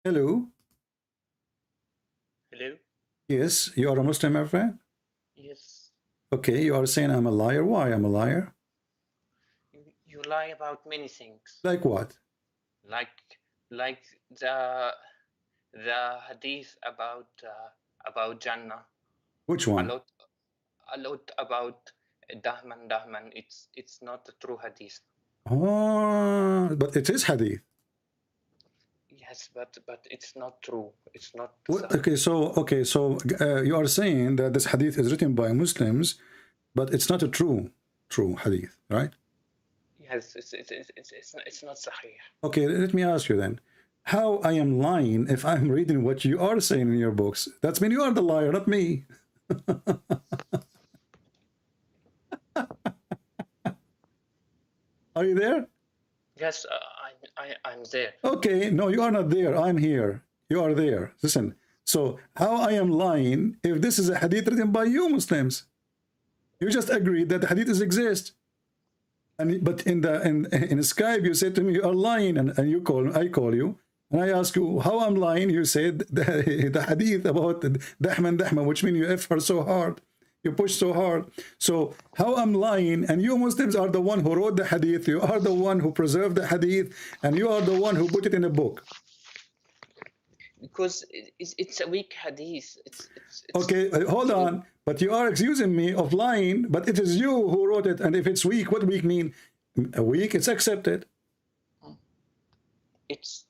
Hello. Hello? Yes, you are a Muslim, my friend? Yes. Okay, you are saying I'm a liar. Why I'm a liar? You lie about many things. Like what? Like like the hadith about Jannah. Which A one? lot about Dahman. It's not a true hadith. Oh, but it is hadith. Yes, but it's not true. It's not What? Okay, so you are saying that this hadith is written by Muslims, but it's not a true hadith, right? Yes, it's not sahih. Okay, let me ask you then. How I am lying if I'm reading what you are saying in your books? That's mean you are the liar, not me. Are you there? Yes, I'm there. Okay, no, you are not there. I'm here. You are there. Listen. So how I am lying if this is a hadith written by you Muslims? You just agreed that the hadiths exist. But in Skype you said to me you are lying, and I call you and I ask you how I'm lying. You said the hadith about Dahman, which means you F her so hard, you push so hard. So how I'm lying, and you Muslims are the one who wrote the hadith, you are the one who preserved the hadith, and you are the one who put it in a book. Because it's a weak hadith. It's okay, hold on. But you are accusing me of lying, but it is you who wrote it. And if it's weak, what weak mean? A weak, it's accepted. It's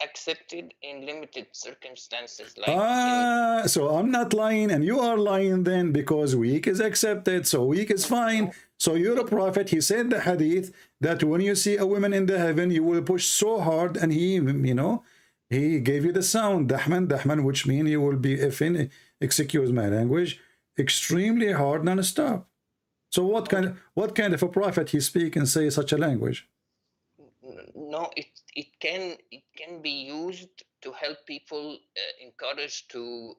accepted in limited circumstances. Like so I'm not lying and you are lying then, because weak is accepted, so weak is fine. So you're a prophet. He said the hadith that when you see a woman in the heaven, you will push so hard, and he, he gave you the sound, Dahman, which means you will be, excuse my language, extremely hard non-stop. So what kind of a prophet he speak and say such a language? No, it can be used to help people, encourage to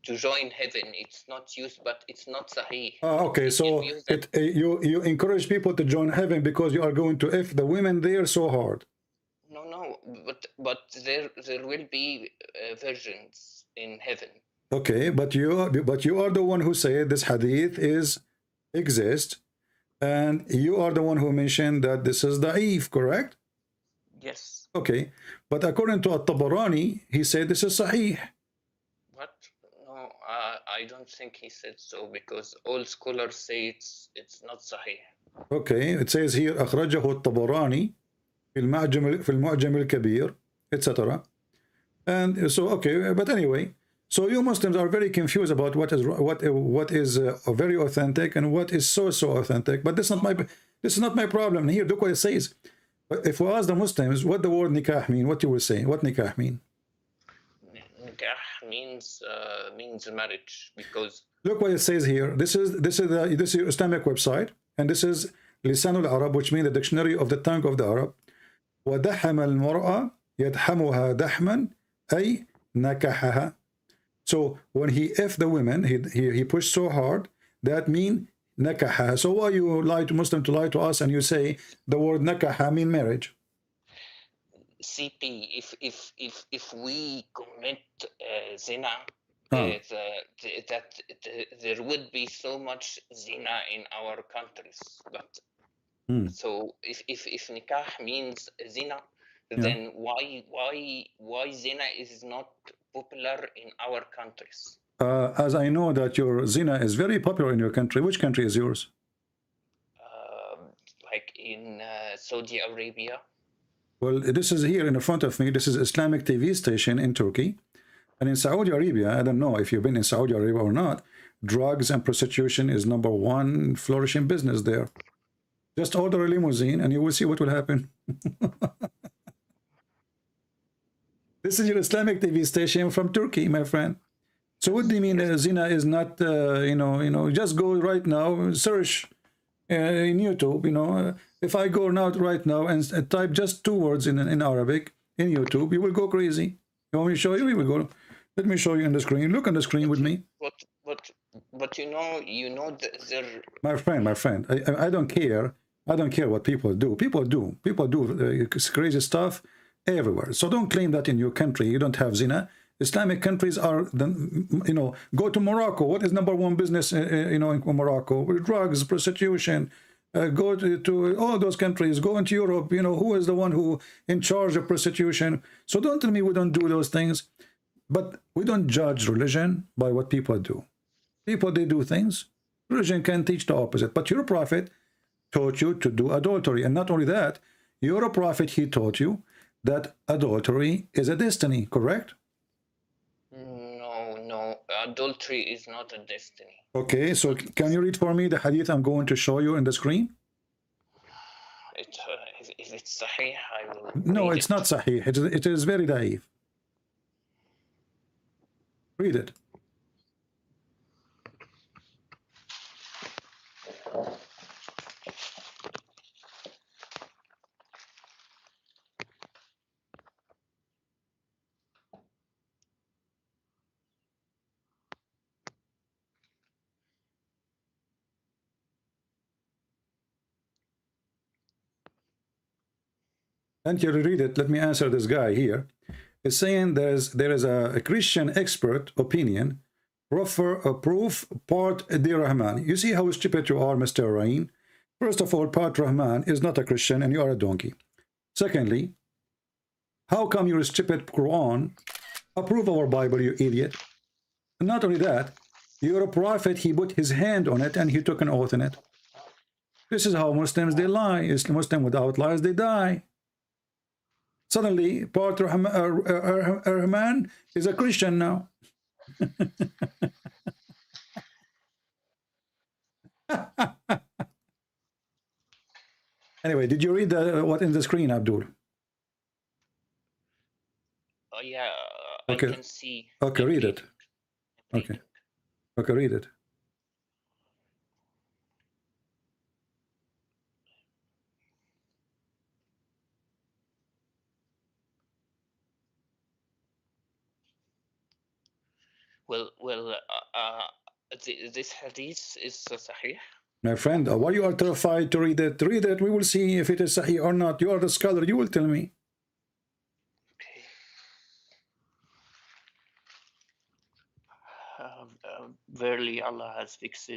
join heaven. It's not used, but it's not sahih. Okay, so you encourage people to join heaven because you are going to F the women there so hard. No, but there will be virgins in heaven. Okay, but you are the one who said this hadith exists, and you are the one who mentioned that this is da'if, correct? Yes. Okay, but according to At-Tabarani, he said this is sahih. What? No, I don't think he said so, because all scholars say it's not sahih. Okay, it says here أخرجه الطبراني في المعجم الكبير, etc. And so okay, but anyway, so you Muslims are very confused about what is very authentic and what is so authentic. But this is not my problem. Here, look what it says. If we ask the Muslims what the word nikah mean, what you will say? What nikah mean? Nikah means marriage, because look what it says here. This is your Islamic website, and this is Lisan al-Arab, which means the dictionary of the tongue of the Arab. وَدَحَمَ الْمَرْأَ يَدْحَمُهَا دَحْمًا أي نَكَحَهَا. So when he F the women, he pushed so hard, that mean nakaha. So why you Muslim to lie to us and you say the word nakaha mean marriage? CP, if we commit zina, that there would be so much zina in our countries. But so if nikah means zina, then why zina is not popular in our countries? As I know that your zina is very popular in your country. Which country is yours? Like in Saudi Arabia. Well, this is here in front of me. This is Islamic TV station in Turkey. And in Saudi Arabia, I don't know if you've been in Saudi Arabia or not, drugs and prostitution is #1 flourishing business there. Just order a limousine and you will see what will happen. This is your Islamic TV station from Turkey, my friend. So what do you mean zina is not, just go right now, search in YouTube, if I go right now and type just 2 words in Arabic in YouTube, you will go crazy. You want me to show you? We will go. Let me show you on the screen. Look on the screen with me. But you know that my friend, I don't care. I don't care what people do. People do crazy stuff, everywhere. So don't claim that in your country you don't have zina. Islamic countries are, go to Morocco. What is #1 business, in Morocco? Drugs, prostitution. Go to all those countries. Go into Europe. Who is the one who in charge of prostitution? So don't tell me we don't do those things. But we don't judge religion by what people do. People, they do things. Religion can teach the opposite. But your prophet taught you to do adultery. And not only that, your prophet, he taught you that adultery is a destiny, correct? No, adultery is not a destiny. Okay, so can you read for me the hadith I'm going to show you on the screen? If it's sahih, I will. No, it's not sahih. It is very da'if. Read it. And you read it. Let me answer this guy here. It's saying there is a Christian expert opinion, proof part Rahman. You see how stupid you are, Mr. Rain. First of all, part Rahman is not a Christian and you are a donkey. Secondly, how come your stupid Quran approve our Bible, you idiot? And not only that, your prophet, he put his hand on it and he took an oath in it. This is how Muslims, they lie. Is Muslim without lies, they die. Suddenly, part Rahman is a Christian now. Anyway, did you read what in the screen, Abdul? Oh yeah, okay. I can see. Okay, read it. Okay. Okay, read it. This hadith is sahih. My friend, why you are terrified to read it? Read it. We will see if it is sahih or not. You are the scholar. You will tell me. Okay. Verily, Allah has fixed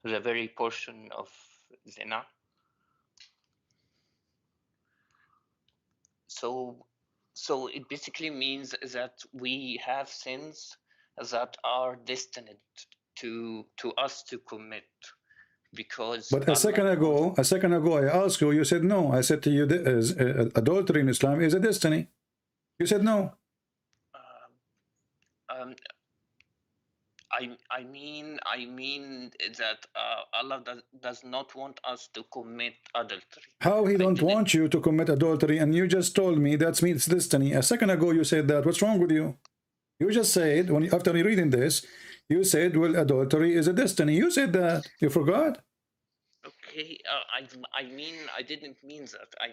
the very portion of zina. So it basically means that we have sins that are destined to us to commit, because. But a second ago, I asked you. You said no. I said to you, adultery in Islam is a destiny. You said no. I mean that Allah does not want us to commit adultery. How he don't want you to commit adultery? And you just told me that means destiny. A second ago you said that. What's wrong with you? You just said, after reading this, you said, well, adultery is a destiny. You said that. You forgot? Okay, I mean, I didn't mean that. I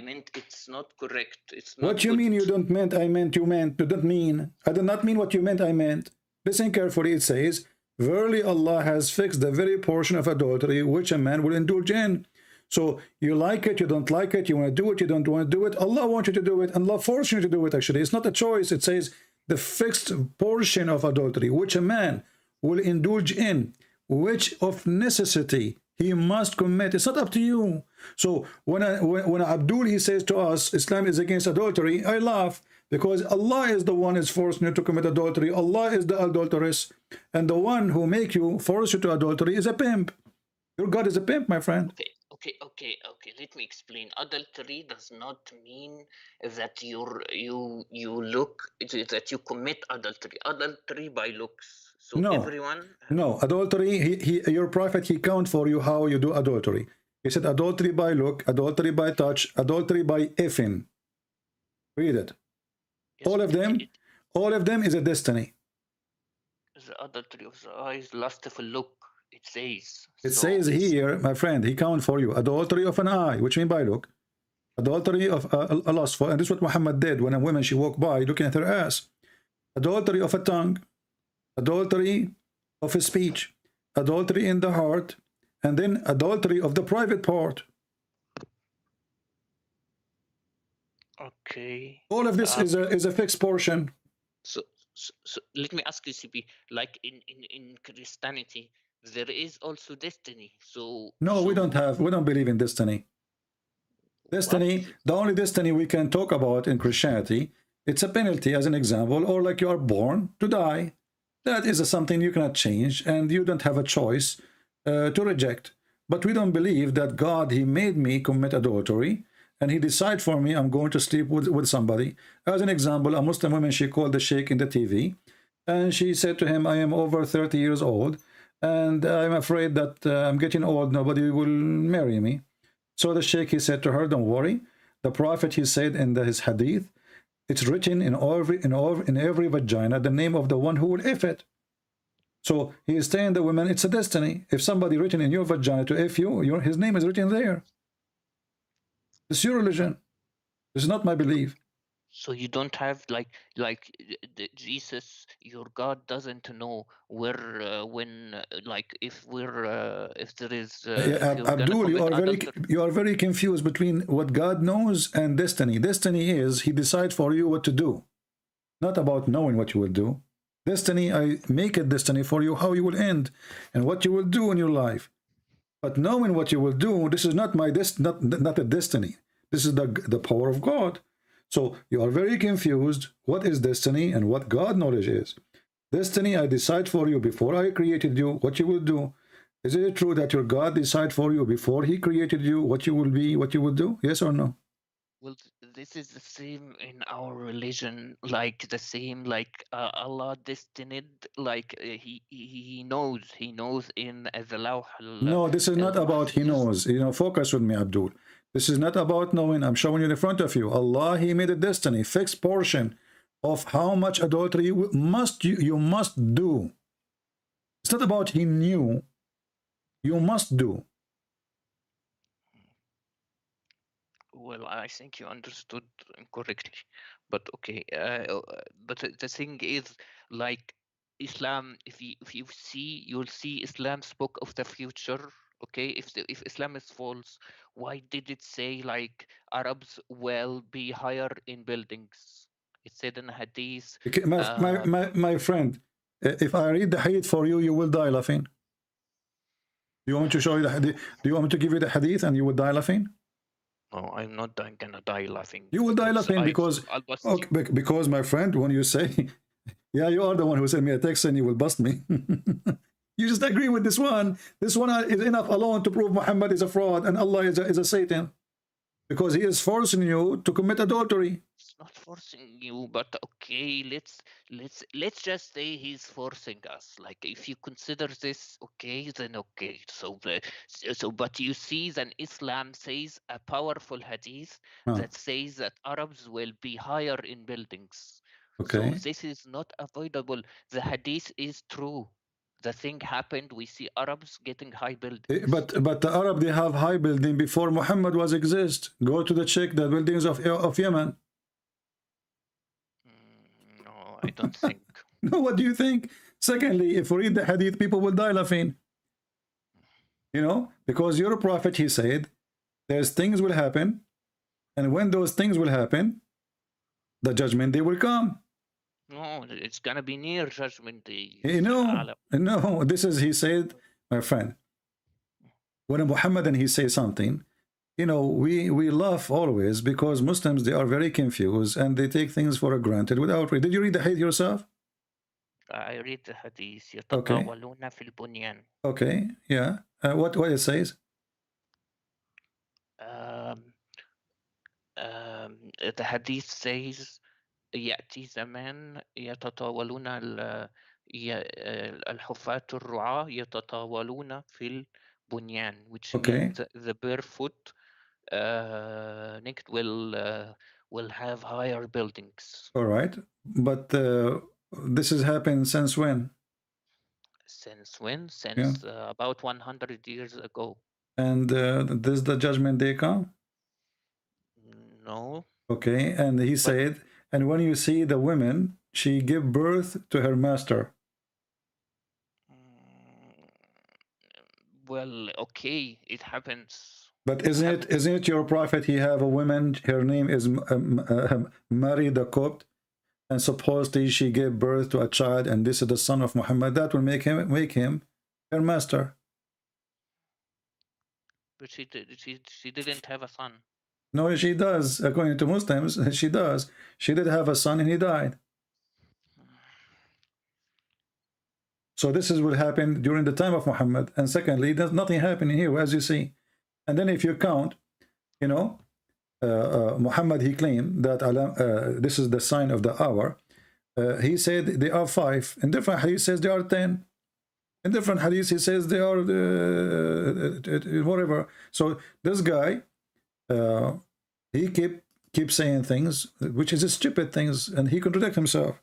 meant it's not correct. It's not. What you mean you don't meant? I meant you meant. You don't mean. I did not mean what you meant. I meant. Listen carefully. It says, verily Allah has fixed the very portion of adultery which a man will indulge in. So you like it, you don't like it, you want to do it, you don't want to do it. Allah wants you to do it, and Allah forces you to do it. Actually, it's not a choice. It says the fixed portion of adultery which a man will indulge in, which of necessity he must commit. It's not up to you. So when Abdul, he says to us, Islam is against adultery, I laugh, because Allah is the one is forcing you to commit adultery. Allah is the adulteress, and the one who force you to adultery is a pimp. Your God is a pimp, my friend. Okay. Let me explain. Adultery does not mean that you commit adultery. Adultery by looks. So no, everyone. No, adultery. Your prophet, he count for you how you do adultery. He said adultery by look, adultery by touch, adultery by effing. Read it. Yes, all of them is a destiny. The adultery of the eyes, lustful look. It says. It says here, my friend, he count for you adultery of an eye, which mean by look, adultery of a lustful, and this is what Muhammad did when a woman she walked by looking at her ass. Adultery of a tongue, adultery of a speech, adultery in the heart, and then adultery of the private part. Okay. All of this is a fixed portion. So let me ask you, CP, like in Christianity, there is also destiny. So No, we don't believe in destiny. Destiny, the only destiny we can talk about in Christianity, it's a penalty as an example, or like you are born to die. That is something you cannot change, and you don't have a choice to reject. But we don't believe that God, he made me commit adultery, and he decided for me I'm going to sleep with somebody. As an example, a Muslim woman, she called the sheikh in the TV, and she said to him, I am over 30 years old, and I'm afraid that I'm getting old, nobody will marry me. So the sheikh, he said to her, don't worry. The prophet, he said in his hadith, it's written in every vagina the name of the one who will if it. So he is telling the women, it's a destiny. If somebody written in your vagina to if you, his name is written there. It's your religion. This is not my belief. So you don't have like Jesus, your God doesn't know where when like if we're if there is if you're Abdul, adultery. you are very confused between what God knows and destiny. Destiny is he decides for you what to do, not about knowing what you will do. Destiny, I make a destiny for you how you will end and what you will do in your life. But knowing what you will do, this is not my not a destiny. This is the power of God. So you are very confused what is destiny and what God knowledge is. Destiny, I decide for you before I created you what you will do. Is it true that your God decide for you before he created you what you will be, what you will do? Yes or no? Well, this is the same in our religion, like the same, like Allah destined, like he knows in the lawh. No, this is not about he knows. You know, focus with me, Abdul. This is not about knowing. I'm showing you in front of you. Allah, he made a destiny, fixed portion of how much adultery you must do. It's not about he knew. You must do. Well, I think you understood incorrectly, but okay. But the thing is, like Islam, if you see, you'll see Islam spoke of the future. Okay, if Islam is false, why did it say like Arabs will be higher in buildings? It said in Hadith. Okay, my friend, if I read the hadith for you, you will die laughing. Do you want me to show you the hadith? Do you want me to give you the hadith and you will die laughing? No, I'm not gonna die laughing. You will die laughing because, okay, because my friend, when you say, yeah, you are the one who sent me a text and you will bust me. You just agree with this one. This one is enough alone to prove Muhammad is a fraud and Allah is a Satan. Because he is forcing you to commit adultery. It's not forcing you, but okay, let's just say he's forcing us. Like if you consider this okay, then okay. So but you see then Islam says a powerful hadith that says that Arabs will be higher in buildings. Okay. So this is not avoidable. The hadith is true. The thing happened, we see Arabs getting high buildings. But the Arab, they have high building before Muhammad was exist. Go to check the buildings of Yemen. No, I don't think. No, what do you think? Secondly, if we read the hadith, people will die laughing. You know, because your prophet, he said, there's things will happen, and when those things will happen, the judgment day will come. No, it's gonna be near judgment day. No, this is, he said, my friend, when Muhammad and he say something, you know, we laugh always because Muslims, they are very confused and they take things for granted without reading. Did you read the hadith yourself? I read the hadith. Okay. Okay, yeah. What it says? The hadith says يأتي زمان يتطاولون الحفاة الرعاة يتطاولون في البنيان, which means the barefoot naked will have higher buildings. All right, but this has happened since when? Since when? Since about 100 years ago. And does the judgment day come? No. Okay, and he said, and when you see the women, she give birth to her master. Well, okay, it happens. But isn't it your prophet? He have a woman. Her name is Mary the Copt, and supposedly she gave birth to a child, and this is the son of Muhammad. That will make him her master. But she didn't have a son. No, she does. According to Muslims, she does. She did have a son, and he died. So this is what happened during the time of Muhammad. And secondly, there's nothing happening here, as you see. And then if you count, you know, Muhammad, he claimed that this is the sign of the hour. He said they are 5. In different hadith, says they are 10. In different hadith, he says they are whatever. So this guy, he keep saying things which is stupid things, and he contradicts himself.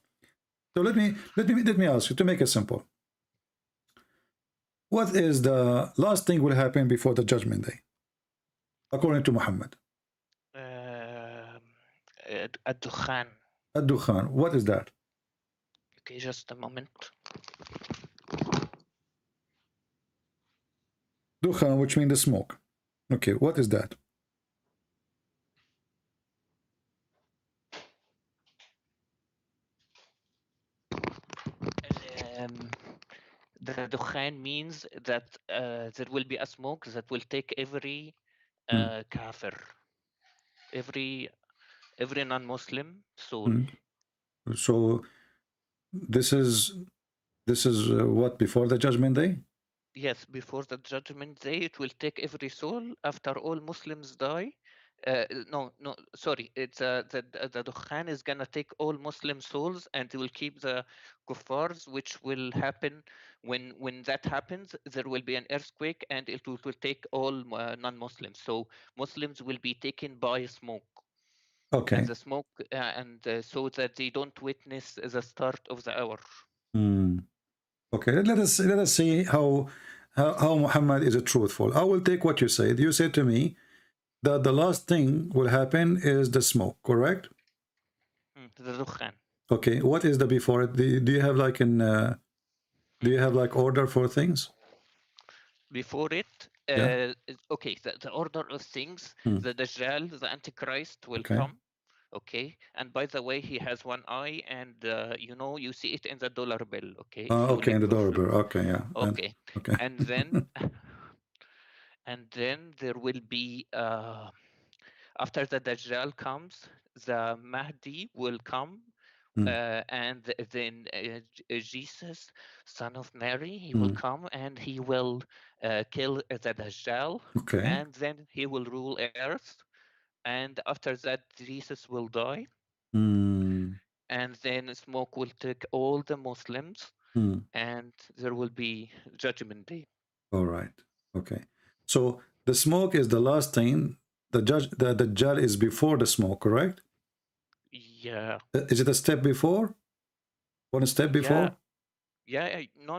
So let me ask you, to make it simple. What is the last thing will happen before the judgment day, according to Muhammad? Ad-Dukhan. Ad-Dukhan. What is that? Okay, just a moment. Dukhan, which means the smoke. Okay, what is that? The Dukhan means that there will be a smoke that will take every kafir, every non-Muslim soul. So this is what, before the judgment day? Yes, before the judgment day, it will take every soul after all Muslims die. No, sorry. It's the Dukhan is gonna take all Muslim souls, and it will keep the kuffars, which will happen when that happens. There will be an earthquake, and it will take all non-Muslims. So Muslims will be taken by smoke. Okay. And the smoke, so that they don't witness the start of the hour. Okay. Let us see how Muhammad is truthful. I will take what you said. You said to me that the last thing will happen is the smoke, correct? The Dukhan. Okay. What is the before it? Do you have like do you have like order for things? Before it, Yeah. okay, the order of things, the Dajjal, the Antichrist will come. Okay, and by the way, he has one eye, and you know, you see it in the dollar bill. Okay, if you Okay, in the dollar bill. Okay, yeah. Okay, okay. and then and then there will be after the Dajjal comes, the Mahdi will come. And then Jesus, son of Mary, he will come, and he will kill the Dajjal, Okay. and then he will rule earth. And after that, Jesus will die, and then smoke will take all the Muslims, and there will be judgment day. All right. Okay. So the smoke is the last thing. The Dajjal is before the smoke, correct? Yeah. Is it a step before? One step before? Yeah. No.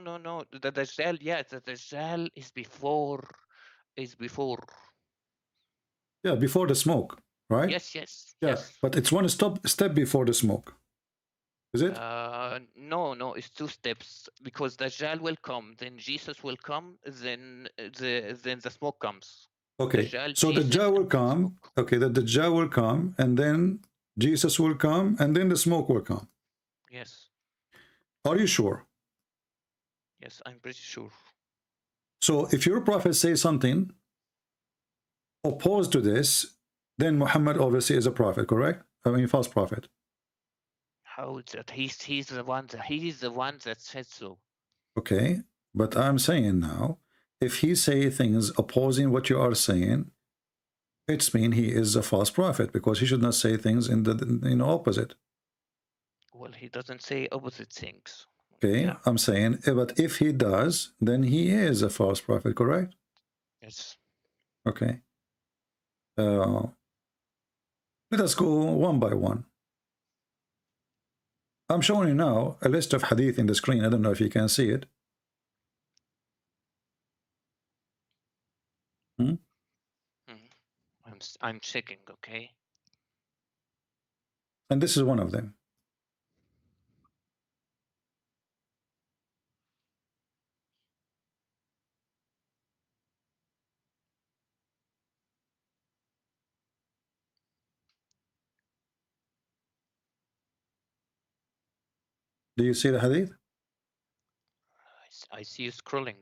The Dajjal, yeah, the Dajjal is before. Yeah, before the smoke, right? Yes. Yeah, but it's one step before the smoke. Is it? No, it's 2 steps, because Dajjal will come, then Jesus will come, then the smoke comes. Okay, Dajjal, so the Jesus, Dajjal will and come. smoke. Okay, the Dajjal will come, and then Jesus will come, and then the smoke will come. Yes. Are you sure? Yes, I'm pretty sure. So if your prophet says something opposed to this, then Muhammad obviously is a prophet, correct? I mean, false prophet. How is that? He's the one that said so. Okay, but I'm saying now, if he say things opposing what you are saying, it's mean he is a false prophet, because he should not say things in the opposite. Well, he doesn't say opposite things. Okay, Yeah. I'm saying, but if he does, then he is a false prophet, correct? Yes. Okay. Let us go one by one. I'm showing you now a list of hadith in the screen. I don't know if you can see it. I'm checking, okay? And this is one of them. Do you see the hadith? I see you scrolling.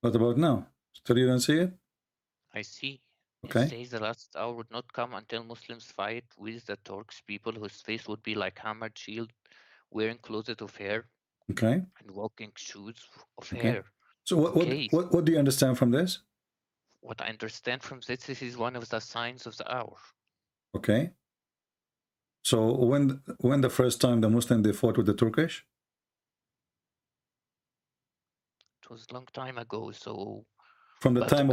What about now? Still you don't see it? I see. Okay. It says the last hour would not come until Muslims fight with the Turks, people whose face would be like hammered shield, wearing clothes of hair, Okay. and walking shoes of Okay. hair. So what do you understand from this? What I understand from this is one of the signs of the hour. Okay. So when the first time the Muslim they fought with the Turkish? It was a long time ago, so From the time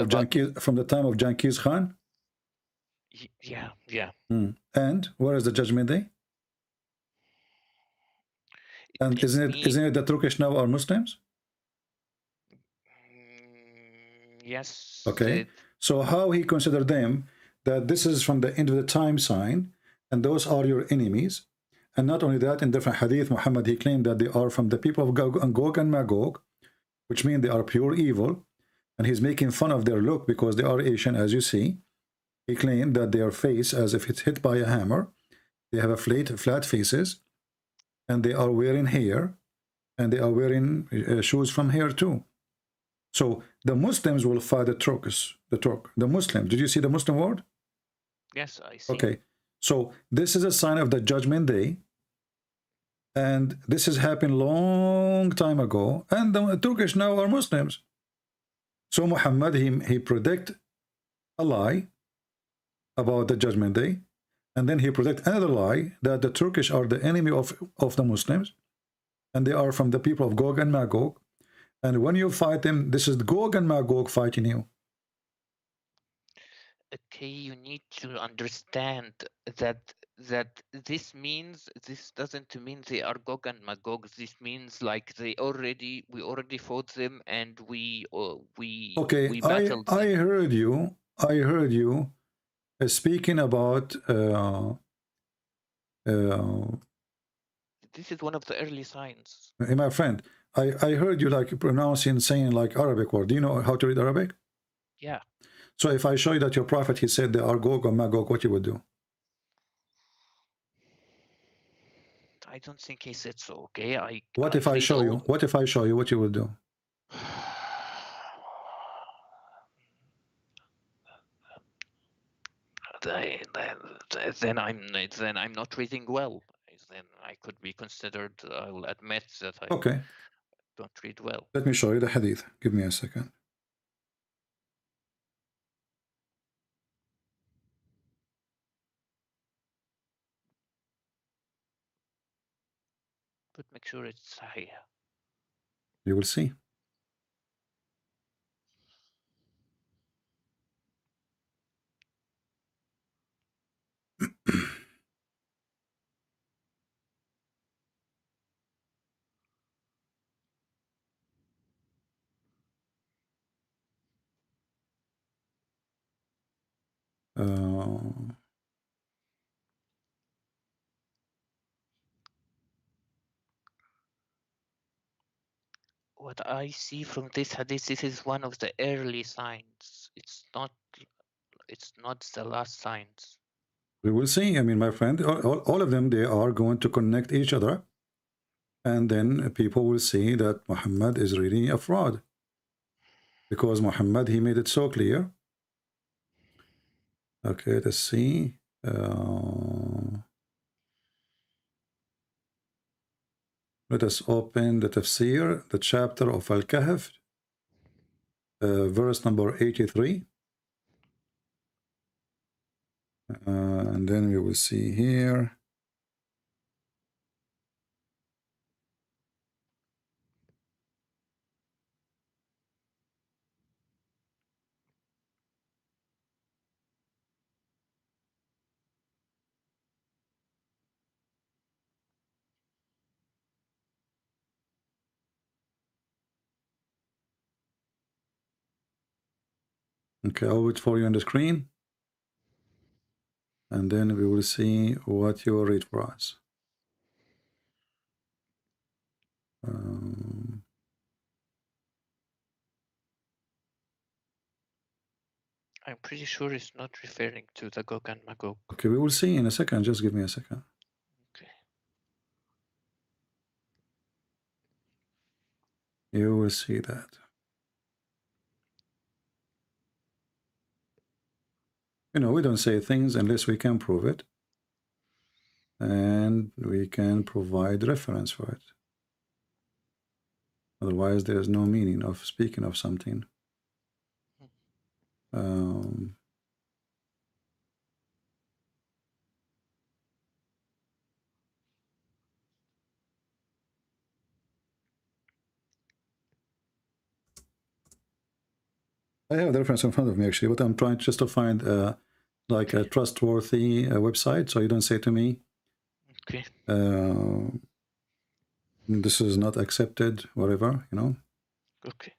of Genghis Khan? yeah. And where is the Judgment Day? And isn't it the Turkish now are Muslims? Yes. Okay. So how he considered them that this is from the end of the time sign, and those are your enemies. And not only that, in different hadith, Muhammad, he claimed that they are from the people of Gog and Magog, which means they are pure evil. And he's making fun of their look because they are Asian, as you see. He claimed that their face, as if it's hit by a hammer, they have a flat faces, and they are wearing hair, and they are wearing shoes from hair too. So the Muslims will fight the Turks, the Muslim. Did you see the Muslim word? Yes, I see. Okay. So this is a sign of the Judgment Day. And this has happened long time ago. And the Turkish now are Muslims. So Muhammad, he predict a lie about the Judgment Day. And then he predict another lie that the Turkish are the enemy of the Muslims. And they are from the people of Gog and Magog. And when you fight them, this is Gog and Magog fighting you. Okay, you need to understand that this doesn't mean they are Gog and Magog. This means like we already fought them and we battled them. I heard you speaking about this is one of the early signs. My friend, I heard you like pronouncing, saying like Arabic word. Do you know how to read Arabic? Yeah. So if I show you that your prophet, he said they are Gog or Magog, what you would do? I don't think he said so. Okay. What if I show you? What if I show you what you would do? Then I'm not reading well. Then I could be considered. I will admit that I don't read well. Let me show you the hadith. Give me a second. But make sure it's Sahih. You will see. What I see from this hadith, this is one of the early signs. It's not the last signs. We will see. I mean, my friend, all of them, they are going to connect each other. And then people will see that Muhammad is really a fraud. Because Muhammad, he made it so clear. Okay, let's see. Let us open the tafsir, the chapter of Al-Kahf, verse number 83. And then we will see here. Okay, I'll wait for you on the screen. And then we will see what you read for us. I'm pretty sure it's not referring to the Gog and Magog. Okay, we will see in a second. Just give me a second. Okay. You will see that. You know, we don't say things unless we can prove it. And we can provide reference for it. Otherwise, there is no meaning of speaking of something. I have the reference in front of me actually, but I'm trying just to find like a trustworthy website, so you don't say to me, okay, this is not accepted, whatever, you know. Okay.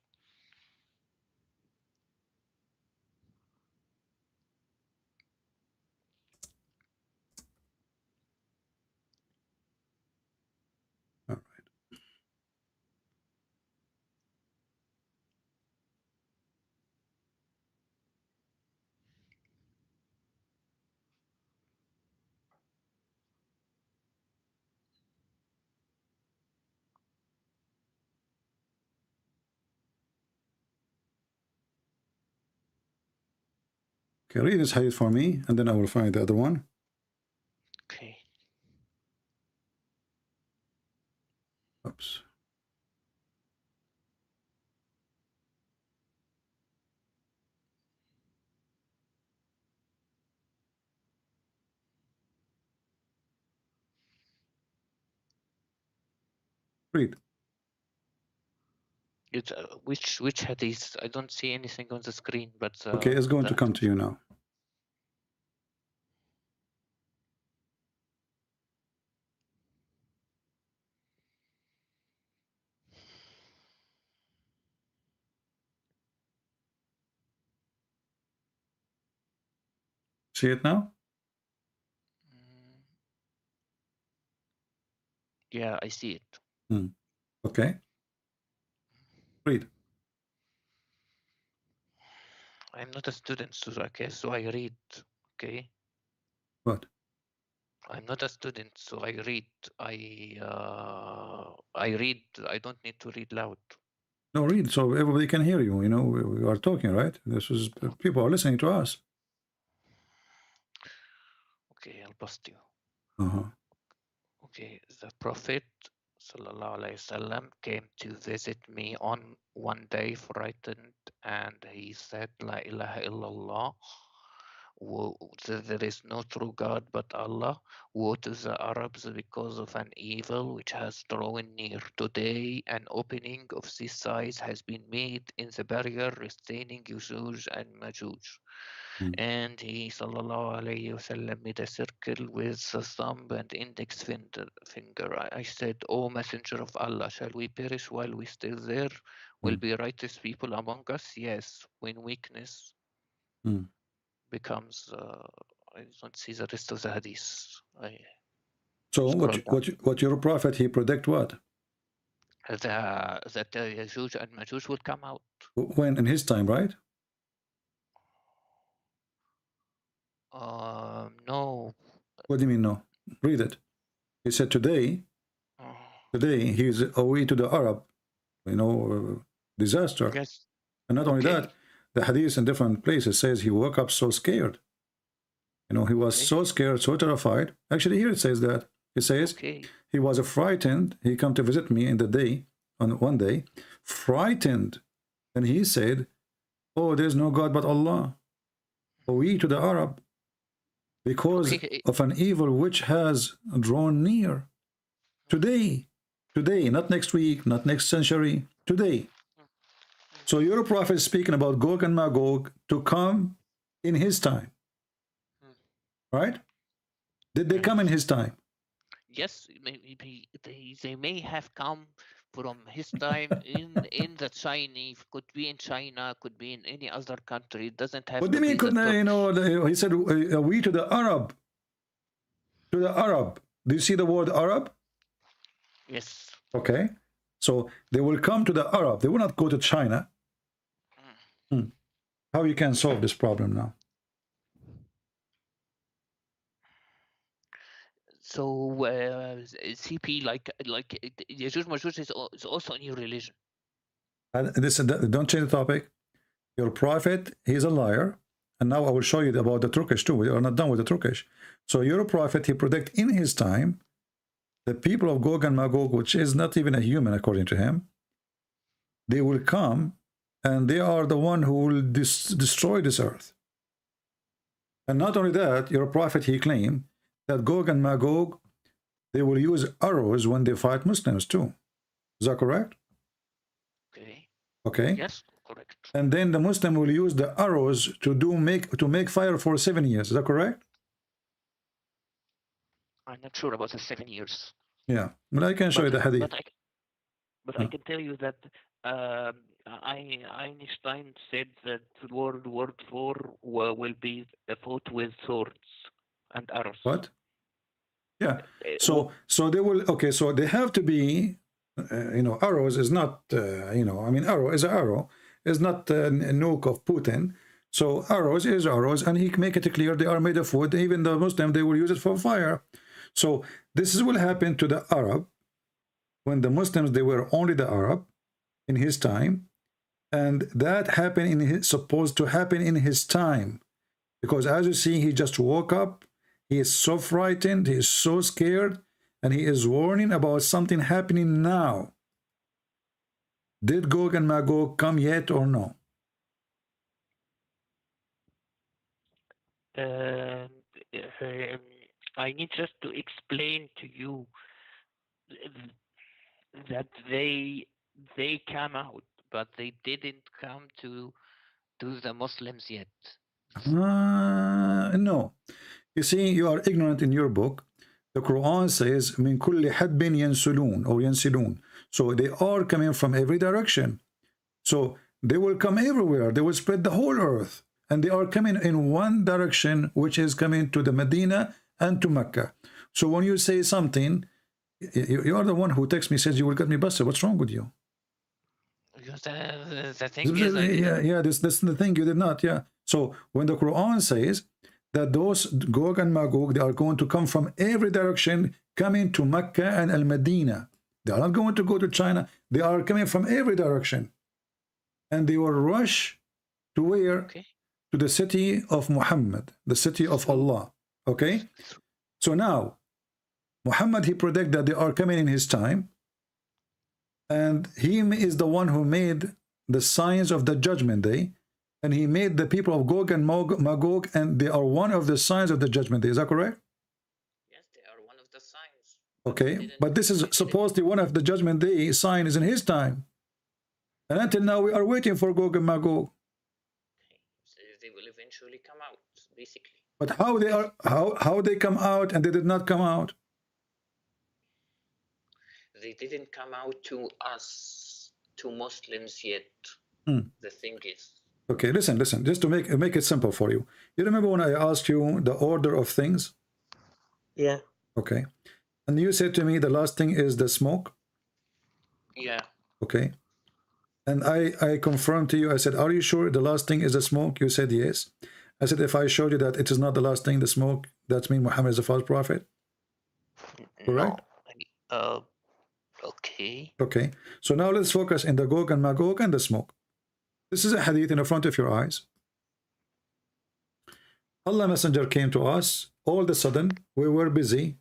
All right. Okay, read this hadith for me, and then I will find the other one. Okay. Oops. Read. It's which hadith? I don't see anything on the screen, but Okay, it's going to come to you now. See it now? Yeah, I see it. Okay. Read. I'm not a student, so okay, so I read. Okay. What? I'm not a student, so I read. I read. I don't need to read loud. No, read so everybody can hear you. You know, we are talking, right? This is people are listening to us. Okay, I'll bust you. Uh-huh. Okay, the Prophet sallallahu alaihi wasallam came to visit me on one day, frightened, and he said, "La ilaha illallah." There is no true God but Allah. Woe to the Arabs because of an evil which has drawn near. Today, an opening of this size has been made in the barrier restraining Yajuj and Majuj. And he sallallahu alayhi wasallam made a circle with the thumb and index finger. I said, "O Messenger of Allah, shall we perish while we still there? Will be righteous people among us?" Yes, when weakness becomes I don't see the rest of the hadith. So what your prophet, he predict what? That Yajuj and Majuj will come out. When? In his time, right? No. What do you mean no? Read it. He said today he's away to the Arab, you know, disaster. Yes. And not only that, the hadith in different places says he woke up so scared. You know, he was so scared, so terrified. Actually, here it says that. It says he was frightened. He come to visit me in the day, on one day, frightened. And he said, "Oh, there's no God but Allah. We to the Arab, because of an evil which has drawn near." Today, not next week, not next century, today. So your prophet is speaking about Gog and Magog to come in his time. Right? Did they come in his time? Yes, maybe they may have come from his time in the Chinese, could be in China, could be in any other country. It doesn't have what to do you mean, be you know, he said, we to the Arab. To the Arab. Do you see the word Arab? Yes. Okay. So they will come to the Arab. They will not go to China. How you can solve this problem now? So CP, like Yajuj Majuj is also a new religion. Don't change the topic. Your prophet, he's a liar. And now I will show you about the Turkish too. We are not done with the Turkish. So your prophet, he predict in his time, the people of Gog and Magog, which is not even a human according to him, they will come and they are the one who will destroy this earth. And not only that, your prophet, he claimed that Gog and Magog, they will use arrows when they fight Muslims too. Is that correct? Okay. Okay. Yes, correct. And then the Muslim will use the arrows to make fire for 7 years. Is that correct? I'm not sure about the 7 years. Yeah, but I can show you the hadith. But I can tell you that Einstein said that World War IV will be fought with swords and arrows. What? Yeah. So they will. Okay. So they have to be. Arrows is not. I mean, arrow is an arrow. Is not a nuke of Putin. So arrows is arrows, and he make it clear they are made of wood. Even the Muslim, they will use it for fire. So this will happen to the Arab. When the Muslims, they were only the Arab in his time, and that happened supposed to happen in his time, because as you see, he just woke up, he is so frightened, he is so scared, and he is warning about something happening now. Did Gog and Magog come yet or no? I need just to explain to you that they came out, but they didn't come to the Muslims yet. No. You see, you are ignorant in your book. The Quran says, "Min kulli hadbin yansulun," or yansilun. So they are coming from every direction. So they will come everywhere. They will spread the whole earth. And they are coming in one direction, which is coming to the Medina and to Mecca. So when you say something, you are the one who texts me, says you will get me busted. What's wrong with you? Because the thing is, this is the thing, you did not. Yeah. So when the Quran says that those Gog and Magog, they are going to come from every direction, coming to Mecca and Al-Medina. They are not going to go to China. They are coming from every direction. And they will rush to where? Okay. To the city of Muhammad, the city of Allah. Okay? So now, Muhammad, he predicted that they are coming in his time. And he is the one who made the signs of the judgment day. And he made the people of Gog and Magog, and they are one of the signs of the judgment day. Is that correct? Yes, they are one of the signs. Okay, but this is supposedly one of the judgment day sign is in his time. And until now, we are waiting for Gog and Magog. Okay. So they will eventually come out, basically. But how they come out and they did not come out? They didn't come out to us, to Muslims yet. The thing is. Okay, listen, just to make it simple for you. You remember when I asked you the order of things? Yeah. Okay. And you said to me the last thing is the smoke? Yeah. Okay. And I confirmed to you, I said, are you sure the last thing is the smoke? You said yes. I said, if I showed you that it is not the last thing, the smoke, that means Muhammad is a false prophet? Correct? No. Okay. Okay. So now let's focus in the Gog and Magog and the smoke. This is a hadith in the front of your eyes. Allah Messenger came to us. All of a sudden, we were busy.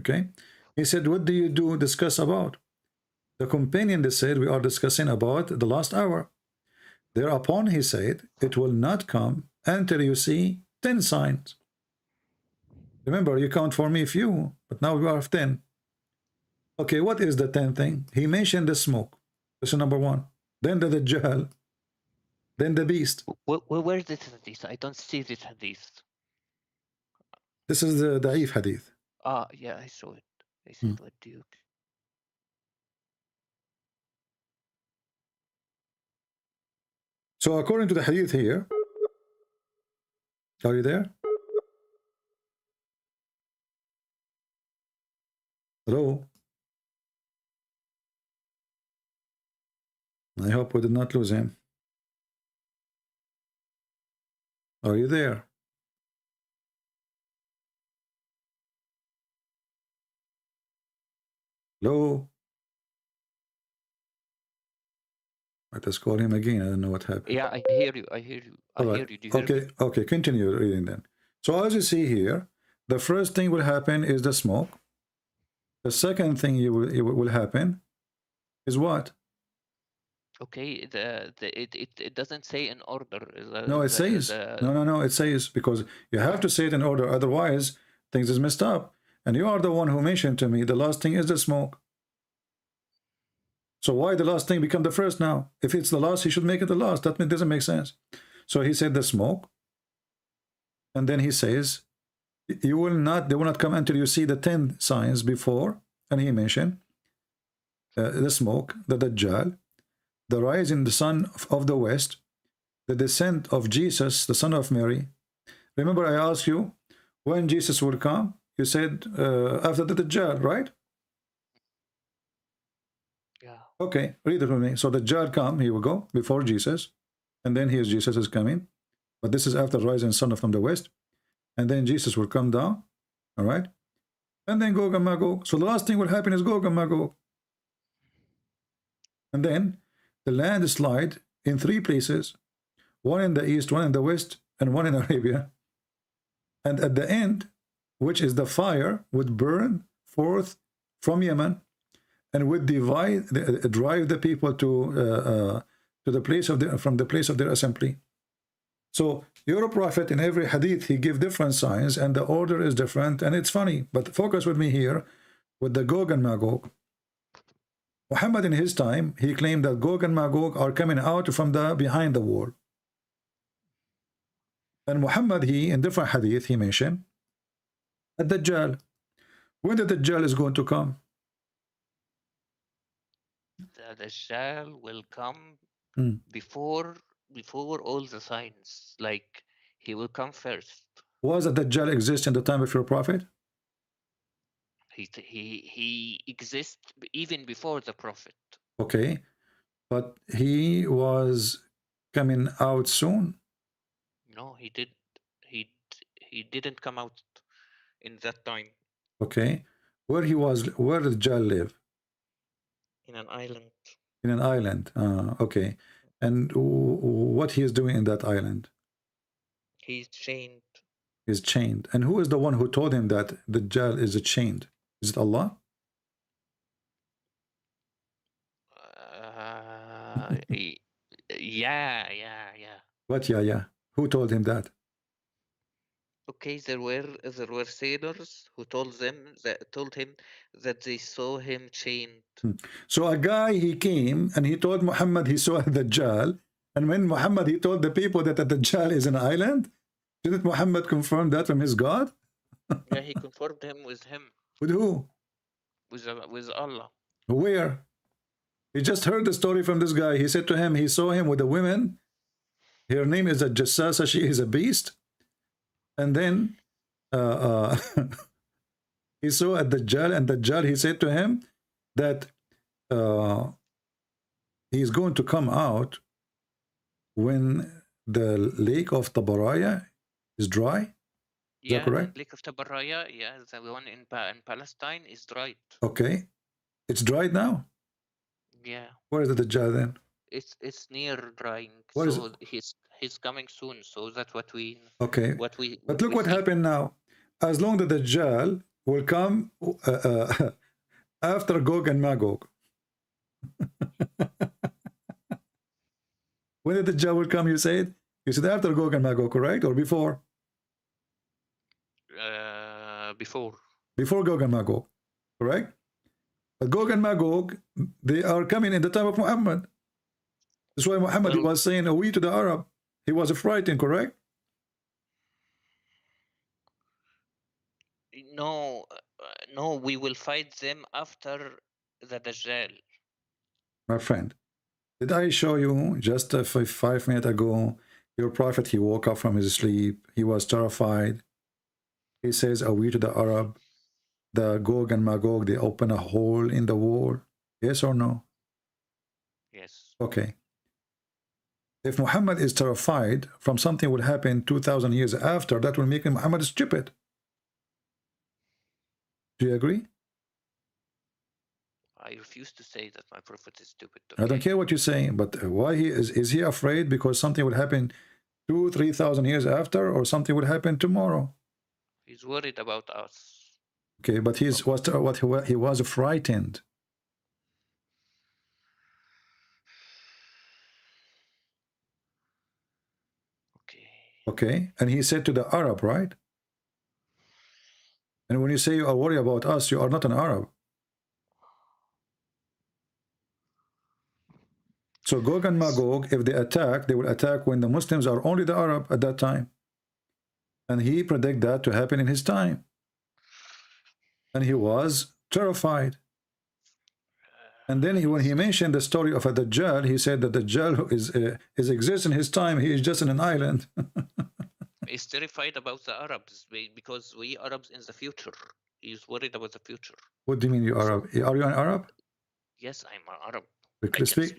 Okay. He said, what do you discuss about? The companion, they said, we are discussing about the last hour. Thereupon he said, it will not come until you see 10 signs. Remember, you count for me few, but now we are 10. Okay, what is the 10th thing? He mentioned the smoke. This is number 1. Then the Dajjal. Then the beast. Where is this hadith? I don't see this hadith. This is the Da'if hadith. Yeah, I saw it. I said, what do you... So according to the hadith here, are you there? Hello? I hope we did not lose him. Are you there? Hello? Let us call him again. I don't know what happened. Yeah, I hear you. I hear you. I hear you. Do you hear me? Okay, continue reading then. So as you see here, the first thing will happen is the smoke. The second thing it will happen is what? Okay, it doesn't say in order. No, it says. No, it says, because you have to say it in order, otherwise things is messed up. And you are the one who mentioned to me the last thing is the smoke. So why the last thing become the first now? If it's the last, he should make it the last. That doesn't make sense. So he said the smoke. And then he says, they will not come until you see the 10 signs before. And he mentioned the smoke, the Dajjal, the rise in the sun of the west, the descent of Jesus, the son of Mary. Remember I asked you when Jesus will come? You said after the Dajjal, right? Yeah. Okay, read it with me. So the Dajjal come, here we go, before Jesus. And then here's Jesus is coming. But this is after rising sun from the west. And then Jesus will come down. All right? And then Gog and Magog. So the last thing will happen is Gog and Magog. And then the landslide in 3 places. One in the east, one in the west, and one in Arabia. And at the end, which is the fire, would burn forth from Yemen and would drive the people to the place of from the place of their assembly. So your prophet in every hadith he give different signs and the order is different, and it's funny. But focus with me here with the Gog and Magog. Muhammad in his time he claimed that Gog and Magog are coming out from the behind the wall. And Muhammad he in different hadith he mentioned the Dajjal. When the Dajjal is going to come? The Dajjal will come before all the signs. Like he will come first. Was the Dajjal exist in the time of your prophet? He exists even before the prophet. Okay, but he was coming out soon. No, he didn't come out in that time. Okay, where did Dajjal live? In an island. In an island. Okay, and what he is doing in that island? He's chained. He's chained. And who is the one who told him that the Dajjal is chained? Is it Allah? Yeah. What? Yeah. Who told him that? Okay, there were sailors who told him that they saw him chained. So a guy he came and he told Muhammad he saw the Dajjal, and when Muhammad he told the people that the Dajjal is an island, didn't Muhammad confirm that from his God? Yeah, he confirmed him with him. With who? With Allah. Where? He just heard the story from this guy. He said to him, he saw him with a woman. Her name is a Jassasa. She is a beast. And then he saw a Dajjal, and Dajjal, he said to him that he's going to come out when the lake of Tabaraya is dry. Is that correct? The lake of Tabaraya, yeah, the one in Palestine is dried. Okay. It's dried now? Yeah. Where is the Dajjal then? It's near drying. Where so he's coming soon. So that's what we. Okay. But look what happened now. As long as the Dajjal will come after Gog and Magog. When did the Dajjal will come? You said after Gog and Magog, correct, or before? Before. Before Gog and Magog, correct? But Gog and Magog, they are coming in the time of Muhammad. That's why Muhammad was saying, "We to the Arab." He was frightened, correct? No, we will fight them after the Dajjal. My friend, did I show you just 5 minutes ago, your prophet, he woke up from his sleep. He was terrified. He says, "Are we to the Arab?" The Gog and Magog, they open a hole in the wall. Yes or no? Yes. Okay. If Muhammad is terrified from something will happen 2,000 years after, that will make Muhammad stupid. Do you agree? I refuse to say that my prophet is stupid. Okay? I don't care what you're saying, but why is he afraid because something will happen 2,000-3,000 years after, or something will happen tomorrow? He's worried about us. Okay, but he was frightened. Okay. Okay, and he said to the Arab, right? And when you say you are worried about us, you are not an Arab. So Gog and Magog, if they attack, they will attack when the Muslims are only the Arab at that time. And he predicted that to happen in his time. And he was terrified. And then when he mentioned the story of a Dajjal, he said that Dajjal is exists in his time. He is just in an island. He's terrified about the Arabs because we Arabs in the future. He's worried about the future. What do you mean you Arab? Are you an Arab? Yes, I'm an Arab.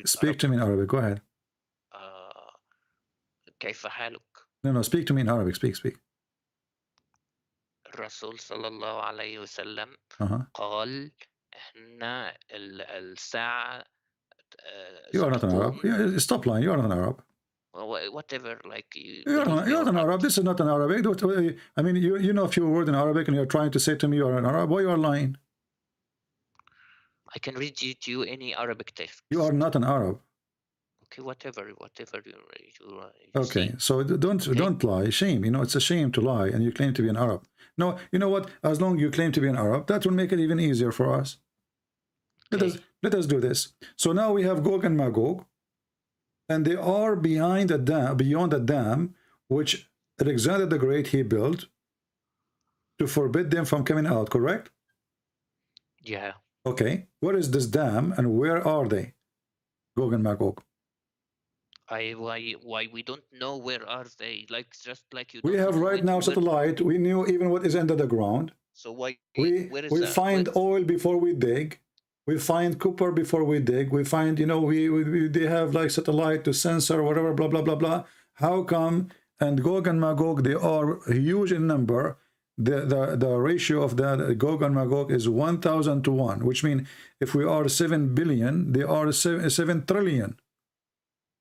Speak to me in Arabic. Go ahead. كيف حالك? No, speak to me in Arabic. Speak. الرسول صلى الله عليه وسلم قال إن الساعة You are not an Arab. Stop lying. You are not an Arab. Whatever, like you're not an Arab. This is not an Arabic. I mean, you know a few words in Arabic, and you're trying to say to me you are an Arab. Why you are lying? I can read you to you any Arabic text. You are not an Arab. Okay, whatever you okay, say. so don't lie. Shame. You know, it's a shame to lie, and you claim to be an Arab. No, you know what? As long as you claim to be an Arab, that will make it even easier for us. Okay. Let us do this. So now we have Gog and Magog, and they are beyond the dam, which Alexander the Great he built to forbid them from coming out. Correct? Yeah. Okay. What is this dam, and where are they? Gog and Magog. Why we don't know where are they? Like just like you. We have right now satellite. We knew even what is under the ground. So why we find oil before we dig. We find copper before we dig. We find, you know, they have like satellite to sensor whatever, blah blah blah blah. How come? And Gog and Magog, they are huge in number. The ratio of that Gog and Magog is 1,000 to 1, which means if we are 7 billion, they are 7 trillion.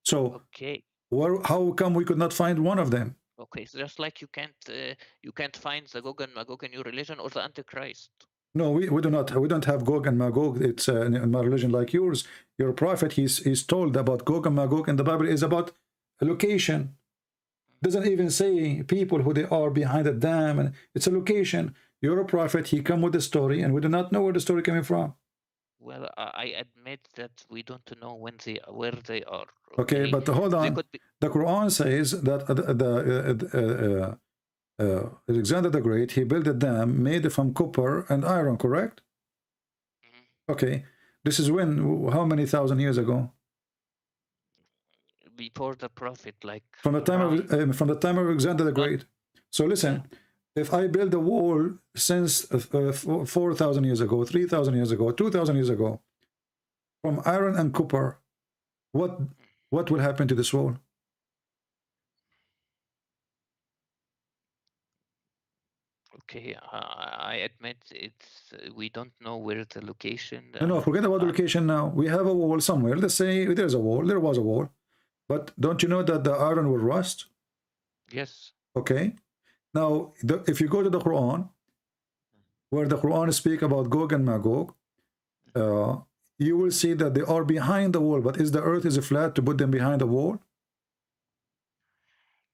So okay, how come we could not find one of them? Okay, so just like you can't find the Gog and Magog in your religion or the Antichrist. No, we do not. We don't have Gog and Magog. It's in my religion like yours. Your prophet, he's told about Gog and Magog, and the Bible is about a location. Doesn't even say people who they are behind the dam, and it's a location. You're a prophet. He come with the story, and we do not know where the story coming from. Well, I admit that we don't know where they are. Okay, but hold on. The Quran says that Alexander the Great, he built a dam made from copper and iron, correct? Okay, this is when, how many thousand years ago? Before the prophet, like from the time of Alexander the Great. So listen, if I build a wall since 4,000 years ago, 3,000 years ago, 2,000 years ago, from iron and copper, what will happen to this wall? Okay, I admit we don't know where the location. No, forget about the location now. We have a wall somewhere. Let's say there's a wall. There was a wall. But don't you know that the iron will rust? Yes. Okay. Now, if you go to the Quran, where the Quran speak about Gog and Magog, you will see that they are behind the wall. But is the earth is flat to put them behind the wall?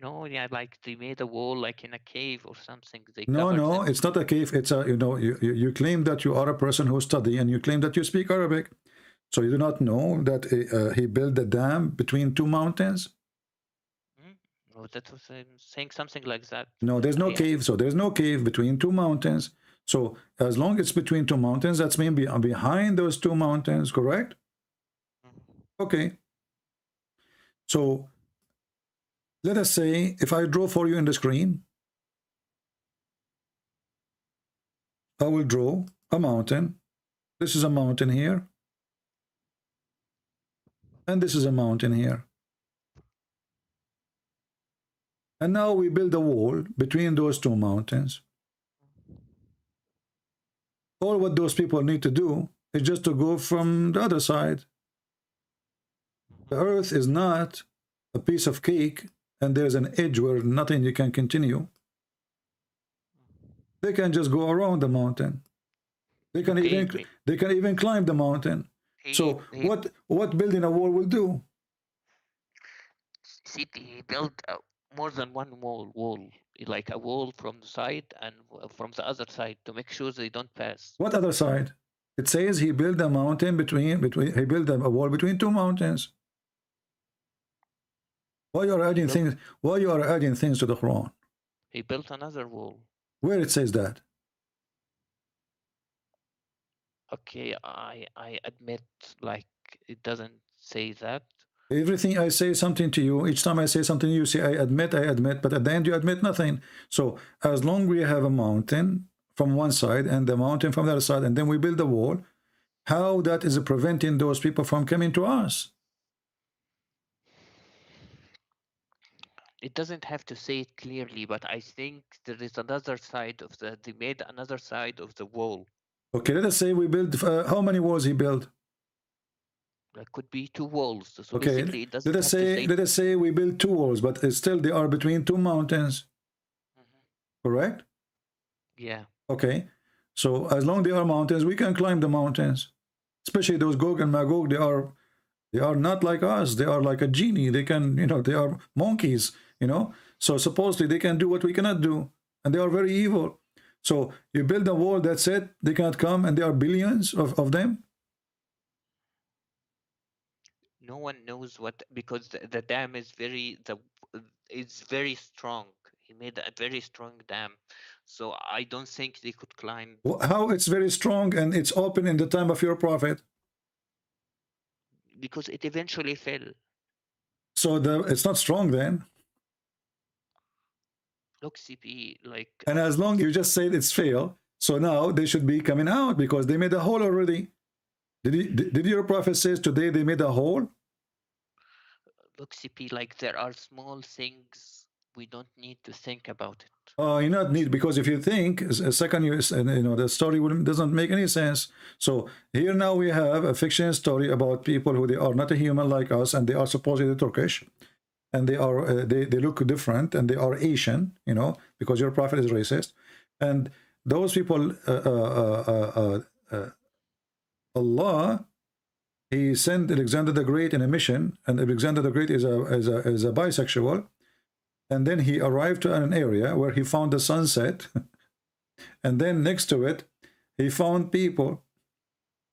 No, yeah, like they made a wall like in a cave or something. No, it's not a cave. It's a, you know, you claim that you are a person who study, and you claim that you speak Arabic. So you do not know that he built a dam between two mountains? No, that was saying something like that. No, there's no cave. So there's no cave between two mountains. So as long as it's between two mountains, that's maybe behind those two mountains, correct? Okay. So let us say if I draw for you in the screen, I will draw a mountain. This is a mountain here. And this is a mountain here. And now we build a wall between those two mountains. All what those people need to do is just to go from the other side. The earth is not a piece of cake and there's an edge where nothing you can continue. They can just go around the mountain. They can even climb the mountain. So what building a wall will do? See, he built more than one wall, like a wall from the side and from the other side to make sure they don't pass. What other side? It says he built a mountain between he built a wall between two mountains. Why you are adding things? Why you are adding things to the Quran? He built another wall. Where it says that? Okay, I admit, like, it doesn't say that. Everything I say something to you, each time I say something, you say, I admit, but at the end you admit nothing. So as long we have a mountain from one side and the mountain from the other side, and then we build a wall, how that is preventing those people from coming to us? It doesn't have to say it clearly, but I think there is another side of they made another side of the wall. Okay, let us say we build, how many walls he built? That could be two walls. So okay, basically it doesn't let us say we build two walls, but still they are between two mountains. Correct? Yeah. Okay. So as long as they are mountains, we can climb the mountains. Especially those Gog and Magog, they are not like us. They are like a genie. They can, they are monkeys, So supposedly they can do what we cannot do. And they are very evil. So you build a wall, that's it. They cannot come, and there are billions of them. No one knows what, because the dam is it's very strong. He made a very strong dam, so I don't think they could climb. How it's very strong and it's open in the time of your prophet? Because it eventually fell. So it's not strong then. Look, CP, like. And as long you just said it's fail, so now they should be coming out because they made a hole already. Did your prophet says today they made a hole? Look, CP, like there are small things we don't need to think about it. Oh, you not need, because if you think a second, the story doesn't make any sense. So here now we have a fiction story about people who they are not a human like us, and they are supposedly Turkish, and they are they look different, and they are Asian, because your prophet is racist, and those people, Allah, he sent Alexander the Great in a mission, and Alexander the Great is a bisexual. And then he arrived to an area where he found the sunset. And then next to it, he found people.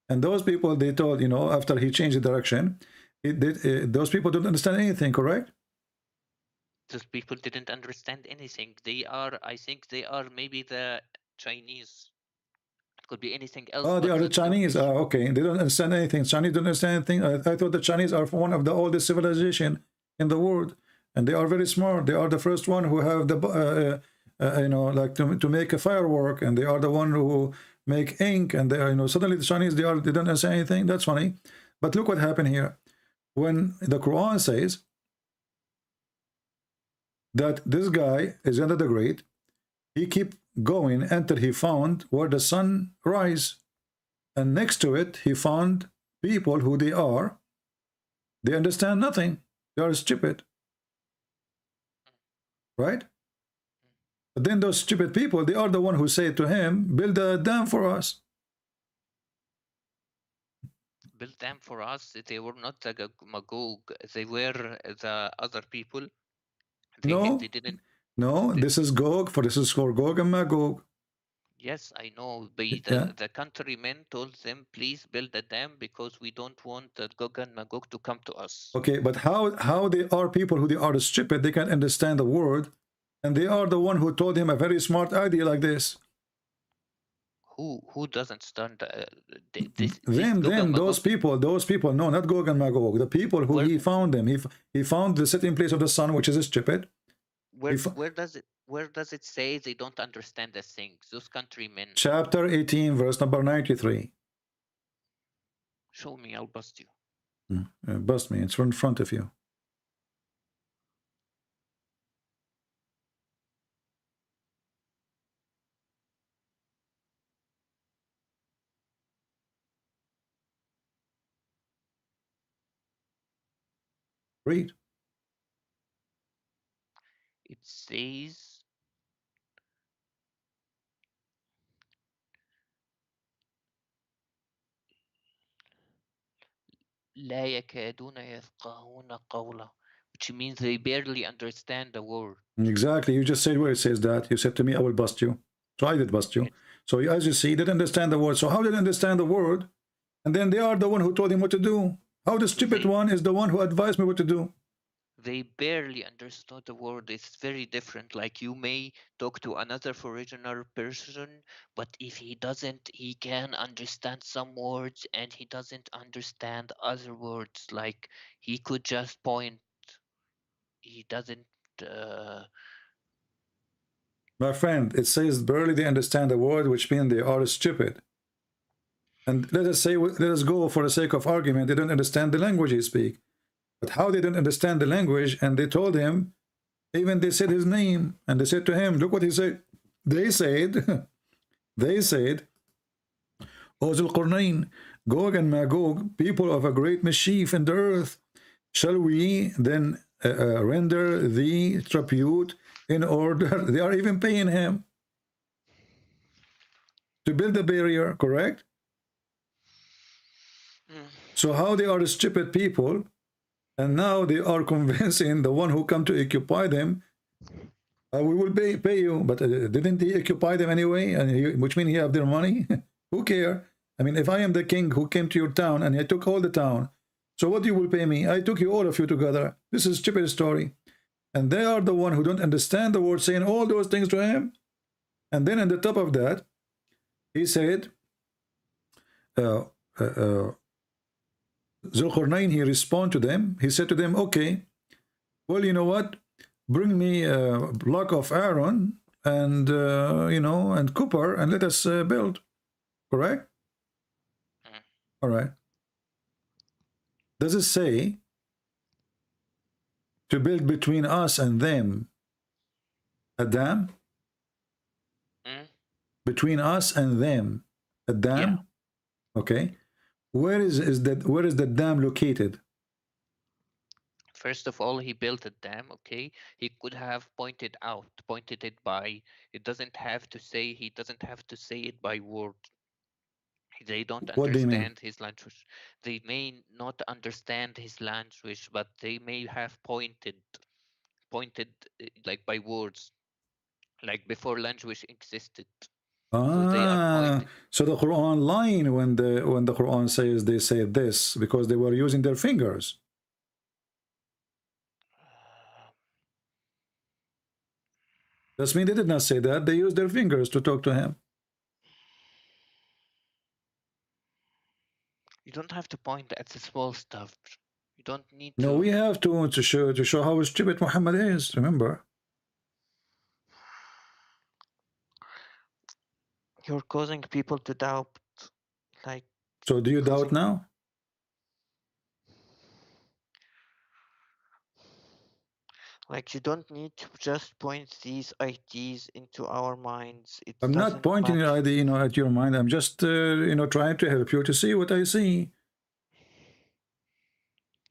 And those people, they told, after he changed the direction, those people don't understand anything, correct? Those people didn't understand anything. I think they are maybe the Chinese. It could be anything else. Oh, they are the Chinese. Okay. They don't understand anything. Chinese don't understand anything. I thought the Chinese are one of the oldest civilization in the world. And they are very smart. They are the first one who have the, like to make a firework, and they are the one who make ink. And they are, suddenly the Chinese, they don't understand anything. That's funny. But look what happened here. When the Quran says that this guy is Alexander the Great, he keep going until he found where the sun rise, and next to it he found people who they understand nothing. They are stupid. Right? But then those stupid people, they are the one who say to him, build a dam for us. Build dam for us? They were not the Magog. They were the other people. They didn't. No, this is Gog. This is for Gog and Magog. Yes, I know. The countrymen told them, please build a dam because we don't want the Gog and Magog to come to us. Okay, but how they are people who they are stupid, they can't understand the word, and they are the one who told him a very smart idea like this. Who doesn't stand? Those people. No, not Gog and Magog. The people who he found them. He found the sitting place of the sun, which is stupid. Where does it say they don't understand the things? Those countrymen. Chapter 18, verse number 93. Show me, I'll bust you. Bust me, it's in front of you. Read. It says لا يكادون يفقهون قولا, which means they barely understand the word. Exactly. You just said where it says that. You said to me, I will bust you. So I did bust you. So as you see, they didn't understand the word. So how did they understand the word? And then they are the one who told him what to do. How the stupid one is the one who advised me what to do. They barely understood the word. It's very different. Like you may talk to another foreigner person, but if he doesn't, he can understand some words and he doesn't understand other words. Like he could just point. He doesn't. My friend, it says barely they understand the word, which means they are stupid. And let us go for the sake of argument, they don't understand the language he speaks. But how they don't understand the language, and they told him, even they said his name, and they said to him, look what he said. They said, O Zul Qarnayn, Gog and Magog, people of a great mischief in the earth, shall we then render thee tribute in order? They are even paying him to build the barrier, correct? So how they are stupid people, and now they are convincing the one who come to occupy them, we will pay you, but didn't he occupy them anyway? And which means he have their money. Who care? I mean, if I am the king who came to your town and I took all the town, so what you will pay me? I took you, all of you together. This is a stupid story. And they are the one who don't understand the word, saying all those things to him. And then on the top of that, he said, Zulqarnain, he responded to them. He said to them, okay, well, you know what? Bring me a block of iron and, you know, and copper, and let us build. Correct? All right. Does it say to build between us and them a dam? Between us and them, a dam? Yeah. Okay. Where is the dam located? First of all, he built a dam, okay? He could have pointed it by, it doesn't have to say, he doesn't have to say it by word. They don't understand his language. They may not understand his language, but they may have pointed like by words, like before language existed. So they are pointing. So the Quran line when the Quran says they say this because they were using their fingers. That's mean they did not say that. They used their fingers to talk to him. You don't have to point at the small stuff. You don't need to. No, we have to show how stupid Muhammad is. Remember. You're causing people to doubt. Like. So do you doubt now? Like you don't need to just point these ideas into our minds. I'm not pointing your idea, you know, at your mind. I'm just, you know, trying to help you to see what I see.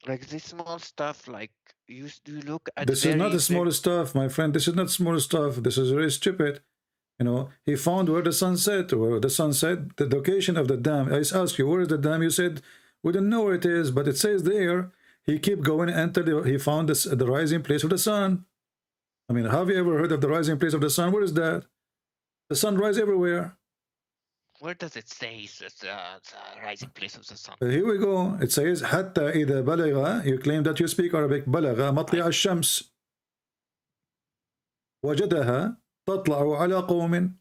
Like this small stuff, like you look at. This is not the small stuff, my friend. This is not small stuff. This is very stupid. You know, he found where the sun set, the location of the dam. I asked you, where is the dam? You said, we don't know where it is, but it says there. He kept going until he found the rising place of the sun. I mean, have you ever heard of the rising place of the sun? Where is that? The sun rises everywhere. Where does it say the rising place of the sun? Here we go. It says, حتى إذا بلغ, you claim that you speak Arabic, بلغ مطلع الشمس وجدها تطلع على قوم,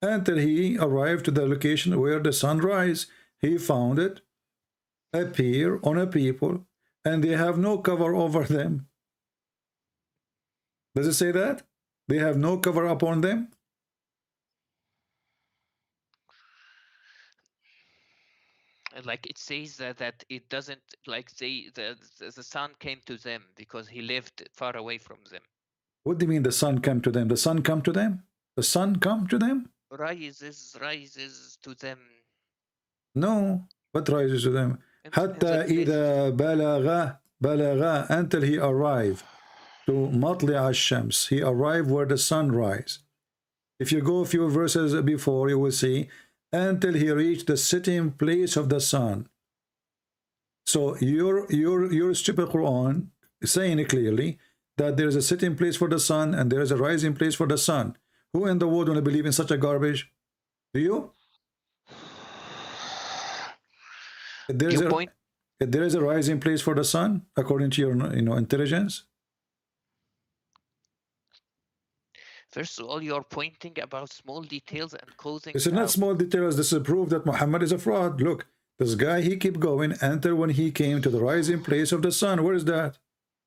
until he arrived to the location where the sun rises. He found it appear on a people, and they have no cover over them. Does it say that? They have no cover upon them? Like it says that it doesn't, like the sun came to them because he lived far away from them. What do you mean the sun came to them? The sun come to them? The sun come to them? Rises to them. No. What rises to them? حتى إذا بلغ. بلغ, until he arrived to مطلع الشمس. He arrived where the sun rise. If you go a few verses before, you will see until he reached the sitting place of the sun. So your stupid Quran is saying clearly that there is a sitting place for the sun and there is a rising place for the sun. Who in the world want to believe in such a garbage? Do you? There is a rising place for the sun according to your intelligence. First of all, you're pointing about small details and causing. This is not small details. This is proof that Muhammad is a fraud. Look, this guy, he kept going until when he came to the rising place of the sun. Where is that?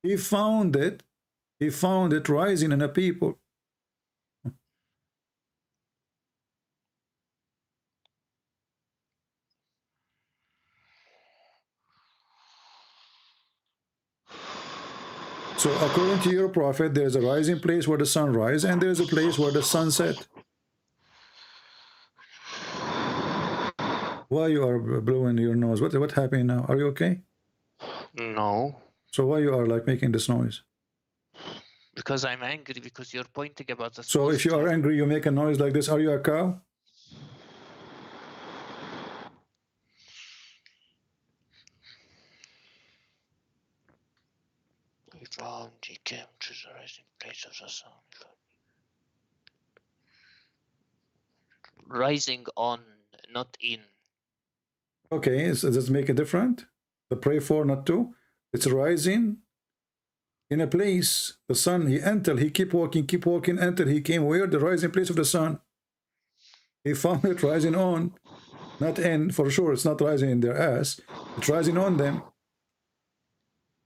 He found it. He found it rising in a people. So according to your prophet, there is a rising place where the sun rises, and there is a place where the sun set. Why you are blowing your nose? What happened now? Are you okay? No. So why you are like making this noise? Because I'm angry, because you're pointing about the. So if you are angry, you make a noise like this. Are you a cow? He came to the rising place of the sun. Rising on, not in. Okay, so does it make a difference? The pray for, not to. It's rising in a place. The sun, he entered, he keep walking until he came where? The rising place of the sun. He found it rising on, not in, for sure. It's not rising in their ass. It's rising on them.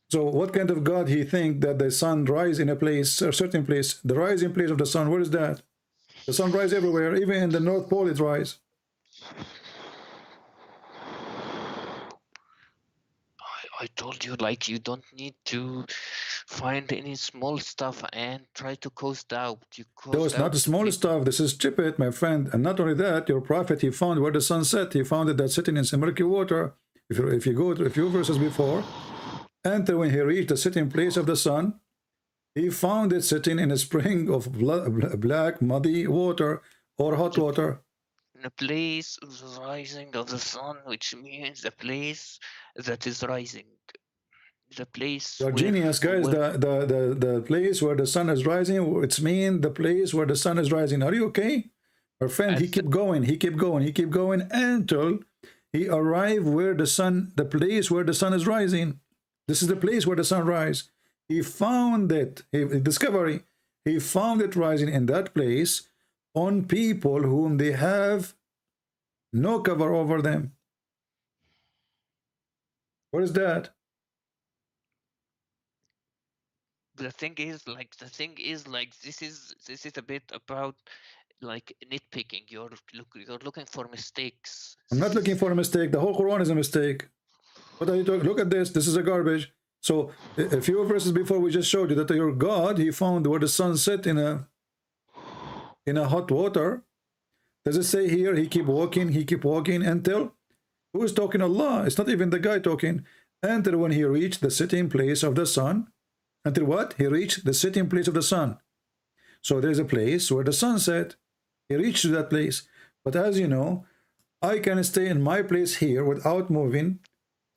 So what kind of God he think that the sun rise in a place, a certain place, the rising place of the sun? Where is that? The sun rise everywhere, even in the North Pole it rise. I told you, like, you don't need to find any small stuff and try to cause doubt. No, it's not the small stuff. This is stupid, my friend. And not only that, your prophet, he found where the sun set. He found it that sitting in some murky water. If you go to a few verses before, until when he reached the sitting place of the sun, he found it sitting in a spring of black, muddy water or hot water. In a place of the rising of the sun, which means the place that is rising. The place. You're genius, guys. The place where the sun is rising, it's mean the place where the sun is rising. Are you okay? Our friend, he kept going, until he arrived where the sun, the place where the sun is rising. This is the place where the sun rises. He found it, discovery. He found it rising in that place on people whom they have no cover over them. What is that? The thing is like this is a bit about like nitpicking. You're looking for mistakes. I'm not looking for a mistake. The whole Quran is a mistake. What are you talking? Look at this. This is a garbage. So a few verses before we just showed you that your God, he found where the sun set in a hot water. Does it say here he keep walking until? Who is talking? Allah. It's not even the guy talking. Until when he reached the sitting place of the sun. Until what? He reached the sitting place of the sun. So there's a place where the sun set. He reached to that place. But as you know, I can stay in my place here without moving.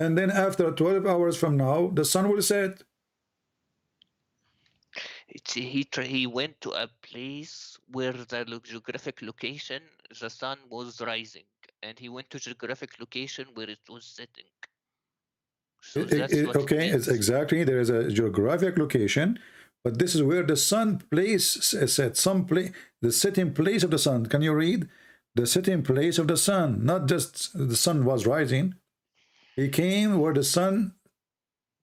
And then after 12 hours from now, the sun will set. He went to a place where the geographic location, the sun was rising. And he went to geographic location where it was setting. So okay, it's exactly. There is a geographic location. But this is where the sun place set. The sitting place of the sun. Can you read? The sitting place of the sun. Not just the sun was rising. He came where the sun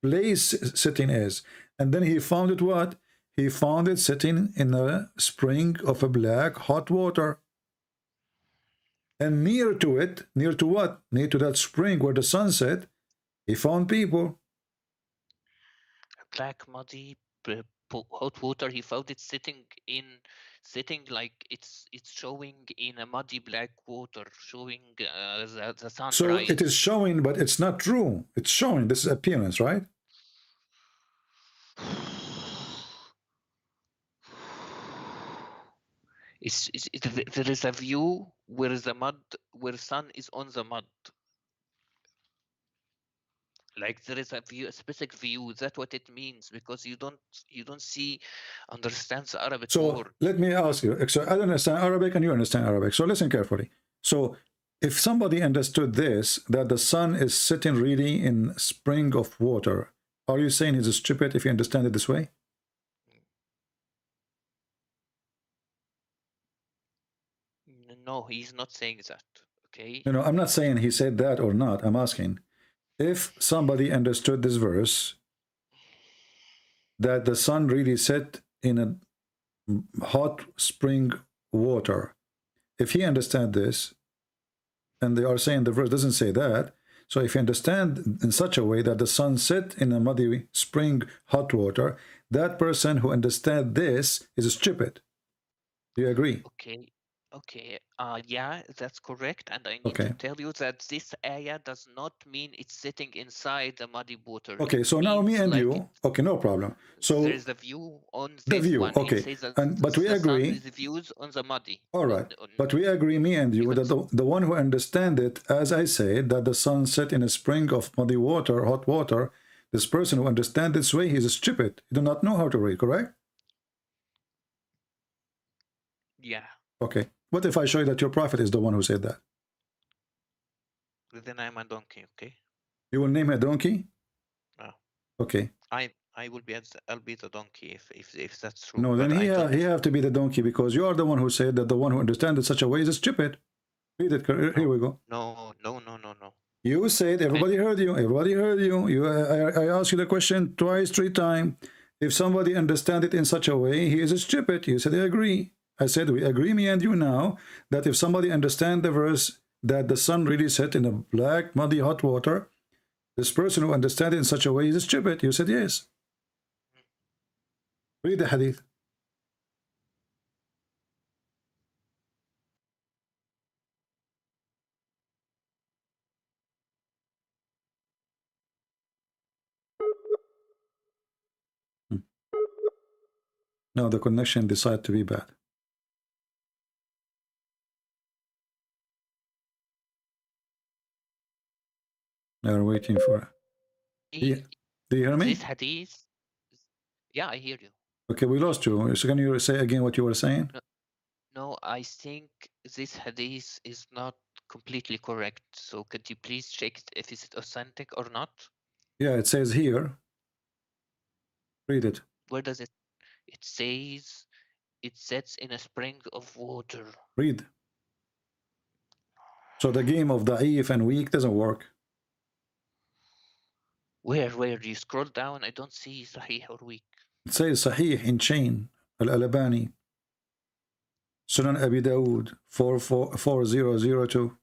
place sitting is. And then he found it what? He found it sitting in a spring of a black hot water. And near to it, near to what? Near to that spring where the sun set, he found people. Black, muddy, hot water. He found it sitting like it's showing in a muddy black water, showing the sunrise. So it is showing, but it's not true. It's showing. This is appearance, right? There is a view where the mud, where sun is on the mud. Like there is a view, a specific view. That's what it means, because you don't understand the Arabic So word. let me ask you. So I understand Arabic and you understand Arabic. So listen carefully. So if somebody understood this, that the sun is sitting really in a spring of water, are you saying he's stupid if you understand it this way? No, he's not saying that. Okay. No, I'm not saying he said that or not. I'm asking if somebody understood this verse, that the sun really set in a hot spring water. If he understand this, and they are saying the verse doesn't say that, so if you understand in such a way that the sun set in a muddy spring hot water, that person who understands this is stupid. Do you agree? Okay. Okay. Yeah, that's correct. And I need to tell you that this ayah does not mean it's sitting inside the muddy water. Okay, so now me and you, okay, no problem. So there is the view on the this view, one. okay, It says that but we agree. The views on the muddy. All right, but we agree, me and you, that the one who understand it, as I said, that the sun set in a spring of muddy water, hot water, this person who understands this way, he's stupid. He do not know how to read, correct? Yeah. Okay. What if I show you that your prophet is the one who said that? Then I'm a donkey, okay? You will name a donkey? No. Okay. I'll be the donkey if that's true. No, then he have to be the donkey, because you are the one who said that the one who understands it such a way is stupid. Read it. Here we go. No. You said, everybody heard you. Everybody heard you. I asked you the question twice, 3 times. If somebody understand it in such a way, he is stupid. You said, I agree. I said, we agree, me and you now, that if somebody understand the verse that the sun really set in a black, muddy, hot water, this person who understand it in such a way is stupid. You said yes. Read the hadith. Now the connection decided to be bad. They're waiting for it. Do you hear me? This hadith. Yeah, I hear you. Okay, we lost you. So can you say again what you were saying? No, I think this hadith is not completely correct. So could you please check if it's authentic or not? Yeah, it says here. Read it. Where does it? It says it sets in a spring of water. Read. So the game of da'if and weak doesn't work. Where you scroll down, I don't see sahih or weak. It says sahih in chain. Al-Albani. Sunan Abi Dawood 4002.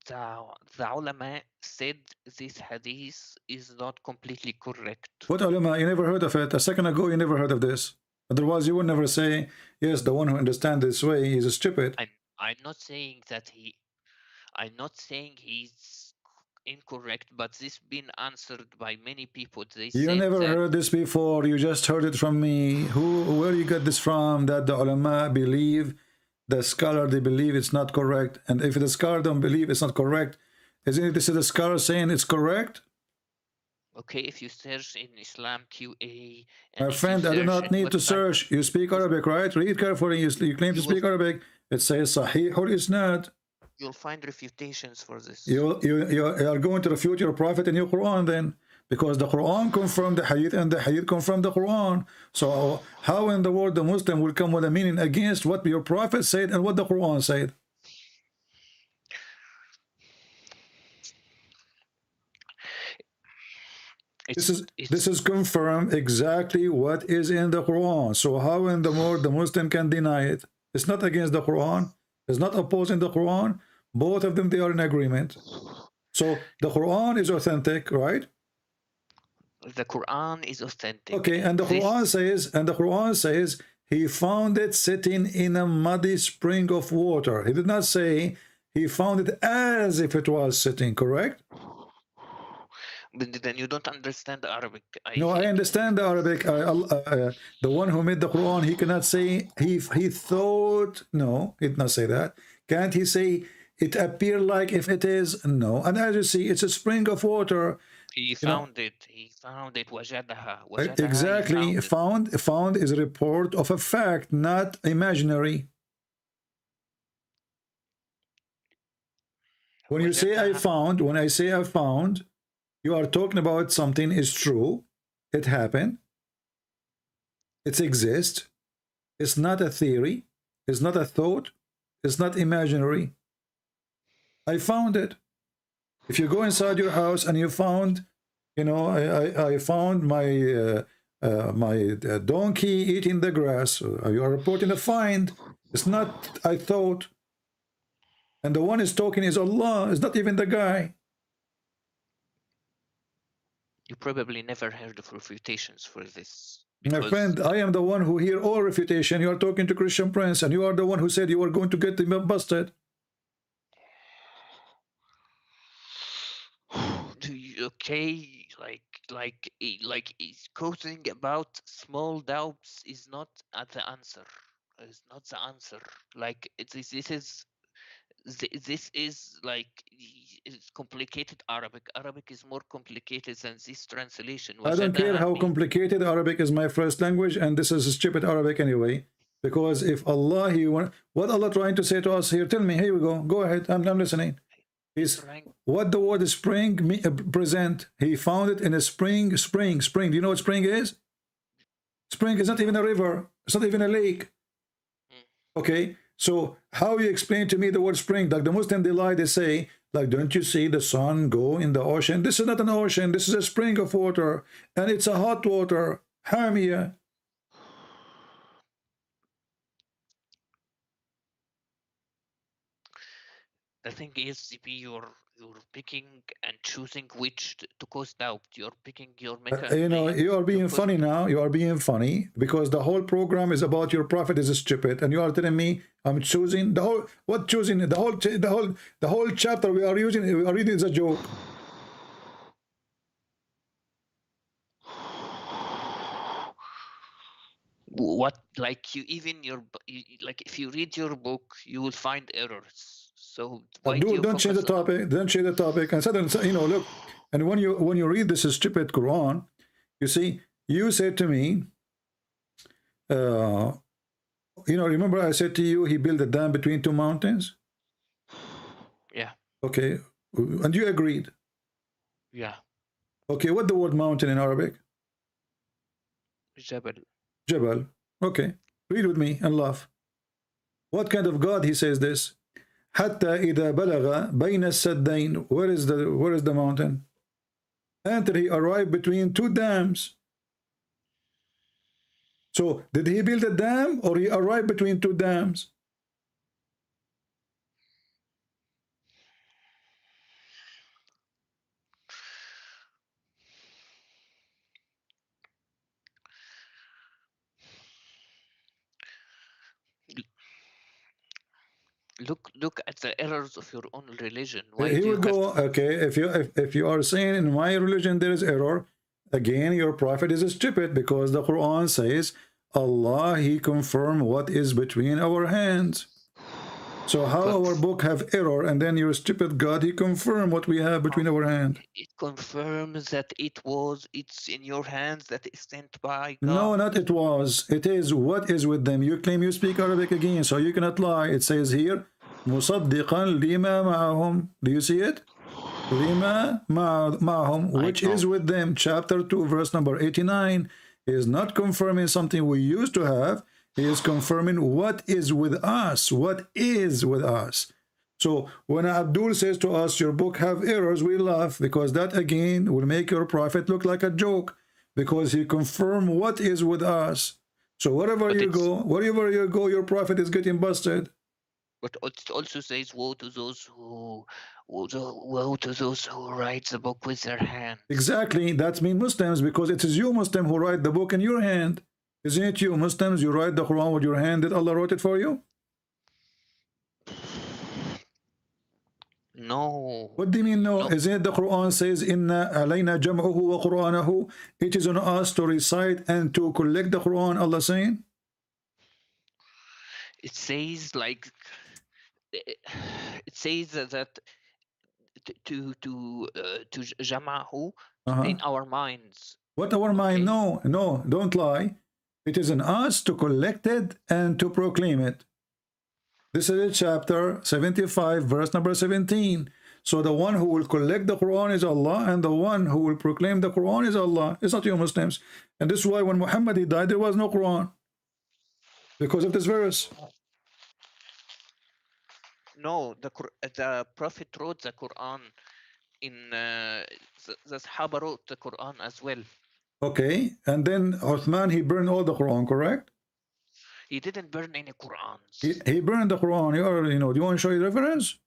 The ulama said this hadith is not completely correct. What ulama? You never heard of it. A second ago, you never heard of this. Otherwise, you would never say, yes, the one who understands this way is stupid. I'm not saying that I'm not saying he's incorrect, but this been answered by many people. You never heard this before. You just heard it from me. Where you got this from? That the ulama believe, the scholar, they believe it's not correct. And if the scholar don't believe it's not correct, isn't it this is the scholar saying it's correct? Okay, if you search in Islam QA... My friend, I do not need to search. You speak Arabic, right? Read carefully. You claim to speak Arabic. It says Sahih or Isnad. You'll find refutations for this. You are going to refute your prophet in your Quran then. Because the Quran confirmed the Hadith and the Hadith confirmed the Quran. So how in the world the Muslim will come with a meaning against what your prophet said and what the Quran said? This is confirmed exactly what is in the Quran. So how in the world the Muslim can deny it? It's not against the Quran. It's not opposing the Quran. Both of them, they are in agreement. So the Quran is authentic, right? The Quran is authentic. Okay, and the Quran says he found it sitting in a muddy spring of water. He did not say he found it as if it was sitting, correct? But then you don't understand Arabic, I No, I think. understand the Arabic. The one who made the Quran, he cannot say he thought. No, he did not say that. Can't he say it appear like if it is? No. And as you see, it's a spring of water. He You know, found it. He found it. وجدها. وجدها. He exactly. found it. Found is a report of a fact, not imaginary. When you say I وجدها. found, when I say I found, you are talking about something is true. It happened. It exists. It's not a theory. It's not a thought. It's not imaginary. I found it. If you go inside your house and you found, you know, I found my donkey eating the grass. You are reporting a find. It's not I thought. And the one is talking is Allah. It's not even the guy. You probably never heard of refutations for this. My friend, I am the one who hear all refutation. You are talking to Christian Prince, and you are the one who said you were going to get him busted. Okay, like is quoting about small doubts is not the answer. Is not the answer. Like this is like it's complicated Arabic. Arabic is more complicated than this translation. I don't care how complicated Arabic is my first language, and this is stupid Arabic anyway. Because if Allah, what Allah trying to say to us here? Tell me. Here we go. Go ahead. I'm listening. Is what the word spring present. He found it in a spring. Do you know what spring is? Spring is not even a river. It's not even a lake. Okay. So how you explain to me the word spring? Like the Muslim, they lie, they say, like, don't you see the sun go in the ocean? This is not an ocean. This is a spring of water. And it's a hot water. Hamia. The thing is, you're picking and choosing which to cause doubt. You're picking your you know, you are being funny now. You are being funny because the whole program is about your prophet is stupid, and you are telling me I'm choosing the whole. What choosing? The whole chapter we are reading is a joke. What, like you even like if you read your book, you will find errors. So why Dude, don't change the topic. Don't change the topic. And suddenly, you know, look. And when you read this stupid Quran, you see, you said to me, you know, remember I said to you, he built a dam between two mountains. Yeah. Okay, and you agreed. Yeah. Okay, what the word mountain in Arabic? Jabal. Jabal. Okay, read with me and laugh. What kind of God he says this? حتى إذا بلغ بين السدين. Where is the mountain? Until he arrived between two dams. So did he build a dam or he arrived between two dams? Look at the errors of your own religion. Why here we go. Okay, if you are saying in my religion there is error, again your prophet is stupid because the Quran says Allah he confirmed what is between our hands. So how our book have error and then your stupid God he confirmed what we have between our hands? It confirms that it's in your hands, that it's sent by God. No, not it was. It is what is with them. You claim you speak Arabic again, so you cannot lie. It says here, مُصَدِّقًا لِمَا مَعَهُمْ. Do you see it? لِمَا مَعَهُمْ, which is with them. Chapter 2, verse number 89. He is not confirming something we used to have. He is confirming what is with us. What is with us. So when Abdul says to us, your book have errors, we laugh because that again will make your prophet look like a joke because he confirmed what is with us. So wherever you go, your prophet is getting busted. But it also says, woe to those who write the book with their hands. Exactly, that means Muslims because it is you Muslim who write the book in your hand. Isn't it you Muslims? You write the Quran with your hand. Did Allah wrote it for you? No. What do you mean no? No. Isn't it the Quran says, Inna alayna jam'uhu wa Qur'anahu? It is on us to recite and to collect the Quran, Allah saying? It says like it says that to jama'hu in our minds. What our mind? Okay. No, no, don't lie. It is on us to collect it and to proclaim it. This is chapter 75, verse number 17. So the one who will collect the Quran is Allah, and the one who will proclaim the Quran is Allah. It's not you Muslims. And this is why when Muhammad died, there was no Quran. Because of this verse. No, the Prophet wrote the Quran in the Sahaba wrote the Quran as well. Okay, and then Uthman, he burned all the Quran, correct? He didn't burn any Qurans. He burned the Quran. You know, do you want to show you reference?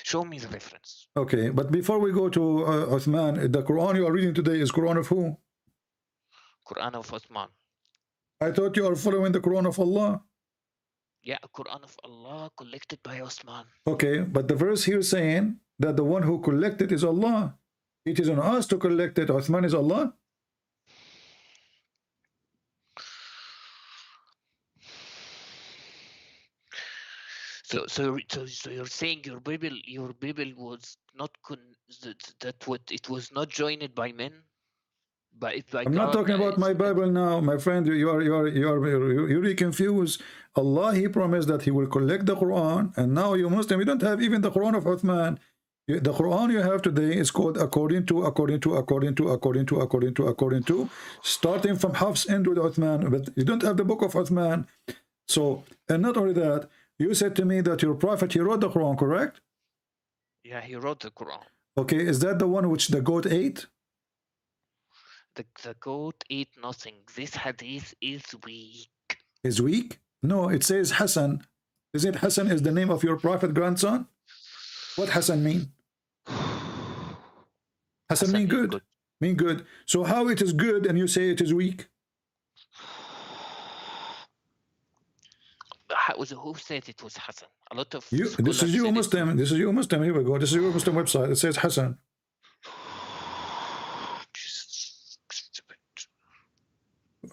Show me the reference. Okay, but before we go to Uthman, the Quran you are reading today is Quran of who? Quran of Uthman. I thought you are following the Quran of Allah. Yeah, Quran of Allah collected by Uthman. Okay, but the verse here saying that the one who collected is Allah. It is on us to collect it. Uthman is Allah. So you're saying your Bible was not it was not joined by men, by I'm not talking about my Bible now, my friend. You're really confused. Allah, He promised that He will collect the Quran, and now you Muslim, you don't have even the Quran of Uthman. The Quran you have today is called according to, starting from Hafs end with Uthman, but you don't have the book of Uthman. So, and not only that, you said to me that your prophet, he wrote the Quran, correct? Yeah, he wrote the Quran. Okay, is that the one which the goat ate? The goat ate nothing. This hadith is weak. Is weak? No, it says Hassan. Is it Hassan is the name of your prophet grandson? What Hassan mean? Hassan mean good. Mean good. So how it is good and you say it is weak? Who said it was Hassan? A lot of this is you Muslim. This is you Muslim. Here we go. This is your Muslim website. It says Hassan.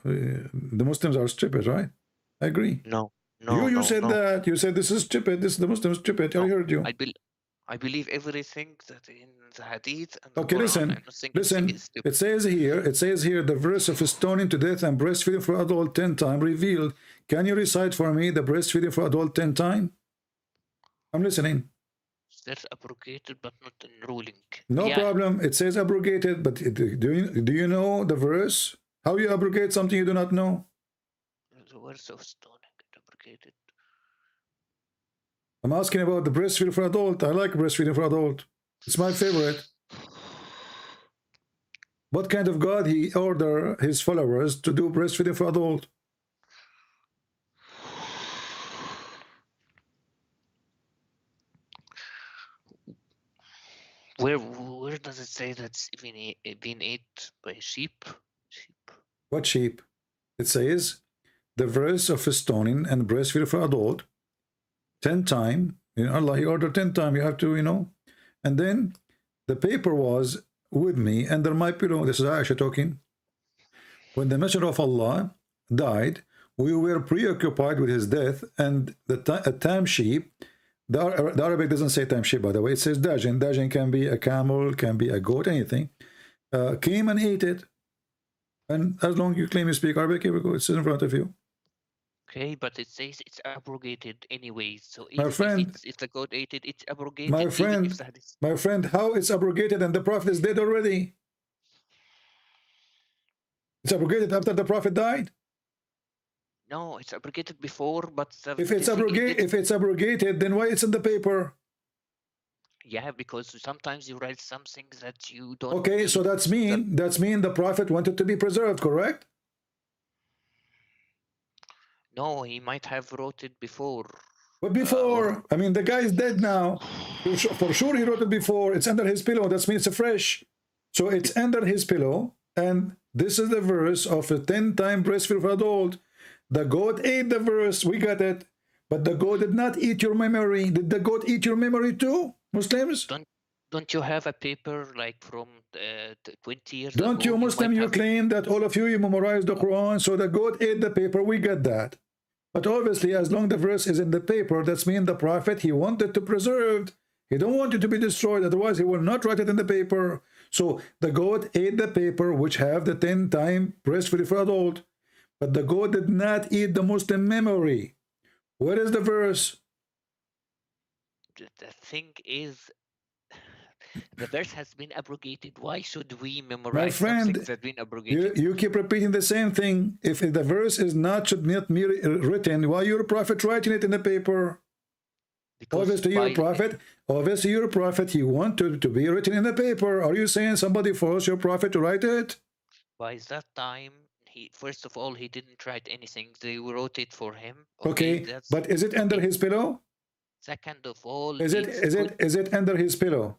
The Muslims are stupid, right? I agree. No. You said that. You said this is stupid. This is the Muslims stupid. I heard you. I believe everything that in the hadith and okay, Quran, listen. It says here the verse of stoning to death and breastfeeding for adult 10 times revealed. Can you recite for me the breastfeeding for adult 10 times? I'm listening. That's abrogated but not enrolling. No problem. It says abrogated, but do you know the verse? How you abrogate something you do not know? The verse of stoning abrogated. I'm asking about the breastfeeding for adult. I like breastfeeding for adult. It's my favorite. What kind of God he order his followers to do breastfeeding for adult? Where does it say that's being ate by sheep? What sheep? It says the verse of stoning and breastfeeding for adult 10 times. You know, Allah, he ordered 10 times. You have to, you know. And then the paper was with me under my pillow. This is Aisha talking. When the Messenger of Allah died, we were preoccupied with his death, and a tam sheep. The Arabic doesn't say tam sheep, by the way. It says dajin. Dajin can be a camel, can be a goat, anything. Came and ate it. And as long as you claim you speak Arabic, here we go. It's in front of you. Okay, but it says it's abrogated anyway. So if the goat ate it, it's abrogated. My friend, how it's abrogated and the Prophet is dead already? It's abrogated after the Prophet died? No, it's abrogated before, but if it's abrogated, then why it's in the paper? Yeah, because sometimes you write something that you don't. Okay, so that's mean the Prophet wanted to be preserved, correct? No, he might have wrote it before. But before? I mean, the guy is dead now. For sure he wrote it before. It's under his pillow. That means it's fresh. So it's under his pillow. And this is the verse of a 10-time breastfeed for adult. The goat ate the verse. We got it. But the goat did not eat your memory. Did the goat eat your memory too, Muslims? Don't you have a paper like from 20 years Don't ago? you Muslim, you claim that all of you memorized the Quran, so the goat ate the paper, we get that. But obviously, as long the verse is in the paper, that's mean the prophet, he wanted to preserve. He don't want it to be destroyed, otherwise he will not write it in the paper. So the goat ate the paper, which have the 10-time breastfeeding for adult. But the goat did not eat the Muslim memory. Where is the verse? The thing is, the verse has been abrogated. Why should we memorize something that's been abrogated? You keep repeating the same thing. If the verse is not should not be written, why your prophet writing it in the paper? Because obviously your prophet, he wanted to be written in the paper. Are you saying somebody forced your prophet to write it? By that time, first of all, he didn't write anything. They wrote it for him. Okay, but is it under his pillow? Second of all, is it under his pillow?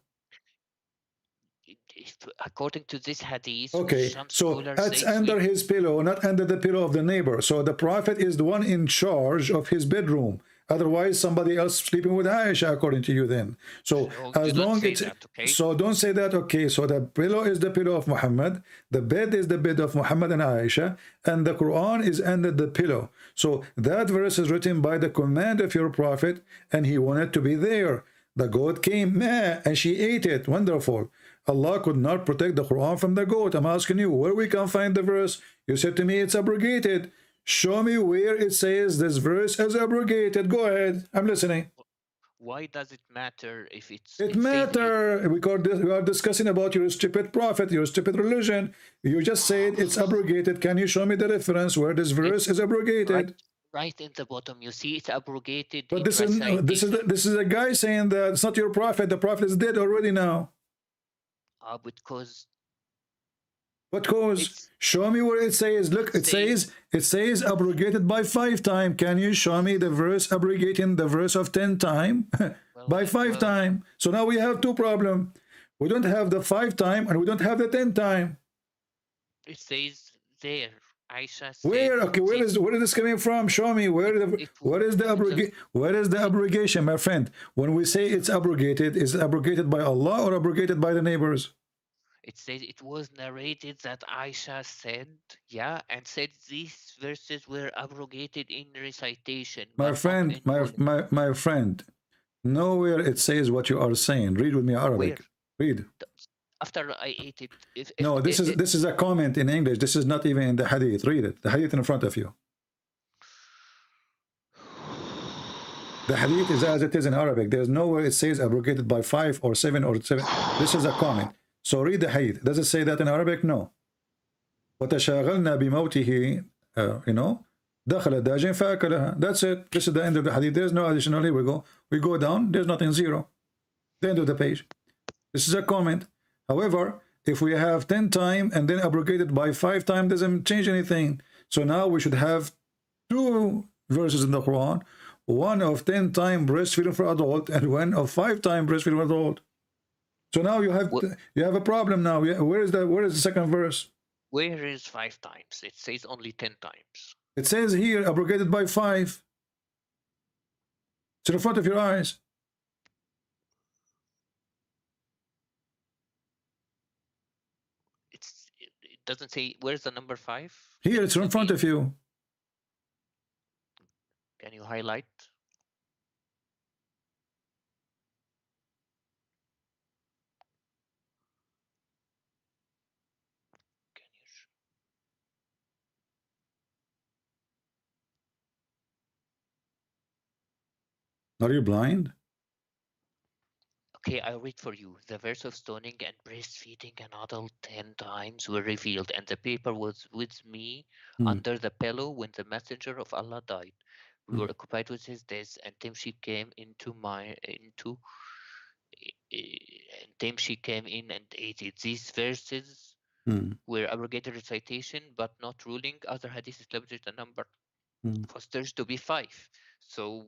According to this hadith, okay, so that's under his pillow, not under the pillow of the neighbor. So the prophet is the one in charge of his bedroom. Otherwise, somebody else sleeping with Aisha, according to you then. So as long as so don't say that, okay, so the pillow is the pillow of Muhammad, the bed is the bed of Muhammad and Aisha, and the Quran is under the pillow. So that verse is written by the command of your prophet, and he wanted to be there. The goat came, and she ate it. Wonderful. Allah could not protect the Quran from the goat. I'm asking you, where we can find the verse? You said to me it's abrogated. Show me where it says this verse is abrogated. Go ahead. I'm listening. Why does it matter if it's... It matters because we are discussing about your stupid prophet, your stupid religion. You just said it's abrogated. Can you show me the reference where this verse is abrogated? Right in the bottom, you see it's abrogated. But this is a guy saying that it's not your prophet. The prophet is dead already now. Because show me where it says. Look, it says abrogated by 5 times. Can you show me the verse abrogating the verse of 10 times by 5 times? So now we have 2 problems. We don't have the 5 times and we don't have the 10 times. It says there. Aisha said, where? Okay, where is this coming from? Show me where is the abrogation, my friend? When we say it's abrogated, is it abrogated by Allah or abrogated by the neighbors? It says it was narrated that Aisha said, and said these verses were abrogated in recitation. My friend, my friend, nowhere it says what you are saying. Read with me Arabic. Read. After I ate it. No, this is a comment in English. This is not even in the hadith. Read it. The hadith in front of you. The hadith is as it is in Arabic. There's nowhere it says abrogated by 5 or 7 or 7. This is a comment. So read the hadith. Does it say that in Arabic? No. وَتَشَاغَلْنَا بِمَوْتِهِ دَخَلَ دَاجٍ فَأَكَلَهَا. That's it. This is the end of the hadith. There's no additionally. We go down. There's nothing, 0. The end of the page. This is a comment. However, if we have 10 times and then abrogated by 5 times, doesn't change anything. So now we should have 2 verses in the Quran, one of 10 times breastfeeding for adult and one of 5 times breastfeeding for adult. So now you have a problem now. Where is the second verse? Where is 5 times? It says only 10 times. It says here abrogated by 5. It's in front of your eyes. It doesn't say. Where's the number 5? Here, it's in front of you. Can you highlight? Are you blind? Okay, I'll read for you. The verse of stoning and breastfeeding an adult 10 times were revealed, and the paper was with me under the pillow when the messenger of Allah died. We were occupied with his death, and then she came and then she came in and ate it. These verses were abrogated recitation, but not ruling. Other hadith established the number fosters to be 5. So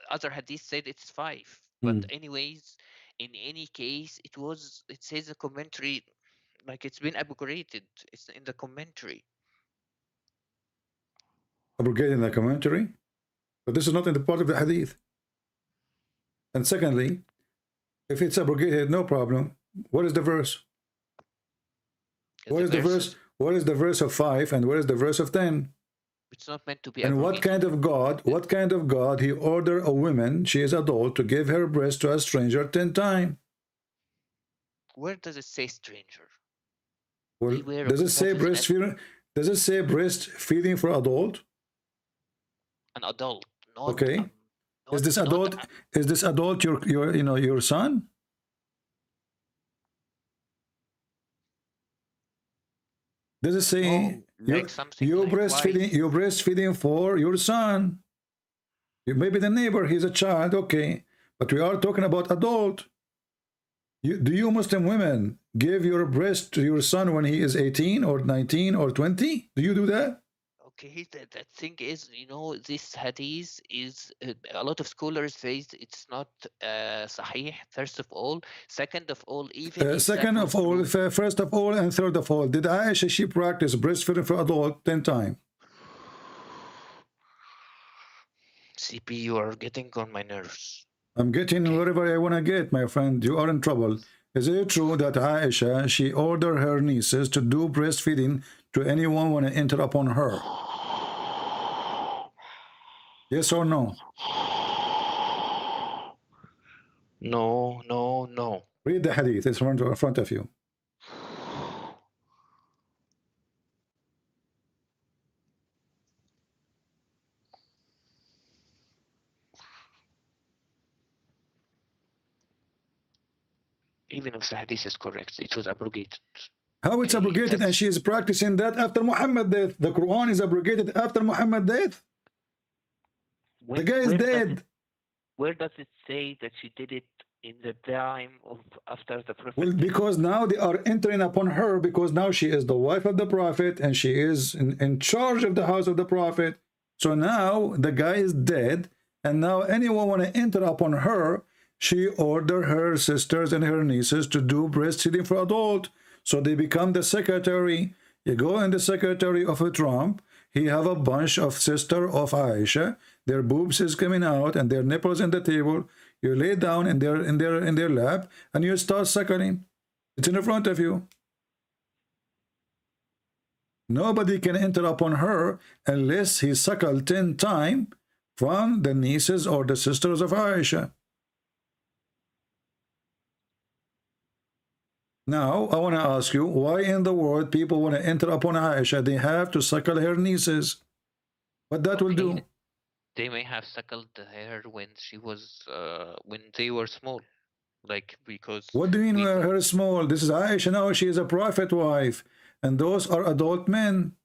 other hadith said it's 5. But anyways, in any case, it says a commentary, like it's been abrogated. It's in the commentary. Abrogated in the commentary? But this is not in the part of the hadith. And secondly, if it's abrogated, no problem. What is the verse? What is the verse? What is the verse of 5 and what is the verse of 10? It's not meant to be And abrogated. what kind of God? What kind of God? He ordered a woman, she is adult, to give her breast to a stranger 10 times. Where does it say stranger? Well, does it say breastfeeding? Does it say breastfeeding for adult? An adult, not okay. Is this adult? Is this adult your son? Does it say like you're breastfeeding for your son? Maybe the neighbor, he's a child, okay, but we are talking about adult. Do you Muslim women give your breast to your son when he is 18 or 19 or 20? Do you do that? Okay, the thing is, this hadith is a lot of scholars say it's not sahih, first of all. Second of all, even second of all, first of all, and third of all, did Aisha, she practice breastfeeding for adult 10 times? CP, you are getting on my nerves. I'm getting wherever I want to get, my friend. You are in trouble. Is it true that Aisha, she ordered her nieces to do breastfeeding to anyone when it enter upon her? Yes or no? No. Read the hadith. It's in front of you. Even if the hadith is correct, it was abrogated. How it's abrogated and she is practicing that after Muhammad's death? The Quran is abrogated after Muhammad's death. The guy is dead. Where does it say that she did it in the time of after the Prophet? Well, because now they are entering upon her, because now she is the wife of the Prophet and she is in charge of the house of the Prophet. So now the guy is dead, and now anyone want to enter upon her, she ordered her sisters and her nieces to do breastfeeding for adult. So they become the secretary. You go in the secretary of a Trump, he have a bunch of sister of Aisha, their boobs is coming out and their nipples in the table. You lay down in their lap and you start suckling. It's in front of you. Nobody can enter upon her unless he suckled 10 times from the nieces or the sisters of Aisha. Now, I want to ask you, why in the world people want to enter upon Aisha? They have to suckle her nieces. What that will do? They may have suckled her when she was, when they were small. Like, because... What do you mean her small? This is Aisha now. She is a prophet wife. And those are adult men.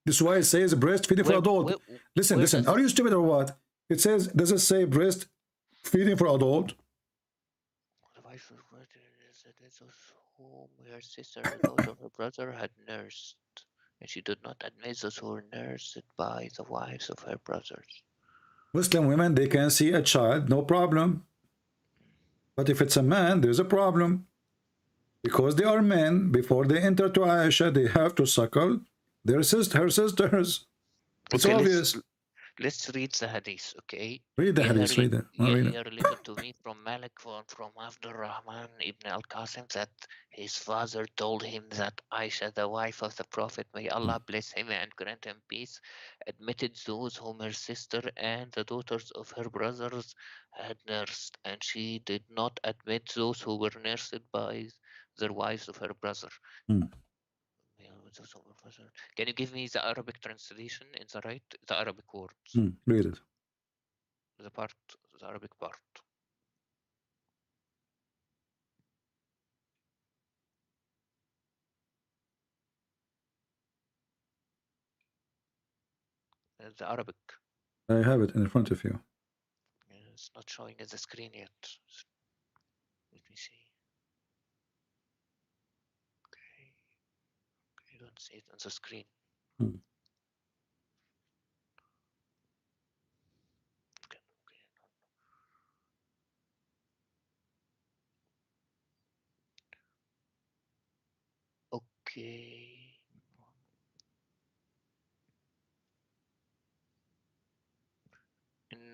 This is why it says breastfeeding for adult. Listen. Are you stupid or what? It says, does it say breastfeeding for adult? Whom her sister, the daughter of her brother, had nursed, and she did not admit those who were nursed by the wives of her brothers. Muslim women, they can see a child, no problem. But if it's a man, there's a problem. Because they are men, before they enter to Aisha, they have to suckle her sisters. It's obvious. Let's read the hadith, okay? Read the hadith, read it. He related to me from Malik, from Abdul Rahman ibn al-Qasim, that his father told him that Aisha, the wife of the Prophet, may Allah bless him and grant him peace, admitted those whom her sister and the daughters of her brothers had nursed, and she did not admit those who were nursed by their wives of her brother. Can you give me the Arabic translation in the Arabic words? Read it. The Arabic part. The Arabic. I have it in front of you. It's not showing in the screen yet. Let me see. Okay. You don't see it on the screen. Okay.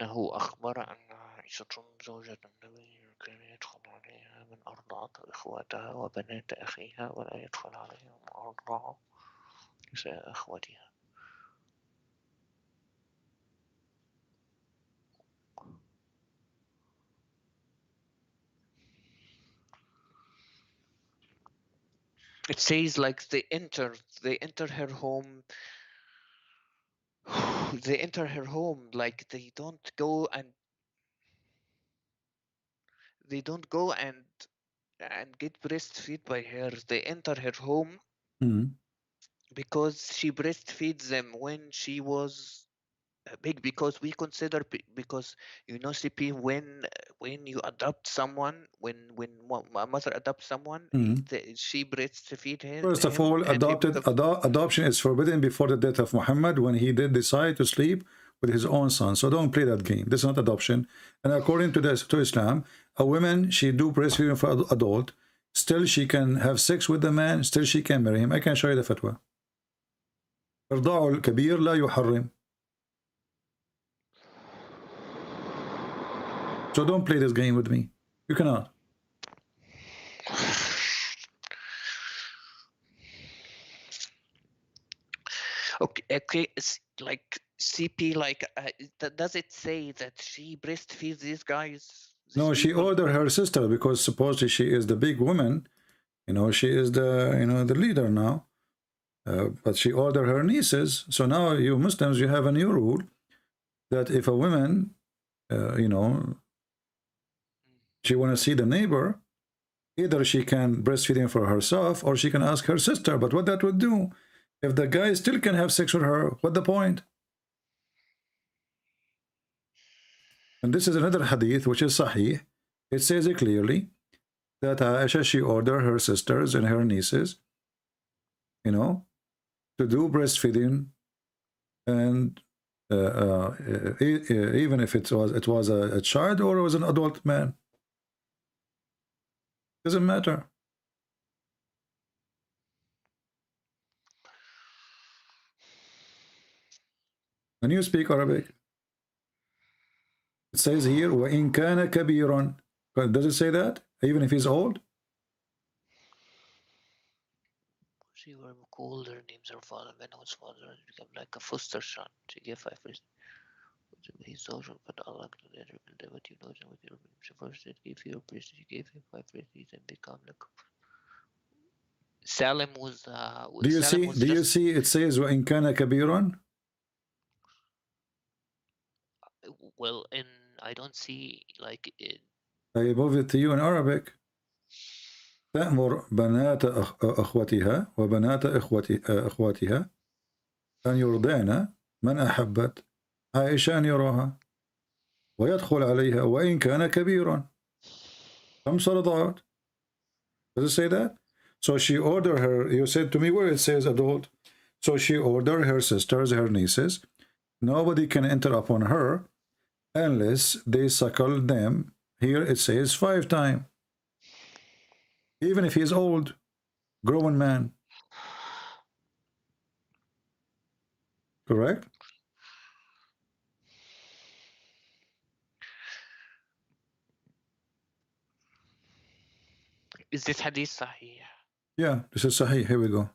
أنه أخبر أن عائشة زوجة النبي كان يدخل عليها من أرضعة إخواتها وبنات أخيها ولا يدخل عليها من أرضعة نساء أخواتها. It says like they enter her home. They enter her home, like they don't go and get breastfeed by her. They enter her home because she breastfeeds them when she was big, because we consider, because you know, CP, when you adopt someone, when a mother adopts someone, she breastfeed him. First of all, adoption is forbidden before the death of Muhammad, when he did decide to sleep with his own son. So don't play that game. This is not adoption. And according to Islam, a woman, she do breastfeeding for adult, still she can have sex with the man, still she can marry him. I can show you the fatwa. إرضاع الكبير لا يحرم. So don't play this game with me. You cannot. Okay, it's like CP, like does it say that she breastfeeds these guys? No, she ordered her sister, because supposedly she is the big woman. You know, she is the, you know, the leader now. But she ordered her nieces. So now you Muslims, you have a new rule that if a woman, you know, she want to see the neighbor, either she can breastfeed him for herself or she can ask her sister. But what that would do, if the guy still can have sex with her, what the point? And this is another hadith which is sahih. It says it clearly that Aisha, she ordered her sisters and her nieces, you know, to do breastfeeding, and even if it was a child or it was an adult man, doesn't matter. When you speak Arabic, it says here وَإِن كَانَ كَبِيرًا. Does it say that even if he's old? She were called, her names her father, when his father has become like a foster son. She gave 5 years. He's social, but Allah later will what you know with your first it gave you a priest, she gave him 5 years and become like Salim was do you see it says وَإِن كَانَ كَبِيرًا? Well, in I don't see like it. I move it to you in Arabic. تأمر بنات أخوتها وبنات أخواتها أن يرضعن من أحبت عائشة أن يراها ويدخل عليها وإن كان كبيرا. 5 رضعات. Does it say that? So she ordered her, you said to me where it says adult. So she ordered her sisters, her nieces. Nobody can enter upon her unless they suckle them. Here it says 5 times. Even if he's old, grown man. Correct? Is this hadith sahih? Yeah, this is sahih. Here we go.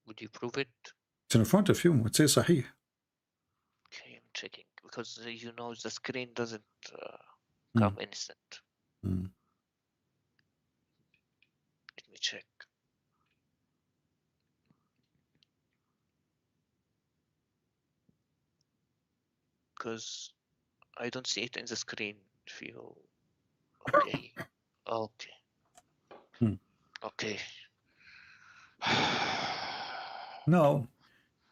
Would you prove it? It's in front of you. It says sahih. Okay, I'm checking because you know the screen doesn't come instant. Let me check. Because I don't see it in the screen. If you okay, okay. Now,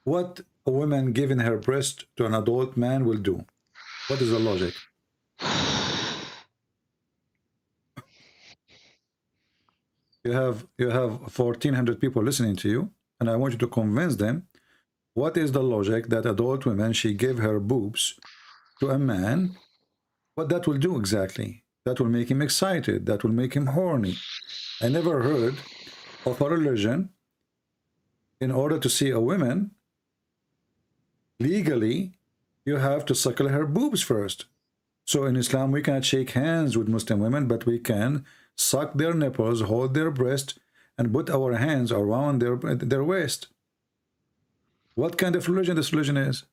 what a woman giving her breast to an adult man will do? What is the logic? You have 1,400 people listening to you, and I want you to convince them. What is the logic that adult women, she gave her boobs to a man? What that will do exactly? That will make him excited. That will make him horny. I never heard of a religion, in order to see a woman, legally, you have to suckle her boobs first. So in Islam, we cannot shake hands with Muslim women, but we can suck their nipples, hold their breast, and put our hands around their waist. What kind of religion this religion is?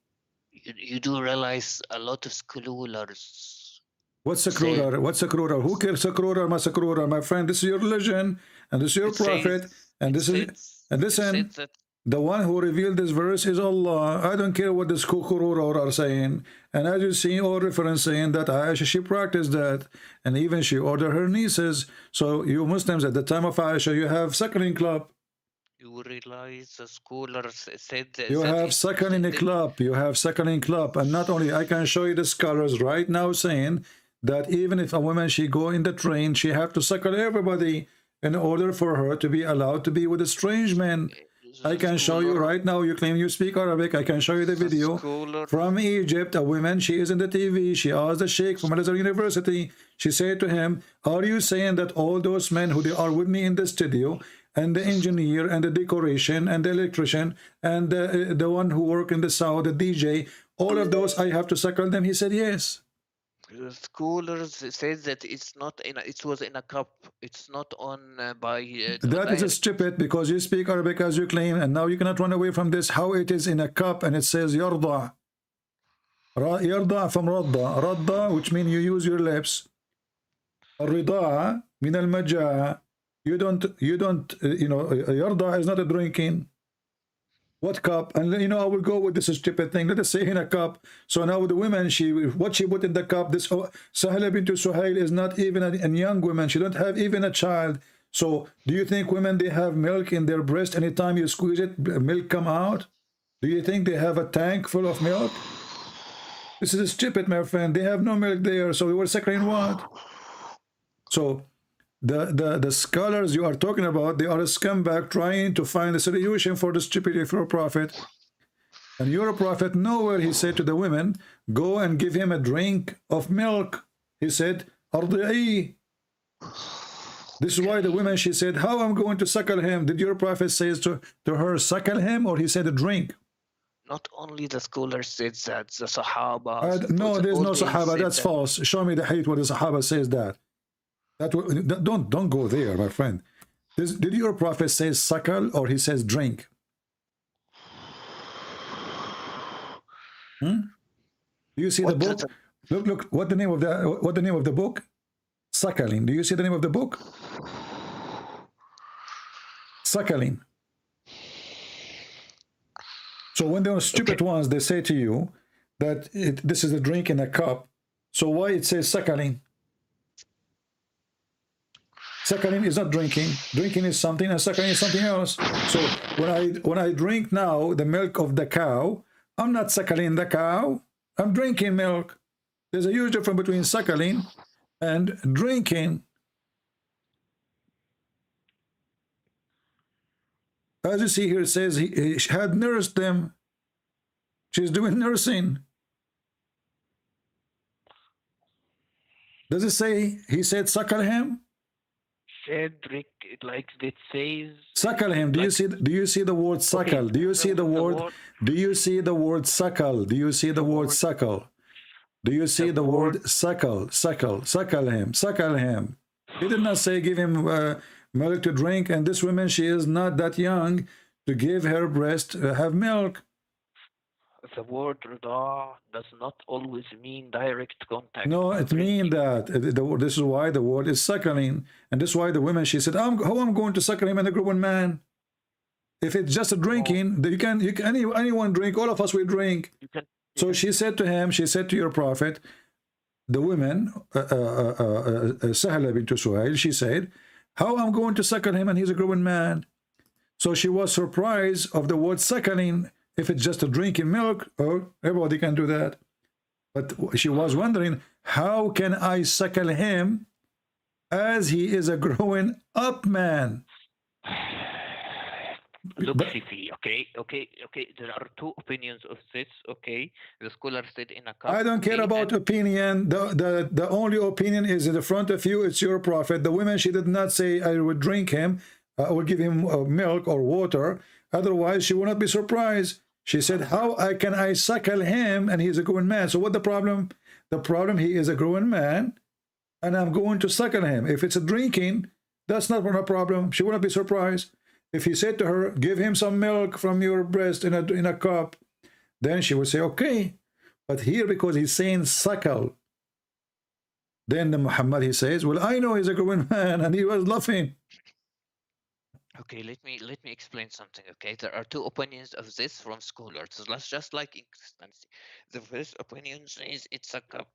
You do realize a lot of scholars. What's sakrurar? What's sakrurar? Who cares sakrurar? Ma sakrurar, my friend. This is your religion, and this is your prophet, and this is. And listen, the one who revealed this verse is Allah. I don't care what the sakrurar are saying. And as you see, all reference saying that Aisha, she practiced that, and even she ordered her nieces. So you Muslims at the time of Aisha, you have suckling club. You realize the scholars said that you have suckling club. You have suckling club, and not only, I can show you the scholars right now saying that even if a woman, she go in the train, she have to suckle everybody in order for her to be allowed to be with a strange man. I can show you right now. You claim you speak Arabic. I can show you the video from Egypt. A woman, she is in the TV. She asked the sheikh from Al-Azhar University. She said to him, are you saying that all those men who they are with me in the studio, and the engineer and the decoration and the electrician and the one who work in the sound, the DJ, all of those, I have to suckle them? He said yes. The scholars said that it's not in it was in a cup. It's not on by. That is stupid, because you speak Arabic as you claim, and now you cannot run away from this. How it is in a cup and it says yarda. Yarda from radda. Radda, which means you use your lips. Rida'a min al-majaa. You don't, yarda is not a drinking. What cup? And I will go with this stupid thing. Let us say in a cup. So now the women, what she put in the cup, this Sahla bint Suhail is not even a young woman. She don't have even a child. So do you think women, they have milk in their breast? Anytime you squeeze it, milk come out? Do you think they have a tank full of milk? This is stupid, my friend. They have no milk there. So we were suckling what? So the scholars you are talking about, they are a scumbag trying to find a solution for the stupidity of your prophet. And your prophet, nowhere he said to the women, go and give him a drink of milk. He said, ardi'i. This is why the women, she said, how I'm going to suckle him? Did your prophet say to her, suckle him, or he said a drink? Not only the scholars said that, the Sahaba. No, there's no Sahaba. That's false. Show me the hadith where the Sahaba says that. Don't go there, my friend. Did your prophet say suckle, or he says drink? Do you see the book? Look. What the name of the book? Suckling. Do you see the name of the book? Suckling. So when those stupid ones, they say to you that this is a drink in a cup. So why it says suckling? Suckling is not drinking. Drinking is something, and suckling is something else. So when I drink now the milk of the cow, I'm not suckling the cow. I'm drinking milk. There's a huge difference between suckling and drinking. As you see here, it says he had nursed them. She's doing nursing. Does it say he said suckle him? Cedric, like it says, suckle him. Do you see the word suckle? Do you see the word? Do you see the word suckle? Do you see the word suckle? Do you see the word suckle? Suckle him. He did not say give him milk to drink. And this woman, she is not that young to give her breast have milk. The word rida does not always mean direct contact. No, it means that. This is why the word is suckling. And this is why the woman, she said, how I'm going to suckle him and a grown man? If it's just a drinking, you can anyone drink, all of us will drink. So she said to him, she said to your prophet, the woman, Sahla bint Suhail, she said, how I'm going to suckle him and he's a grown man? So she was surprised of the word suckling. If it's just a drinking milk, oh, everybody can do that. But she was wondering, how can I suckle him as he is a growing up man? Look, Fifi, okay. There are two opinions of this, okay? The scholar said in a cup. I don't care about opinion. The only opinion is in the front of you. It's your prophet. The woman, she did not say I would drink him. I will give him milk or water. Otherwise, she will not be surprised. She said, how can I suckle him and he's a grown man? So what the problem? The problem, he is a grown man and I'm going to suckle him. If it's a drinking, that's not a problem. She will not be surprised. If he said to her, give him some milk from your breast in a cup, then she would say, okay. But here, because he's saying suckle, then the Muhammad, he says, well, I know he's a grown man, and he was laughing. Okay, let me explain something. Okay, there are two opinions of this from scholars. So let's just like inconsistency. The first opinion says it's a cup.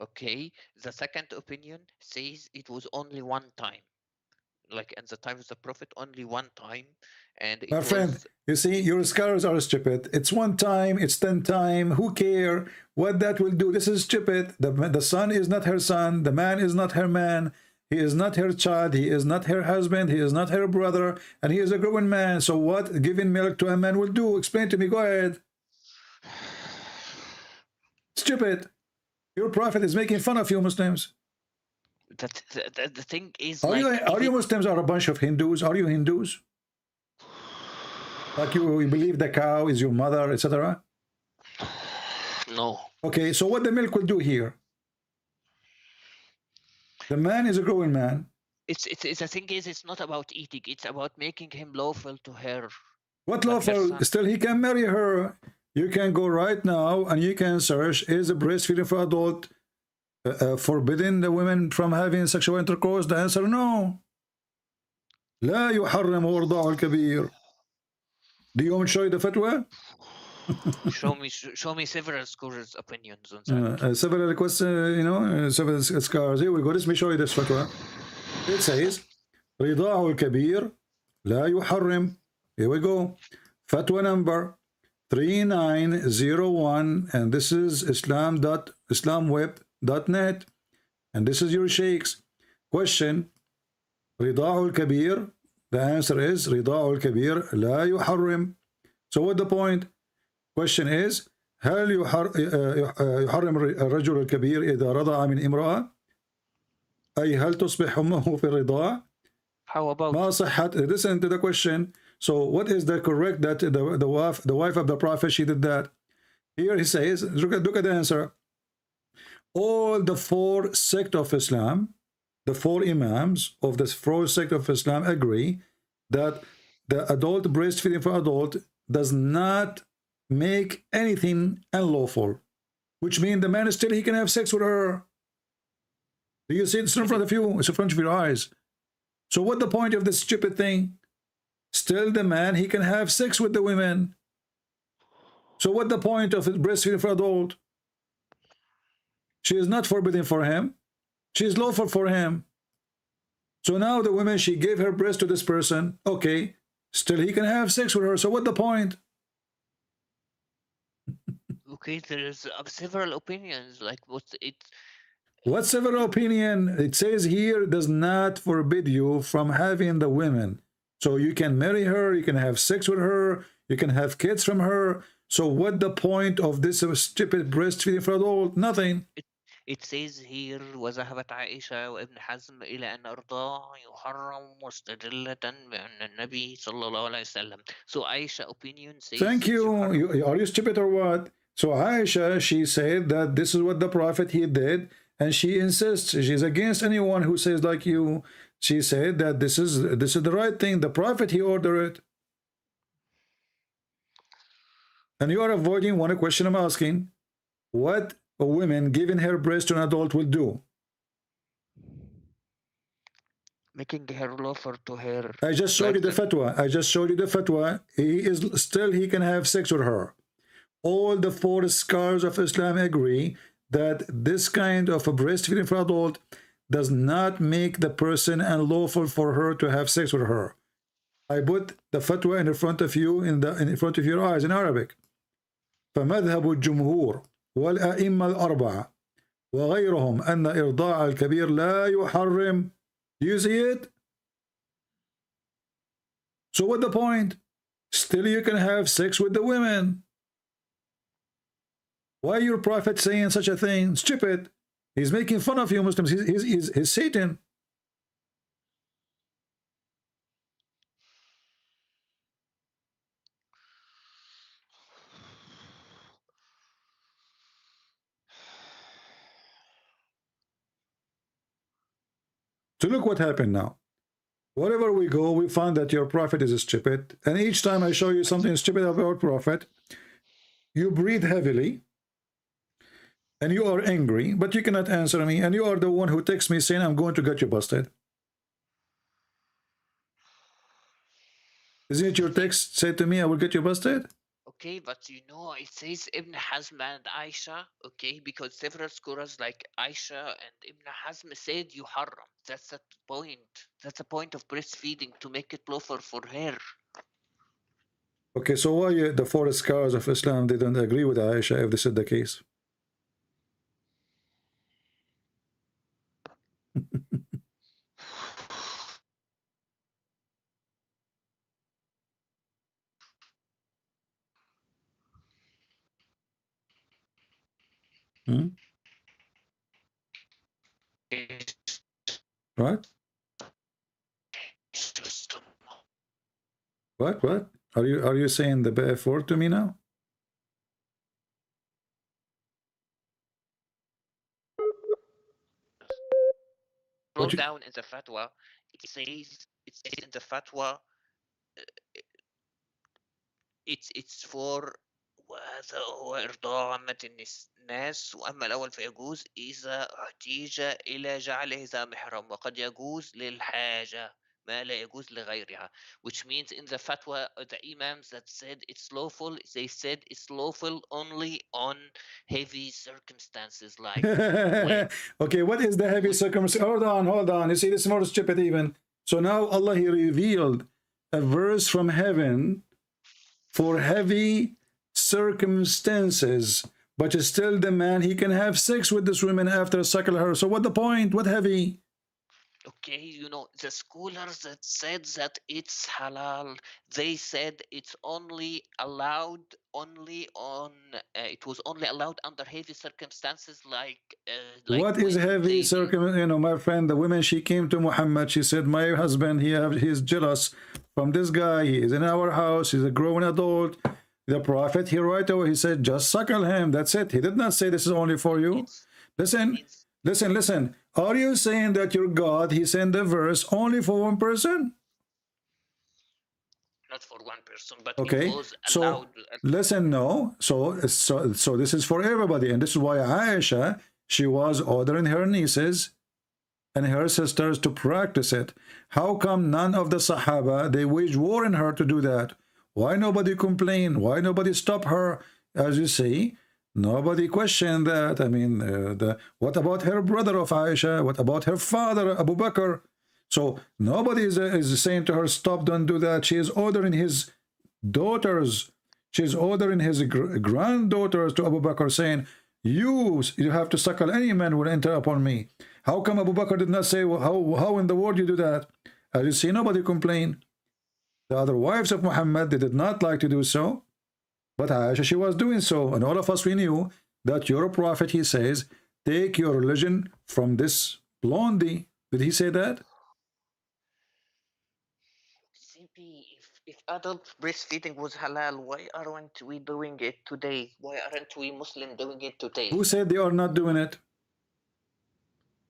Okay, the second opinion says it was only one time, like in the time of the Prophet, only one time, and My friend, you see, your scholars are stupid. It's one time, it's 10 times. Who care what that will do? This is stupid. The son is not her son. The man is not her man. He is not her child. He is not her husband. He is not her brother. And he is a grown man. So what giving milk to a man will do? Explain to me. Go ahead. Stupid. Your prophet is making fun of you Muslims. The thing is, are you Muslims are a bunch of Hindus? Are you Hindus? Like you believe the cow is your mother, etc.? No. Okay, so what the milk will do here? The man is a growing man. It's the thing is, it's not about eating. It's about making him lawful to her. What lawful? Still, he can marry her. You can go right now and you can search, is a breastfeeding for adult forbidding the women from having sexual intercourse? The answer, no. لا يحرم رضاع الكبير. Do you want me to show you the fatwa? show me several scholars' opinions on that. Several requests, several scholars. Here we go. Let me show you this fatwa. It says, رضاع الكبير لا يحرم. Here we go. Fatwa number 3901, and this is islamweb.net, and this is your sheikhs. Question: رضاع الكبير. The answer is رضاع الكبير لا يحرم. So what the point? Question is: هل يحرم الرجل الكبير إذا رضع من امرأة؟ أي هل تصبح أمه في الرضاع؟ How about ما صحة? Listen to the question. So what is the correct that the wife of the Prophet, she did that? Here he says, look at the answer. All the four sects of Islam, the four imams of the four sects of Islam agree that the adult breastfeeding for adult does not make anything unlawful, which means the man still, he can have sex with her. Do you see it? It's in front of you. It's in front of your eyes. So what the point of this stupid thing? Still the man, he can have sex with the women. So what the point of breastfeeding for adult? She is not forbidden for him. She is lawful for him. So now the woman, she gave her breast to this person. Okay, still he can have sex with her. So what the point? Okay, there's several opinions. Like what's several opinion? It says here does not forbid you from having the women. So you can marry her, you can have sex with her, you can have kids from her. So what the point of this stupid breastfeeding for adult? Nothing. It says here وذهبت عائشة وابن حزم إلى أن الرضاع يحرم مستدلة بأن النبي صلى الله عليه وسلم. So Aisha opinion says. Thank you. Are you stupid or what? So Aisha, she said that this is what the Prophet he did, and she insists. She's against anyone who says like you. She said that this is the right thing. The Prophet, he ordered it. And you are avoiding one question I'm asking. What a woman giving her breast to an adult will do? Making her lawful to her. I just showed you the fatwa. I just showed you the fatwa. He can have sex with her. All the four scholars of Islam agree that this kind of a breastfeeding for adult does not make the person unlawful for her to have sex with her. I put the fatwa in front of you, in front of your eyes in Arabic. فمذهب الجمهور والأئمة الأربعة وغيرهم أن إرضاع الكبير لا يحرم. Do you see it? So what the point? Still you can have sex with the women. Why your prophet saying such a thing? Stupid. He's making fun of you Muslims. He's Satan. So look what happened now. Wherever we go, we find that your prophet is stupid. And each time I show you something stupid about prophet, you breathe heavily and you are angry, but you cannot answer me. And you are the one who texts me saying, I'm going to get you busted. Isn't it your text said to me, I will get you busted? Okay, but you know, it says Ibn Hazm and Aisha, okay, because several scholars like Aisha and Ibn Hazm said yuharram. That's the point. That's the point of breastfeeding, to make it lawful for her. Okay, so why the four scholars of Islam didn't agree with Aisha if this is the case? Hmm? What? What? Are you saying the F word to me now? Scroll down in the fatwa. It says in the fatwa, it's for وهذا هو إرضاء عامة الناس، وأما الأول فيجوز إذا احتيج إلى جعله ذا محرم، وقد يجوز للحاجة ما لا يجوز لغيرها. Which means in the fatwa, the imams that said it's lawful, they said it's lawful only on heavy circumstances, like when. Okay, what is the heavy circumstance? Hold on. You see, this is more stupid even. So now Allah, He revealed a verse from heaven for heavy circumstances, but still the man, he can have sex with this woman after suckle her. So what the point? What heavy? Okay, you know, the scholars that said that it's halal, they said it's only allowed only on, it was only allowed under heavy circumstances, like What is heavy circumstance? You know, my friend, the woman, she came to Muhammad, she said, my husband, he's jealous from this guy, he is in our house, he's a grown adult. The prophet, he right away, he said, just suckle him, that's it. He did not say this is only for you. Listen. Are you saying that your God, he sent the verse only for one person? Not for one person, but okay, it was allowed. So listen, no. So this is for everybody. And this is why Aisha, she was ordering her nieces and her sisters to practice it. How come none of the Sahaba, they waged war on her to do that? Why nobody complained? Why nobody stopped her? As you see, nobody questioned that. I mean, what about her brother of Aisha? What about her father, Abu Bakr? So nobody is saying to her, stop, don't do that. She is ordering his daughters. She is ordering his granddaughters to Abu Bakr, saying, you have to suckle any man will enter upon me. How come Abu Bakr did not say, well, how in the world you do that? As you see, nobody complained. The other wives of Muhammad, they did not like to do so. But Aisha, she was doing so. And all of us, we knew that your prophet, he says, take your religion from this blondie. Did he say that? CP, if adult breastfeeding was halal, why aren't we doing it today? Why aren't we Muslim doing it today? Who said they are not doing it?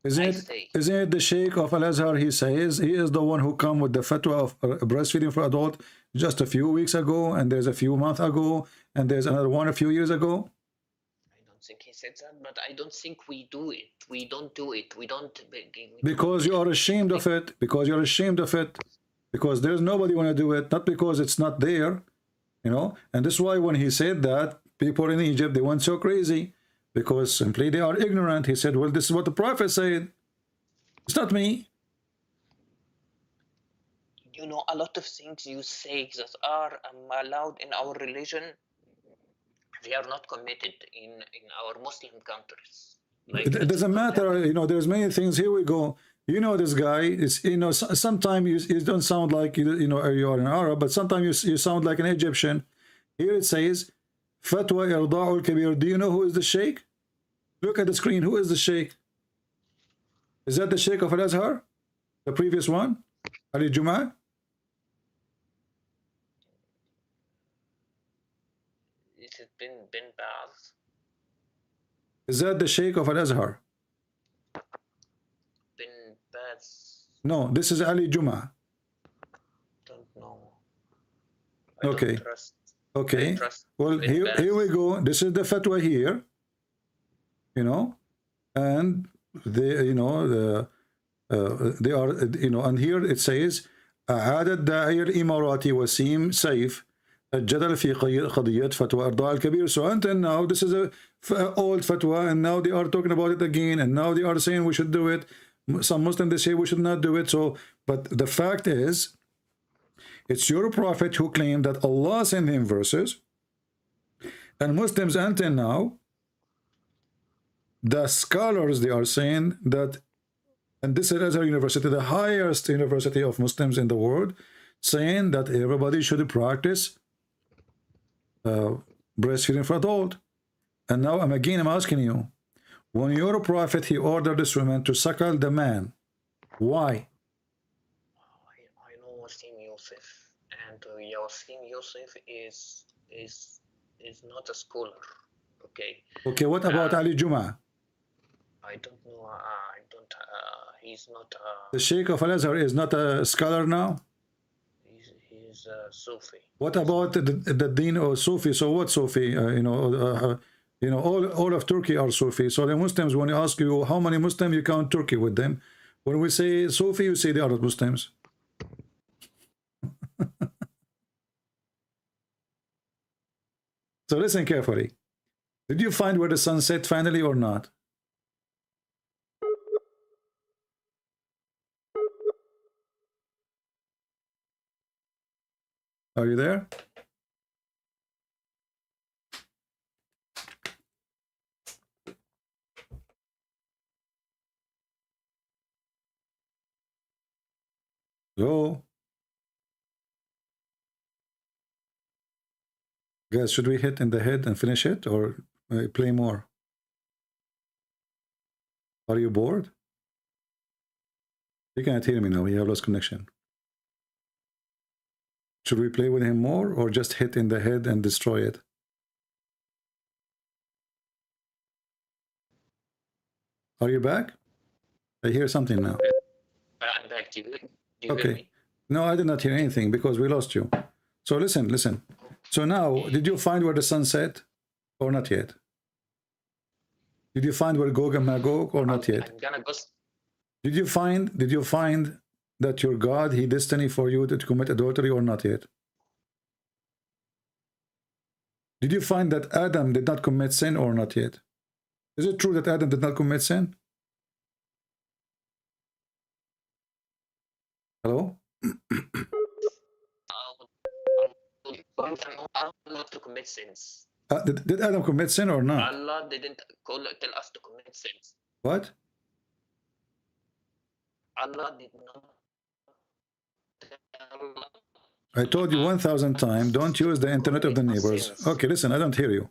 Isn't it the Sheikh of Al-Azhar? He says he is the one who come with the fatwa of breastfeeding for adult just a few weeks ago, and there's a few months ago, and there's another one a few years ago. I don't think he said that, but I don't think we do it. We don't do it. We don't. Because you are ashamed of it. Because you're ashamed of it. Because there's nobody want to do it. Not because it's not there, you know. And this is why when he said that, people in Egypt, they went so crazy. Because simply they are ignorant. He said, well, this is what the prophet said. It's not me. You know, a lot of things you say that are allowed in our religion, they are not committed in our Muslim countries. Like, it doesn't matter. You know, there's many things. Here we go. You know, this guy is, you know, sometimes you don't sound like, you know, you are an Arab, but sometimes you sound like an Egyptian. Here it says, Fatwa Irda'ul Kabir. Do you know who is the Sheikh? Look at the screen. Who is the Sheikh? Is that the Sheikh of Al-Azhar? The previous one? Ali Jum'ah? Is it bin Baz? Is that the Sheikh of Al-Azhar? Bin Baz. No, this is Ali Juma. Don't know. I Okay. don't trust. Okay. Trust Well, here we go. This is the fatwa here. You know, and they, you know, they are, you know, and here it says أعاد الداعية الإماراتي وسيم سيف الجدل في قضية فتوى إرضاء الكبير. So until now, this is a old fatwa, and now they are talking about it again, and now they are saying we should do it. Some Muslims, they say we should not do it. So, but the fact is, it's your prophet who claimed that Allah sent him verses, and Muslims until now, the scholars, they are saying that, and this is Azhar University, the highest university of Muslims in the world, saying that everybody should practice breastfeeding for adult. And now I'm asking you, when your prophet, he ordered this woman to suckle the man, why? I know Muslim Yusuf, and Yasim Yusuf is not a scholar. Okay. Okay, what about Ali Juma? I don't know. He's not. The Sheikh of Al-Azhar is not a scholar now? He's a Sufi. What about the Deen or Sufi? So what Sufi? You know, all of Turkey are Sufi. So the Muslims, when you ask you how many Muslims, you count Turkey with them. When we say Sufi, you say they are not Muslims. So listen carefully. Did you find where the sun set finally or not? Are you there? Hello? Guys, should we hit in the head and finish it, or play more? Are you bored? You cannot hear me now. You have lost connection. Should we play with him more, or just hit in the head and destroy it? Are you back? I hear something now. I'm back. Do you Okay. hear me? No, I did not hear anything because we lost you. So listen. So now, did you find where the sun set, or not yet? Did you find where Gog and Magog, or not yet? I'm gonna go. Did you find that your God, he destined for you to commit adultery, or not yet? Did you find that Adam did not commit sin, or not yet? Is it true that Adam did not commit sin? Hello? Allah to commit sins. Did Adam commit sin or not? Allah didn't tell us to commit sins. What? Allah did not tell us. I told you 1,000 times, don't use the internet of the neighbors. Okay, listen, I don't hear you.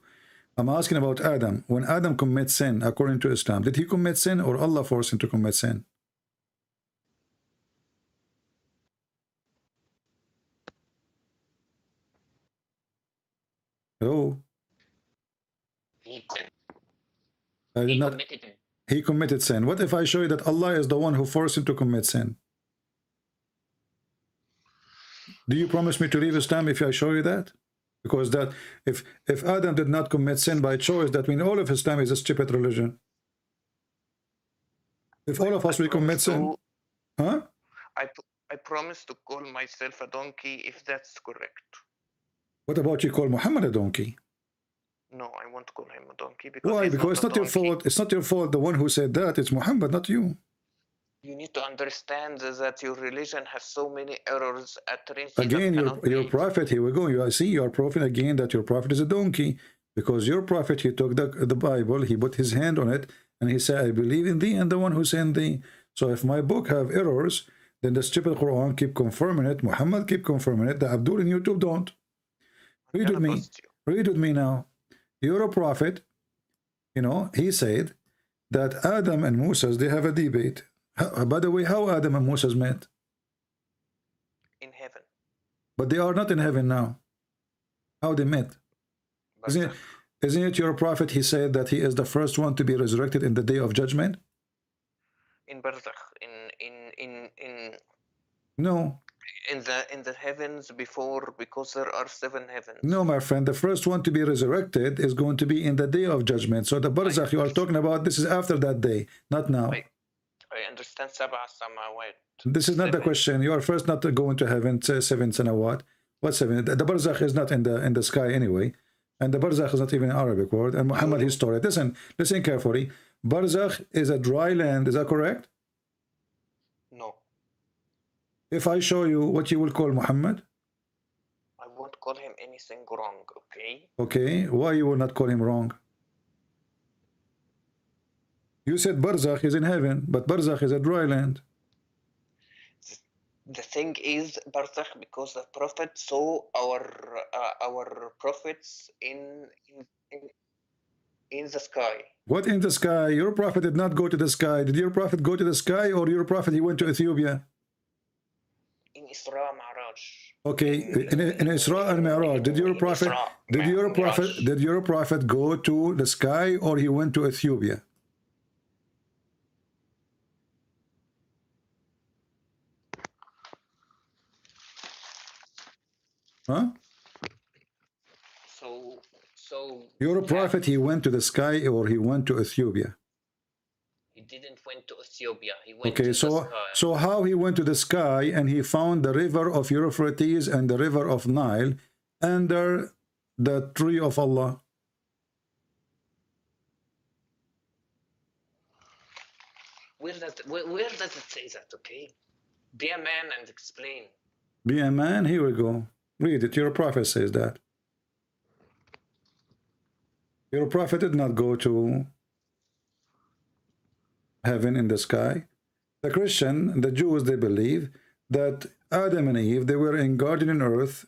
I'm asking about Adam. When Adam commits sin, according to Islam, did he commit sin, or Allah forced him to commit sin? Hello? He committed sin. What if I show you that Allah is the one who forced him to commit sin? Do you promise me to leave Islam if I show you that? Because that if Adam did not commit sin by choice, that means all of Islam is a stupid religion. If all of us will commit sin, huh? I promise to call myself a donkey if that's correct. What about you call Muhammad a donkey? No, I won't call him a donkey because why? Because it's not your fault. It's not your fault. The one who said that, it's Muhammad, not you. You need to understand that your religion has so many errors at again, your prophet, here we go. You see, your prophet again, that your prophet is a donkey. Because your prophet, he took the Bible, he put his hand on it, and he said, I believe in thee and the one who sent thee. So if my book have errors, then the stupid Quran keep confirming it, Muhammad keep confirming it, the Abdul in YouTube don't. Read with me. Read with me now. You're a prophet, you know, he said that Adam and Moses, they have a debate. By the way, how Adam and Moses met? In heaven. But they are not in heaven now. How they met? Isn't it your prophet, he said that he is the first one to be resurrected in the day of judgment? barzakh, No. in the heavens before, because there are 7 heavens. No, my friend, the first one to be resurrected is going to be in the day of judgment. So the barzakh you are talking about, this is after that day, not now. I understand sab'a samawat. This is not the question. You are first not going to heaven, 7 sanawat. What 7? The barzakh is not in the sky anyway. And the barzakh is not even an Arabic word. And Muhammad, his story. Listen carefully. Barzakh is a dry land. Is that correct? No. If I show you what you will call Muhammad? I won't call him anything wrong, okay? Okay. Why you will not call him wrong? You said barzakh is in heaven, but barzakh is a dry land. The thing is, barzakh, because the prophet saw our prophets in the sky. What in the sky? Your prophet did not go to the sky. Did your prophet go to the sky, or your prophet he went to Ethiopia? In Isra Ma'raj. Okay, in Isra and Mi'raj, did your prophet go to the sky, or he went to Ethiopia? Huh? So Your prophet, he went to the sky, or he went to Ethiopia? He didn't went to Ethiopia. He went to the sky. So how he went to the sky and he found the river of Euphrates and the river of Nile under the tree of Allah? Where does it say that? Okay, be a man and explain. Be a man. Here we go. Read it. Your prophet says that. Your prophet did not go to heaven in the sky. The Christian, the Jews, they believe that Adam and Eve, they were in garden on earth,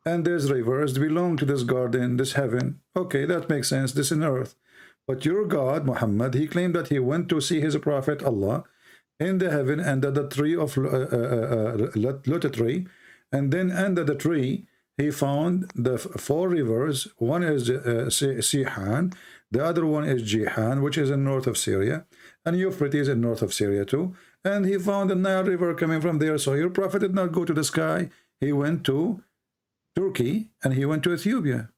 and there's rivers belong to this garden, this heaven. Okay, that makes sense. This is earth. But your God, Muhammad, he claimed that he went to see his prophet Allah in the heaven under the tree of lotus tree, and then under the tree he found the 4 rivers. One is Sihan, the other one is Jihan, which is in north of Syria, and Euphrates in north of Syria too. And he found the Nile River coming from there. So your prophet did not go to the sky. He went to Turkey and he went to Ethiopia.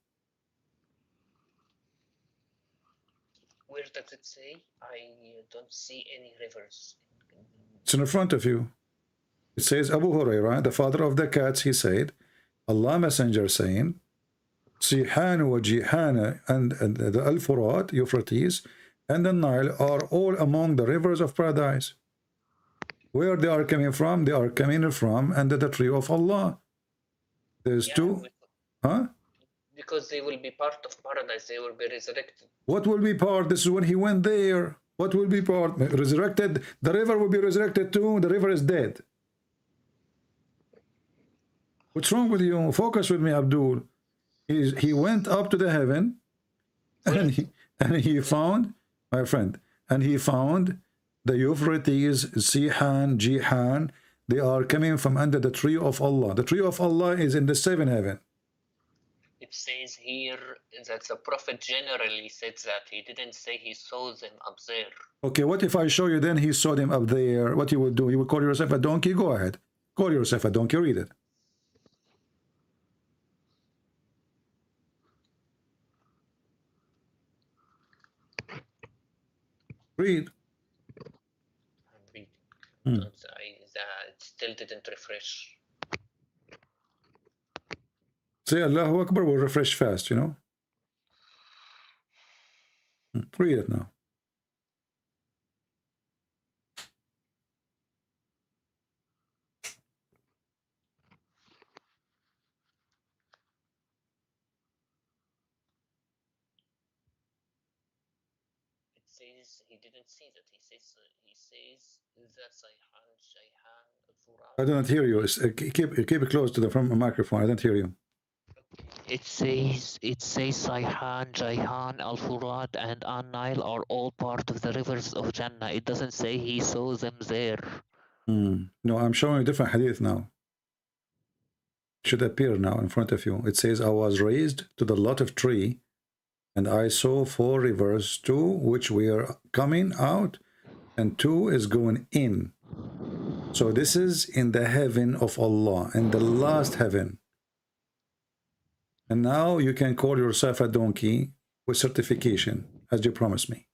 Where does it say? I don't see any rivers. It's in front of you. It says Abu Hurairah, the father of the cats, he said, Allah Messenger saying, Sihan wa Jihana and the Al-Furat, Euphrates, and the Nile are all among the rivers of paradise. Where they are coming from? They are coming from under the tree of Allah. There's 2. Huh? Because they will be part of paradise. They will be resurrected. What will be part? This is when he went there. What will be part? Resurrected? The river will be resurrected too. The river is dead. What's wrong with you? Focus with me, Abdul. He went up to the heaven, and he found, my friend, and he found the Euphrates, Sihan, Jihan. They are coming from under the tree of Allah. The tree of Allah is in the 7th heaven. It says here that the prophet generally said that. He didn't say he saw them up there. Okay, what if I show you then he saw them up there? What you would do? You would call yourself a donkey? Go ahead. Call yourself a donkey. Read it. Read. I'm reading. It still didn't refresh. Say Allahu Akbar will refresh fast, you know. Read it now. Says he didn't see that. He says that Sayhan, Shayhan, Al-Furat. I don't hear you. Keep it close to the from microphone. I don't hear you. It says Sayhan, Jayhan, Al-Furat, and An-Nile are all part of the rivers of Jannah. It doesn't say he saw them there. No, I'm showing a different hadith now. It should appear now in front of you. It says, I was raised to the lot of tree, and I saw 4 rivers, 2 which were coming out, and 2 is going in. So this is in the heaven of Allah, in the last heaven. And now you can call yourself a donkey with certification, as you promised me.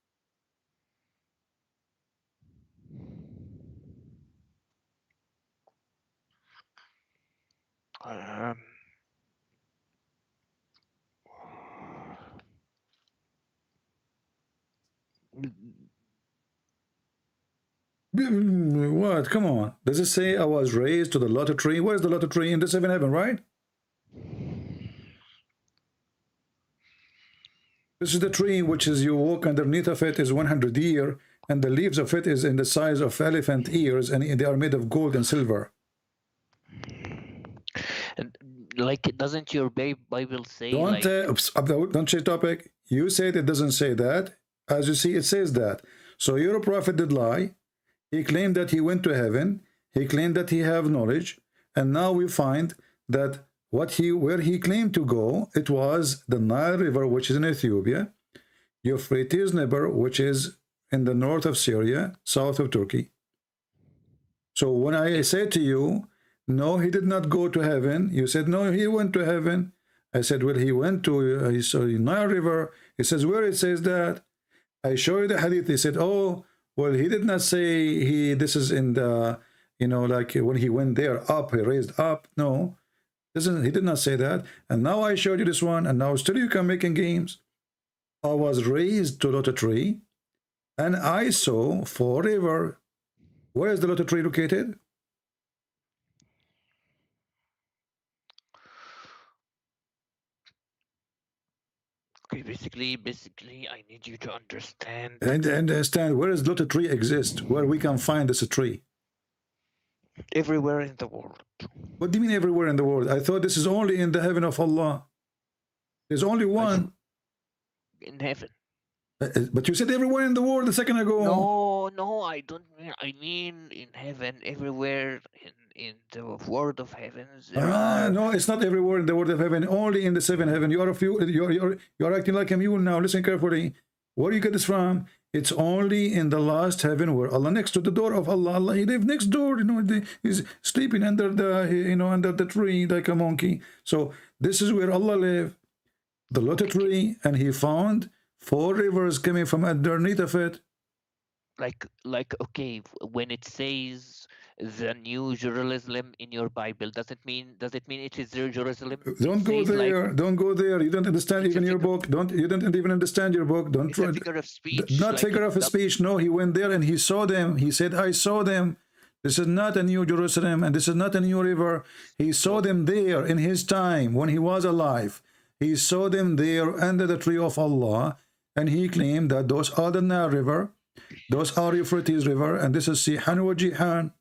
What? Come on. Does it say I was raised to the lotus tree? Where's the lotus tree? In the seventh heaven, right? This is the tree which is you walk underneath of it is 100 years, and the leaves of it is in the size of elephant ears, and they are made of gold and silver. And like, doesn't your Bible say? Don't change topic. You said it doesn't say that. As you see, it says that. So your prophet did lie. He claimed that he went to heaven. He claimed that he have knowledge, and now we find that where he claimed to go, it was the Nile River, which is in Ethiopia, Euphrates River, which is in the north of Syria, south of Turkey. So when I say to you, no, he did not go to heaven, you said, no, he went to heaven. I said, well, he went to he saw the Nile River. He says, where it says that? I show you the hadith. He said, oh, well, he did not say this is in the, like when he went there up, he raised up. No. He did not say that. And now I showed you this one, and now still you can making games. I was raised to lotus tree, and I saw 4 rivers. Where is the lotus tree located? Okay, basically, I need you to understand. And understand where is lotus tree exist, where we can find this tree. Everywhere in the world. What do you mean everywhere in the world? I thought this is only in the heaven of Allah. There's only one. In heaven. But you said everywhere in the world a second ago. No, I don't mean. I mean in heaven, everywhere in the world of heavens. No, it's not everywhere in the world of heaven. Only in the 7th heaven. You're acting like a mule now. Listen carefully. Where do you get this from? It's only in the last heaven where Allah, next to the door of Allah, he lives next door. He's sleeping under the under the tree like a monkey. So this is where Allah live, the lotus tree, and he found 4 rivers coming from underneath of it. Like okay, when it says the New Jerusalem in your Bible, does it mean it is Jerusalem? Don't go there. Don't go there. You don't understand even your book. You don't even understand your book. Don't try. Figure of speech. Not figure of speech. No, he went there and he saw them. He said, I saw them. This is not a new Jerusalem, and this is not a new river. He saw them there in his time when he was alive. He saw them there under the tree of Allah, and he claimed that those are the Nile River, those are Euphrates River, and this is Sihan wa Jihan.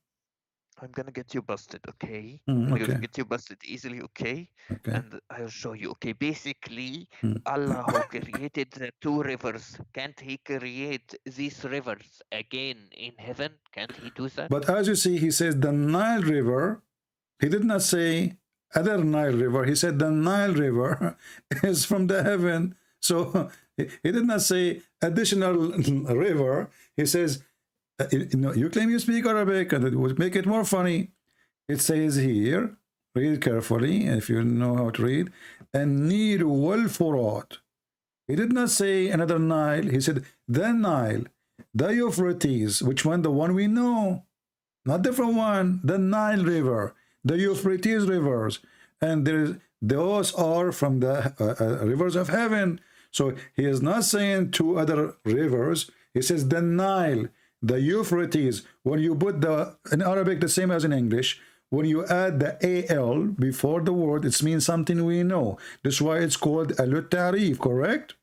I'm gonna get you busted, okay? Okay. I'm gonna get you busted easily, okay? And I'll show you, okay? Basically, Allah who created the 2 rivers, can't he create these rivers again in heaven? Can't he do that? But as you see, he says the Nile River. He did not say other Nile River. He said the Nile River is from the heaven. So he did not say additional river. He says, you claim you speak Arabic, and it would make it more funny. It says here, read carefully if you know how to read, and Nil wal Furat. He did not say another Nile. He said the Nile, the Euphrates, which one? The one we know, not different one. The Nile River, the Euphrates rivers, and those are from the rivers of heaven. So he is not saying 2 other rivers. He says the Nile, the Euphrates. When you put in Arabic the same as in English, when you add the AL before the word, it means something we know. That's why it's called al-Tarif, correct?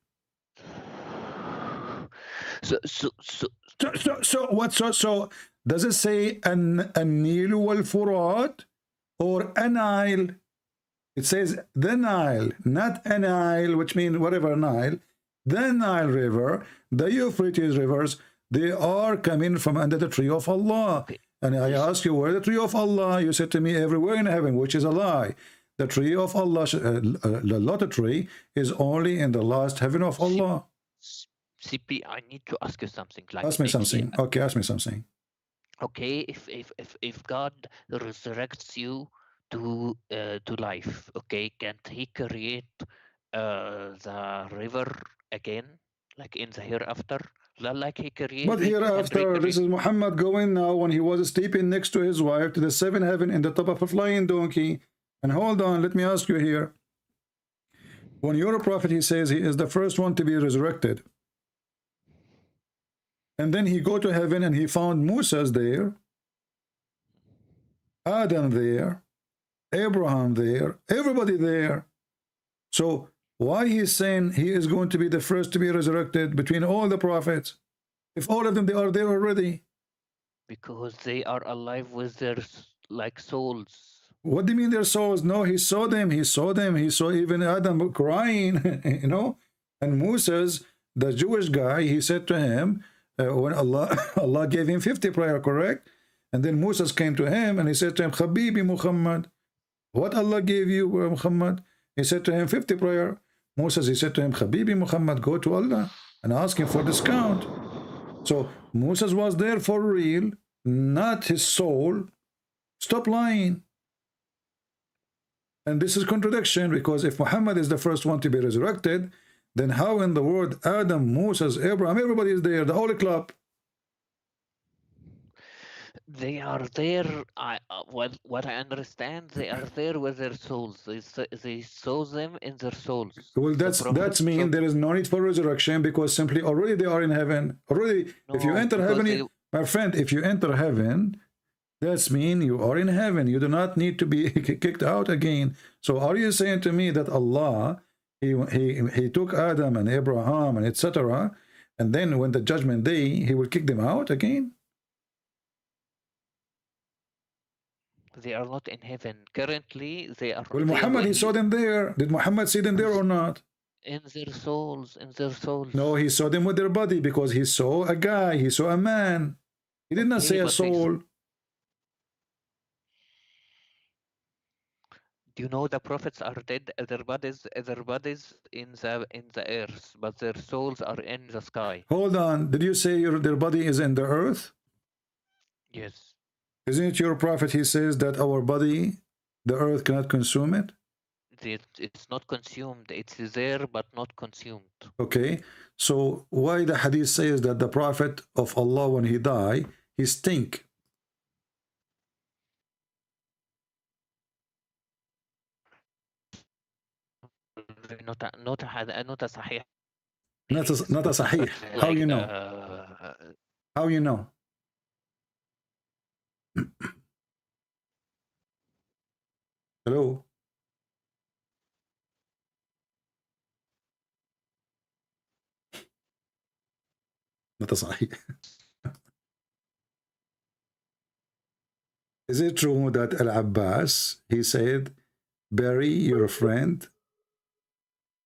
So does it say an-Nil wal-Furat or a Nile? It says the Nile, not a Nile, which means whatever Nile. The Nile River, the Euphrates rivers, they are coming from under the tree of Allah. And I ask you, where the tree of Allah? You said to me, everywhere in heaven, which is a lie. The tree of Allah, the lotus tree, is only in the last heaven of Allah. CP, I need to ask you something. Like, Ask me if he, something. Okay, ask me something. okay, if God resurrects you to life, okay, can't He create the river again, like in the hereafter, like He But can hereafter, this is Muhammad going now when he was sleeping next to his wife to the seventh heaven in the top of a flying donkey. And hold on, let me ask you here. When you're a prophet, he says he is the first one to be resurrected. And then he go to heaven and he found Moses there, Adam there, Abraham there, everybody there. So why he's saying he is going to be the first to be resurrected between all the prophets? If all of them, they are there already. Because they are alive with their like souls. What do you mean their souls? No, he saw them. He saw them. He saw even Adam crying, you know. And Moses, the Jewish guy, he said to him, when Allah gave him 50 prayer, correct? And then Moses came to him and he said to him, Habibi Muhammad, what Allah gave you, Muhammad? He said to him, 50 prayer. Moses, he said to him, Habibi Muhammad, go to Allah and ask him for discount. So Moses was there for real, not his soul. Stop lying. And this is contradiction, because if Muhammad is the first one to be resurrected, then how in the world Adam, Moses, Abraham, everybody is there, the whole club? They are there. What I understand, they are there with their souls. They saw them in their souls. Well, that's mean there is no need for resurrection, because simply already they are in heaven. Already, no, if you enter heaven, my friend, if you enter heaven, that's mean you are in heaven. You do not need to be kicked out again. So are you saying to me that Allah, he took Adam and Abraham and etc., and then when the judgment day, he will kick them out again? They are not in heaven. Currently, they are... Well, Muhammad, he saw them there. Did Muhammad see them there or not? In their souls, in their souls. No, he saw them with their body, because he saw a guy, he saw a man. He did not say a soul. Do you know the prophets are dead? Their bodies in the earth, but their souls are in the sky. Hold on. Did you say their body is in the earth? Yes. Isn't it your prophet? He says that our body, the earth cannot consume it. It's not consumed. It's there, but not consumed. Okay. So why the hadith says that the prophet of Allah, when he die, he stink? Not a sahih. Not a sahih. How you know? How you know? Hello? Not a sahih. Is it true that Al-Abbas, he said, bury your friend?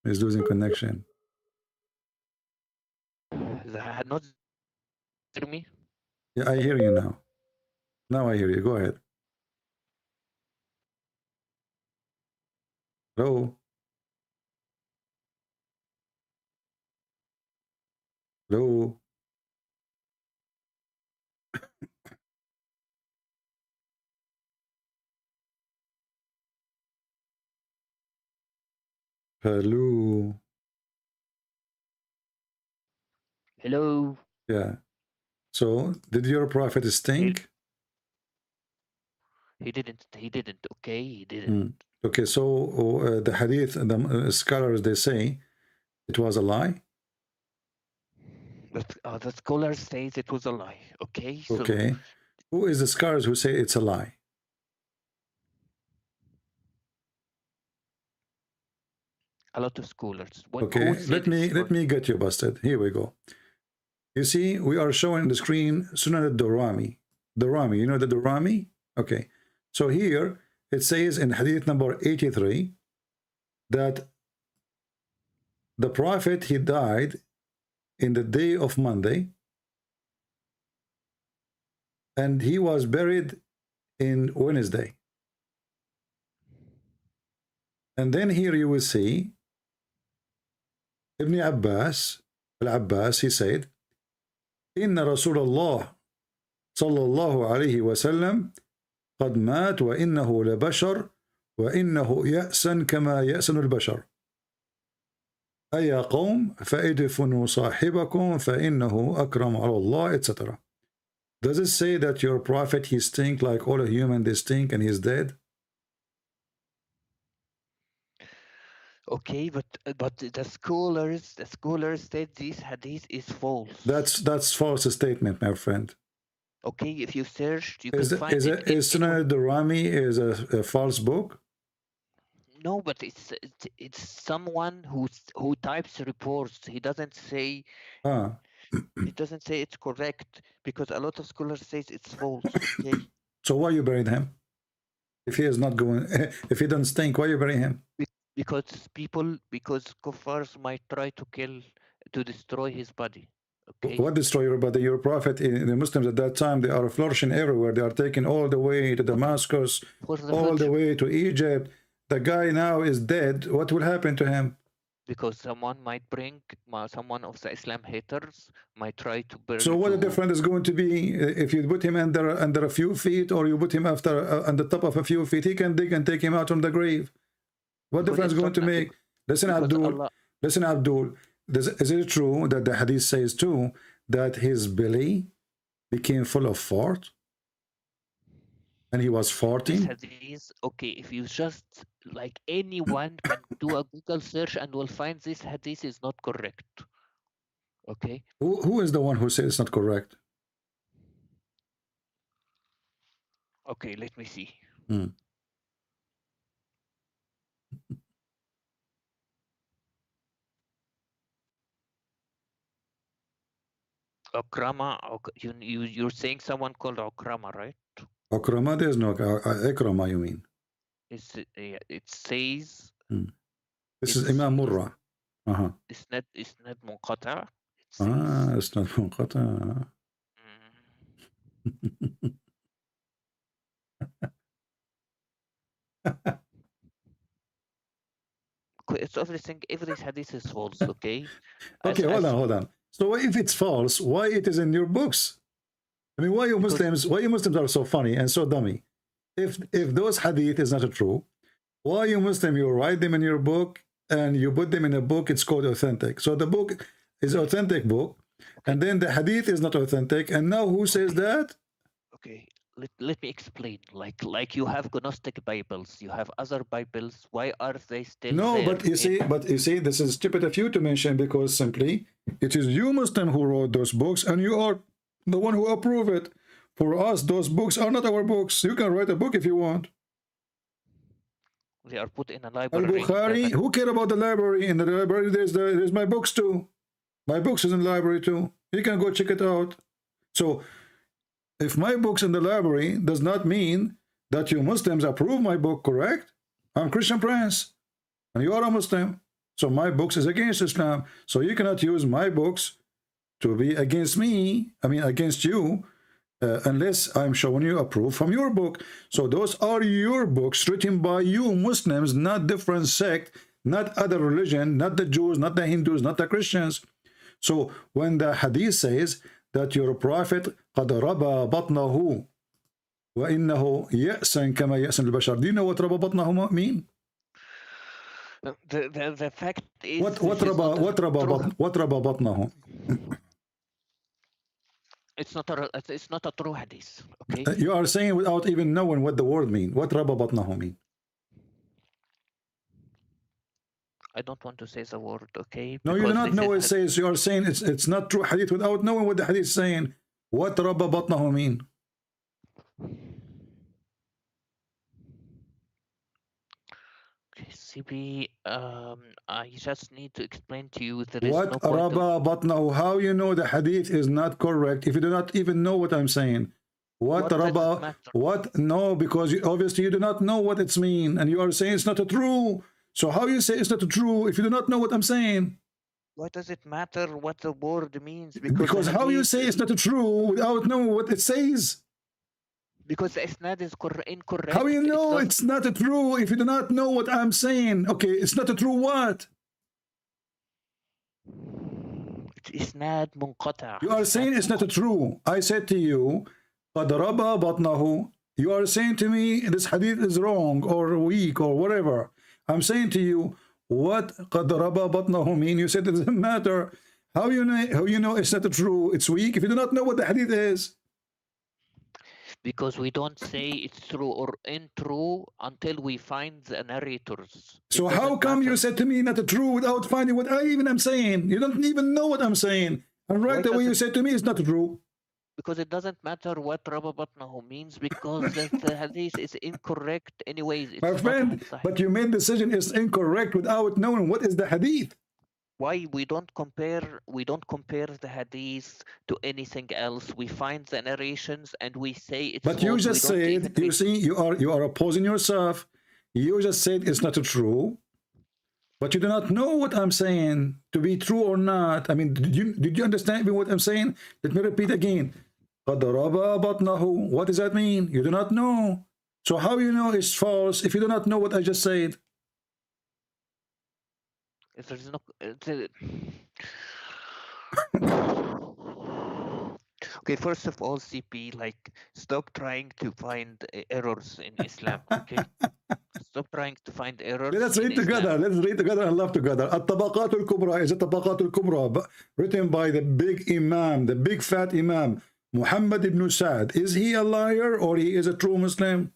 He's losing connection. Not hear me? Yeah, I hear you now. Now I hear you. Go ahead. Hello? Hello? Hello? Hello? Yeah. So, did your prophet stink? He didn't. Okay, he didn't. Okay, so the hadith, the scholars, they say it was a lie. But the scholars say it was a lie. Okay. So okay. Who is the scholars who say it's a lie? A lot of scholars. Okay, let me get you busted. Here we go. You see, we are showing the screen Sunan al-Durami. Durami, you know the Durami? Okay. So here it says in hadith number 83 that the prophet, he died in the day of Monday, and he was buried in Wednesday. And then here you will see Ibn Abbas al-Abbas, he said, إن رسول الله صلى الله عليه وسلم قد مات وإنه لبشر وإنه يأسن كما يأسن البشر أيا قوم فادفنوا صاحبكم فإنه أكرم على الله, etc. Does it say that your prophet, he stink like all human, they stink and he's dead? Okay, but the scholars said this hadith is false. That's false statement, my friend. Okay, if you search, you can Is find it. Is Sunan al-Durrami is a false book? No, but it's someone who types reports. He doesn't say it's correct, because a lot of scholars says it's false. Okay. So why you buried him? If he is not going, if he doesn't stink, why you bury him? Because kuffars might try to destroy his body. Okay. What destroy your body? Your prophet, the Muslims at that time, they are flourishing everywhere. They are taken all the way to Damascus, all the way to Egypt. The guy now is dead. What will happen to him? Because someone of the Islam haters might try to burn. So what the difference is going to be if you put him under a few feet, or you put him on the top of a few feet? He can dig and take him out from the grave. What difference is going to make? Listen, Abdul. Listen, Abdul. Is it true that the hadith says too that his belly became full of fart and he was farting? Hadith, okay, if you just like anyone can do a Google search and will find this hadith is not correct. Okay. Who is the one who says it's not correct? Okay, let me see. Okrama, you're saying someone called Okrama, right? Okrama, there's no Ikrama, you mean? It says. This is Imam Murrah. It's not munqata. It's not munqata. It's everything. Every hadith is false. Okay. Okay, hold on. So if it's false, why it is in your books? I mean, why you Muslims are so funny and so dummy? If those hadith is not true, why you Muslim, you write them in your book and you put them in a book, it's called authentic. So the book is authentic book, and then the hadith is not authentic, and now who says that? Okay, let me explain. Like you have Gnostic Bibles, you have other Bibles. Why are they still there? But you see, this is stupid of you to mention, because simply it is you Muslim who wrote those books, and you are the one who approve it. For us, those books are not our books. You can write a book if you want. They are put in a library. Al-Bukhari, who care about the library? In the library, there's my books too. My books is in the library too. You can go check it out. So, if my book's in the library, does not mean that you Muslims approve my book, correct? I'm Christian Prince, and you are a Muslim. So my books is against Islam. So you cannot use my books to be against me, against you, unless I'm showing you a proof from your book. So those are your books written by you Muslims, not different sect, not other religion, not the Jews, not the Hindus, not the Christians. So when the hadith says that your prophet قَدْ رَبَى بَطْنَهُ وَإِنَّهُ يَأْسًا كَمَا يَأْسًا الْبَشَرِ. Do you know what رَبَى بَطْنَهُ mean? The fact is, what رَبَى بَطْنَهُ? It's not a true hadith. Okay. You are saying without even knowing what the word mean. What رَبَى بَطْنَهُ mean? I don't want to say the word, okay? No, you do not know what it says. You are saying it's not true hadith without knowing what the hadith is saying. What رَبَى بَطْنَهُ mean? Okay, CB, I just need to explain to you that what رَبَى بَطْنَهُ? How you know the hadith is not correct if you do not even know what I'm saying? What رَبَى? What? No, because obviously you do not know what it's mean, and you are saying it's not true. So how you say it's not true if you do not know what I'm saying? Why does it matter what the word means? Because how you say it's not true without knowing what it says? Because the isnad is incorrect. How you know it's not true if you do not know what I'm saying? Okay, it's not true what? إسناد منقطع. You are saying it's not true. I said to you, قد ربى بطنه. You are saying to me this hadith is wrong or weak or whatever. I'm saying to you, what قد ربى بطنه mean? You said it doesn't matter. How you know it's not true? It's weak if you do not know what the hadith is. Because we don't say it's true or untrue until we find the narrators. So how come you said to me not true without finding what I even am saying? You don't even know what I'm saying. And right away you said to me it's not true. Because it doesn't matter what Rabba Batnahu means, because the hadith is incorrect anyways. It's My friend, but you made the decision is incorrect without knowing what is the hadith. Why we don't compare the hadith to anything else. We find the narrations and we say it's but you just said, you see, you are opposing yourself. You just said it's not true, but you do not know what I'm saying to be true or not. I mean, did you understand what I'm saying? Let me repeat again. قَدْ رَبَى بَطْنَهُ. What does that mean? You do not know. So how you know it's false if you do not know what I just said? If there's no okay, first of all, CP, like, stop trying to find errors in Islam, okay? Stop trying to find errors. Let's read together. Let's read together and laugh together. الطبقات الكبرى is الطبقات الكبرى written by the big Imam, the big fat Imam, Muhammad ibn Sa'd. Is he a liar or he is a true Muslim?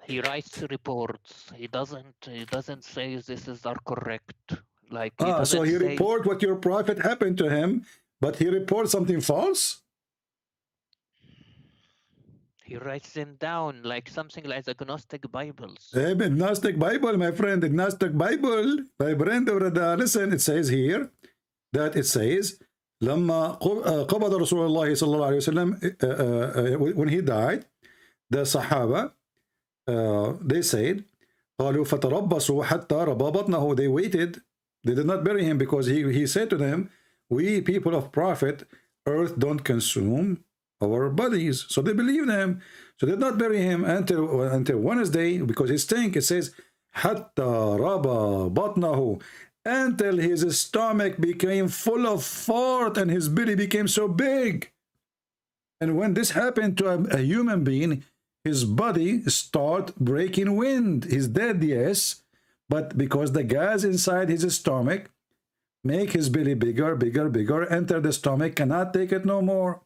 He writes reports. He doesn't say this is are correct. Like so he report what your prophet happened to him, but he reports something false. He writes them down like something like the Gnostic Bibles. Gnostic Bible, my friend, the Gnostic Bible, my friend. Listen, it says here that it says لما قبض رسول الله صلى الله عليه وسلم when he died, the Sahaba they said قالوا فتربصوا حتى ربى بطنه. They waited. They did not bury him because he said to them, we people of prophet, earth don't consume our bodies. So they believed him. So they did not bury him until Wednesday because he stank. It says حتى ربى بطنه, until his stomach became full of fart and his belly became so big. And when this happened to a human being, his body start breaking wind. He's dead, yes, but because the gas inside his stomach make his belly bigger, bigger, bigger, enter the stomach, cannot take it no more.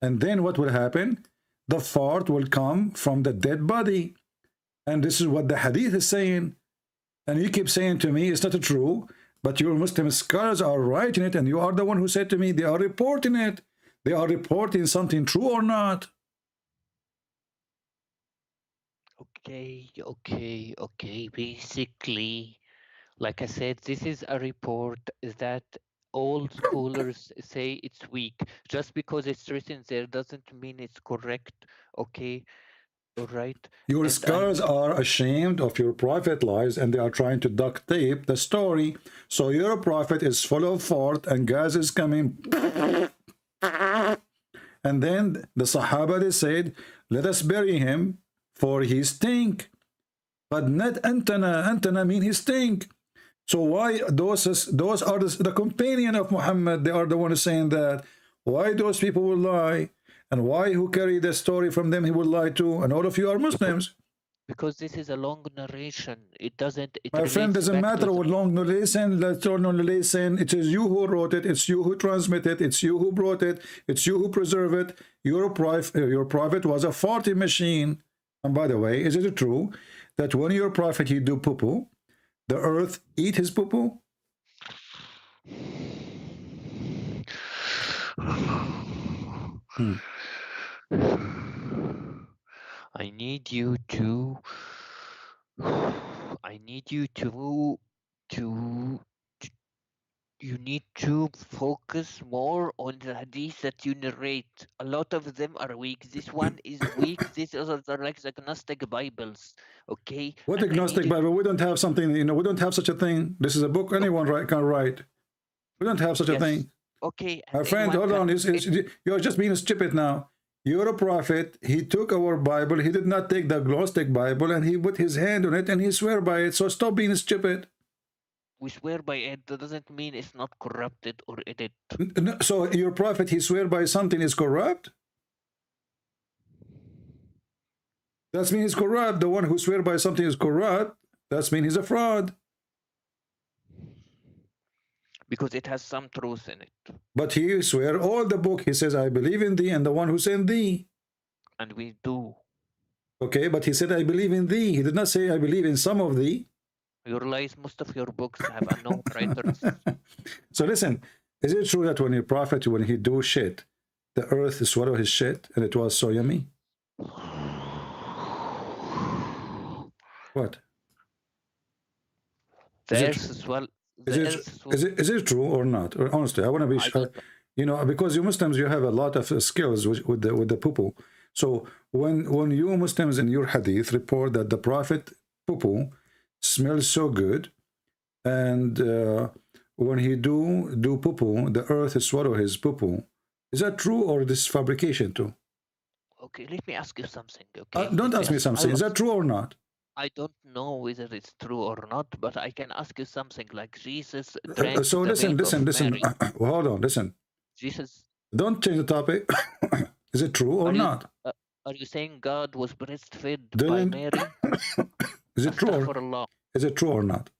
And then what will happen? The fart will come from the dead body. And this is what the hadith is saying. And you keep saying to me, it's not true, but your Muslim scholars are writing it, and you are the one who said to me, they are reporting it. They are reporting something true or not. Okay. Basically, like I said, this is a report that all scholars say it's weak. Just because it's written there doesn't mean it's correct. Okay, all right. Your scholars are ashamed of your prophet lies, and they are trying to duct tape the story. So your prophet is full of fart and gas is coming. And then the Sahaba, they said, let us bury him, for he stink. But not antana mean he stink. So why those are the companion of Muhammad, they are the ones saying that. Why those people will lie? And why who carry the story from them he will lie to? And all of you are Muslims. Because this is a long narration. It doesn't. My friend, doesn't matter what long narration, short narration. It is you who wrote it. It's you who transmitted it. It's you who brought it. It's you who preserved it. Your prophet was a farting machine. And by the way, is it true that when your prophet he do poo-poo, the earth eat his poo-poo? I need you to you need to focus more on the hadith that you narrate. A lot of them are weak. This one is weak. These others are like the Gnostic Bibles. Okay. What agnostic Bible? We don't have something, we don't have such a thing. This is a book anyone can write. We don't have such a thing. Okay. My friend, hold on. You're just being stupid now. You're a prophet. He took our Bible. He did not take the Gnostic Bible, and he put his hand on it and he swear by it. So stop being stupid. We swear by it. That doesn't mean it's not corrupted or edited. So your prophet, he swear by something is corrupt? That means he's corrupt. The one who swear by something is corrupt. That means he's a fraud. Because it has some truth in it. But he swear all the book. He says, I believe in thee and the one who sent thee. And we do. Okay, but he said, I believe in thee. He did not say, I believe in some of thee. Your lies, most of your books have unknown writers. So listen, is it true that when your prophet, when he do shit, the earth swallow his shit and it was so yummy? What? Is it true or not? Or honestly, I want to be sure. You know, because you Muslims, you have a lot of skills with the poo-poo. So when you Muslims in your hadith report that the prophet poo-poo smells so good, and when he do poo-poo, the earth swallow his poo-poo. Is that true or this fabrication too? Okay, let me ask you something. Okay, don't ask me something. Is that true or not? I don't know whether it's true or not, but I can ask you something like Jesus. So listen. Hold on, listen. Jesus. Don't change the topic. Is it true or not? Are you saying God was breastfed by Mary? Is it true? Is it true or not?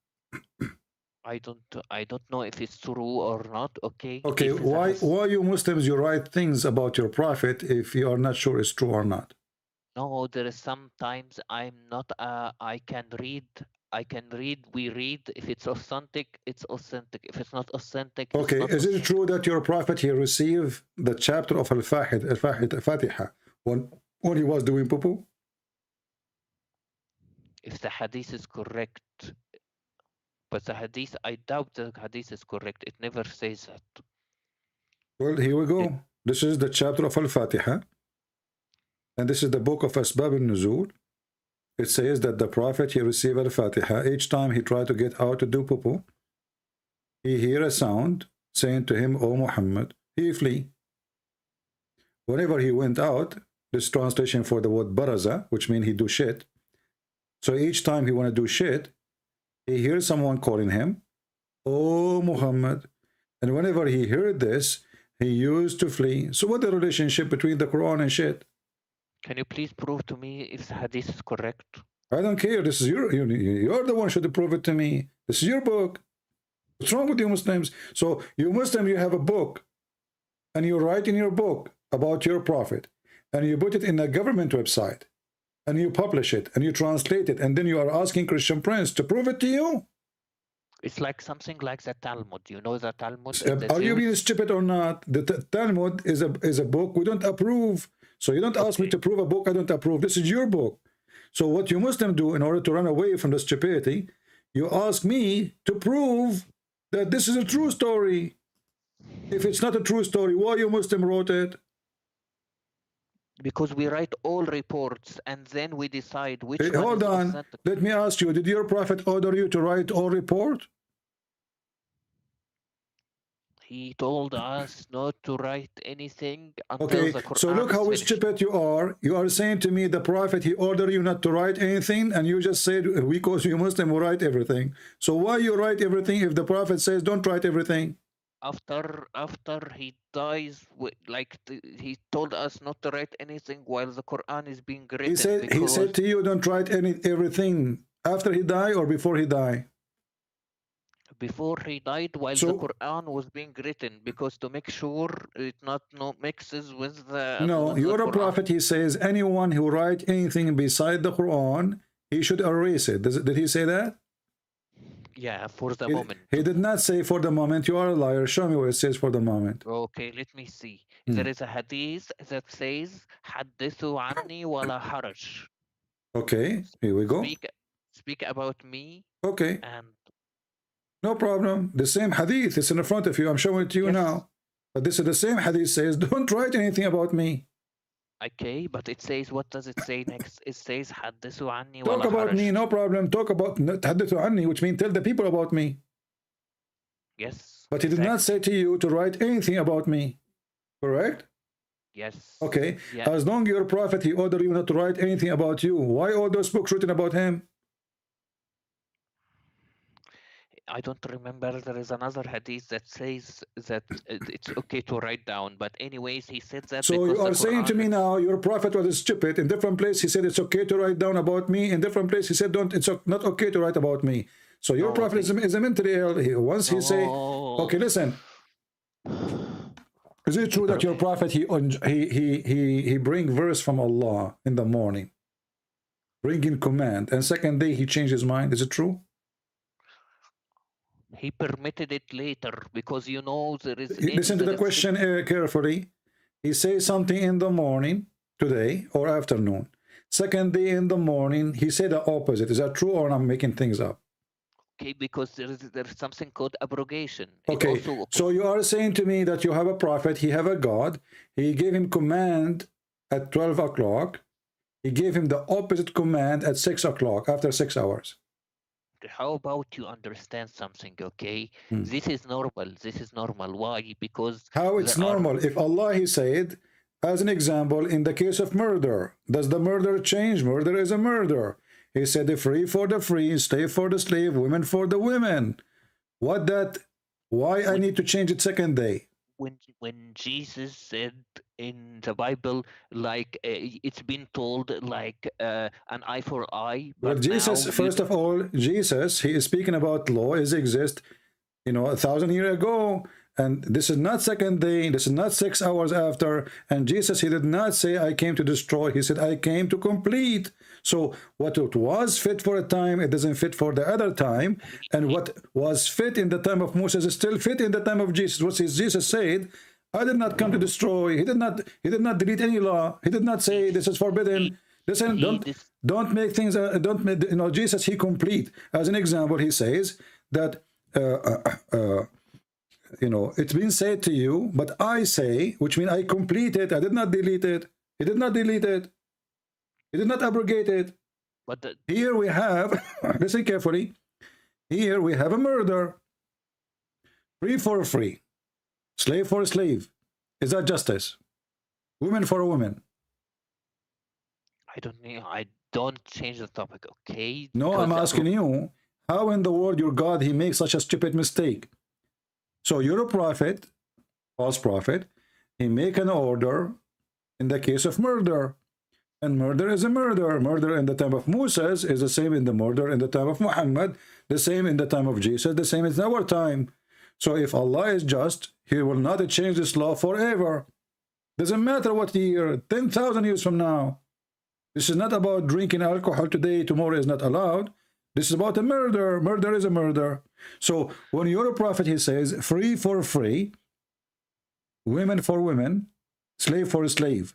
I don't know if it's true or not. Okay. Okay. Why you Muslims you write things about your prophet if you are not sure it's true or not? No, there is sometimes I'm not. I can read. We read. If it's authentic, it's authentic. If it's not authentic, okay. It's not Is it true that your prophet he received the chapter of Al-Fatiha when he was doing poo-poo? If the hadith is correct, but the hadith, I doubt the hadith is correct. It never says that. Well, here we go. This is the chapter of Al-Fatiha. And this is the book of Asbab al-Nuzul. It says that the prophet, he received Al-Fatiha. Each time he tried to get out to do poo-poo, he hear a sound saying to him, O Muhammad, he flee. Whenever he went out, this translation for the word baraza, which means he do shit. So each time he want to do shit, he hears someone calling him, O Muhammad. And whenever he heard this, he used to flee. So what the relationship between the Quran and shit? Can you please prove to me if the hadith is correct? I don't care. This is you're the one should prove it to me. This is your book. What's wrong with you Muslims? So you Muslim, you have a book, and you write in your book about your prophet, and you put it in a government website, and you publish it, and you translate it, and then you are asking Christian Prince to prove it to you. It's like something like the Talmud. You know the Talmud? Are you being stupid or not? The Talmud is a book we don't approve. So you don't ask me to prove a book I don't approve. This is your book. So what you Muslim do in order to run away from the stupidity, you ask me to prove that this is a true story. If it's not a true story, why you Muslim wrote it? Because we write all reports and then we decide which one hold is on. authentic. Let me ask you, did your prophet order you to write all report? He told us not to write anything until the Quran. So look how stupid you are. You are saying to me the prophet, he ordered you not to write anything, and you just said, because you Muslim will write everything. So why you write everything if the prophet says don't write everything? After he dies, he told us not to write anything while the Quran is being written. He said to you, don't write everything after he died or before he died? Before he died, while the Quran was being written, because to make sure it not mixes with the. No, you're a prophet. He says anyone who write anything beside the Quran, he should erase it. Did he say that? Yeah, for the moment. He did not say for the moment. You are a liar. Show me where it says for the moment. Okay, let me see. There is a hadith that says, "Hadithu anni wala haraj." Okay, here we go. Speak about me. Okay. And no problem. The same hadith is in front of you. I'm showing it to you now. But this is the same hadith says, don't write anything about me. Okay, but it says, what does it say next? It says, Hadithu anni wala haraj. Talk about me, no problem. Talk about Hadithu anni, which means tell the people about me. Yes. But he did not say to you to write anything about me. Correct? Yes. Okay. Yeah. As long as you're a prophet, he ordered you not to write anything about you. Why all those books written about him? I don't remember. There is another hadith that says that it's okay to write down. But anyways, he said that So you because the are saying to Quran. me now, your prophet was stupid. In different place, he said it's okay to write down about me. In different place, he said don't. It's not okay to write about me. So your No, prophet is a mentally ill. Once he say, no. okay, listen. Is it true that your prophet he bring verse from Allah in the morning, bring in command, and second day he changed his mind? Is it true? He permitted it later because you know there is. Listen to the question carefully. He says something in the morning today or afternoon. Second day in the morning, he said the opposite. Is that true or I'm making things up? Okay, because there's something called abrogation. Okay, so you are saying to me that you have a prophet, he have a God, he gave him command at 12 o'clock, he gave him the opposite command at 6 o'clock, after 6 hours. How about you understand something, okay? This is normal. This is normal. Why? Because how it's normal? If Allah, he said, as an example, in the case of murder, does the murder change? Murder is a murder. He said, the free for the free, slave for the slave, women for the women. What that? Why I need to change it second day? When Jesus said in the Bible, like it's been told, like an eye for eye. But Jesus, first of all, Jesus, he is speaking about law is exist, 1,000 years ago. And this is not second day, this is not 6 hours after. And Jesus, he did not say, I came to destroy. He said, I came to complete. So what it was fit for a time, it doesn't fit for the other time. And what was fit in the time of Moses is still fit in the time of Jesus. What Jesus said, I did not come to destroy. He did not delete any law. He did not say this is forbidden. Listen, don't make things, don't make, Jesus, he complete. As an example, he says that, it's been said to you, but I say, which means I complete it. I did not delete it. He did not delete it. He did not abrogate it. But here we have, listen carefully, here we have a murder. Free for free. Slave for a slave. Is that justice? Woman for a woman. I don't change the topic, okay? No, I'm asking you, how in the world your God, he makes such a stupid mistake? So you're a prophet, false prophet, he make an order in the case of murder. And murder is a murder. Murder in the time of Moses is the same in the murder in the time of Muhammad, the same in the time of Jesus, the same in our time. So if Allah is just, he will not change this law forever. Doesn't matter what year, 10,000 years from now. This is not about drinking alcohol today, tomorrow is not allowed. This is about a murder. Murder is a murder. So when you're a prophet, he says, free for free, women for women, slave for a slave.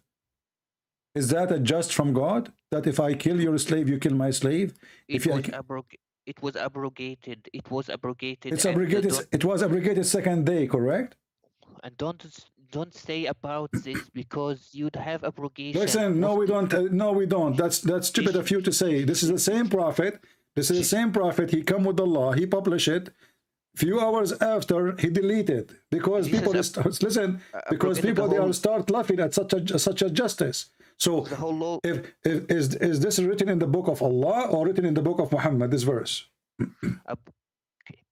Is that a just from God? That if I kill your slave, you kill my slave? It was abrogated. It was abrogated. It's abrogated. It was abrogated second day, correct? And don't say about this because you'd have abrogation. Listen, no, we don't. No, we don't. That's stupid of you to say. This is the same prophet. This is the same prophet. He come with the law. He publish it. Few hours after, he delete it because people listen. Because people they are start laughing at such a justice. So the whole law. Is this written in the book of Allah or written in the book of Muhammad? This verse. Okay.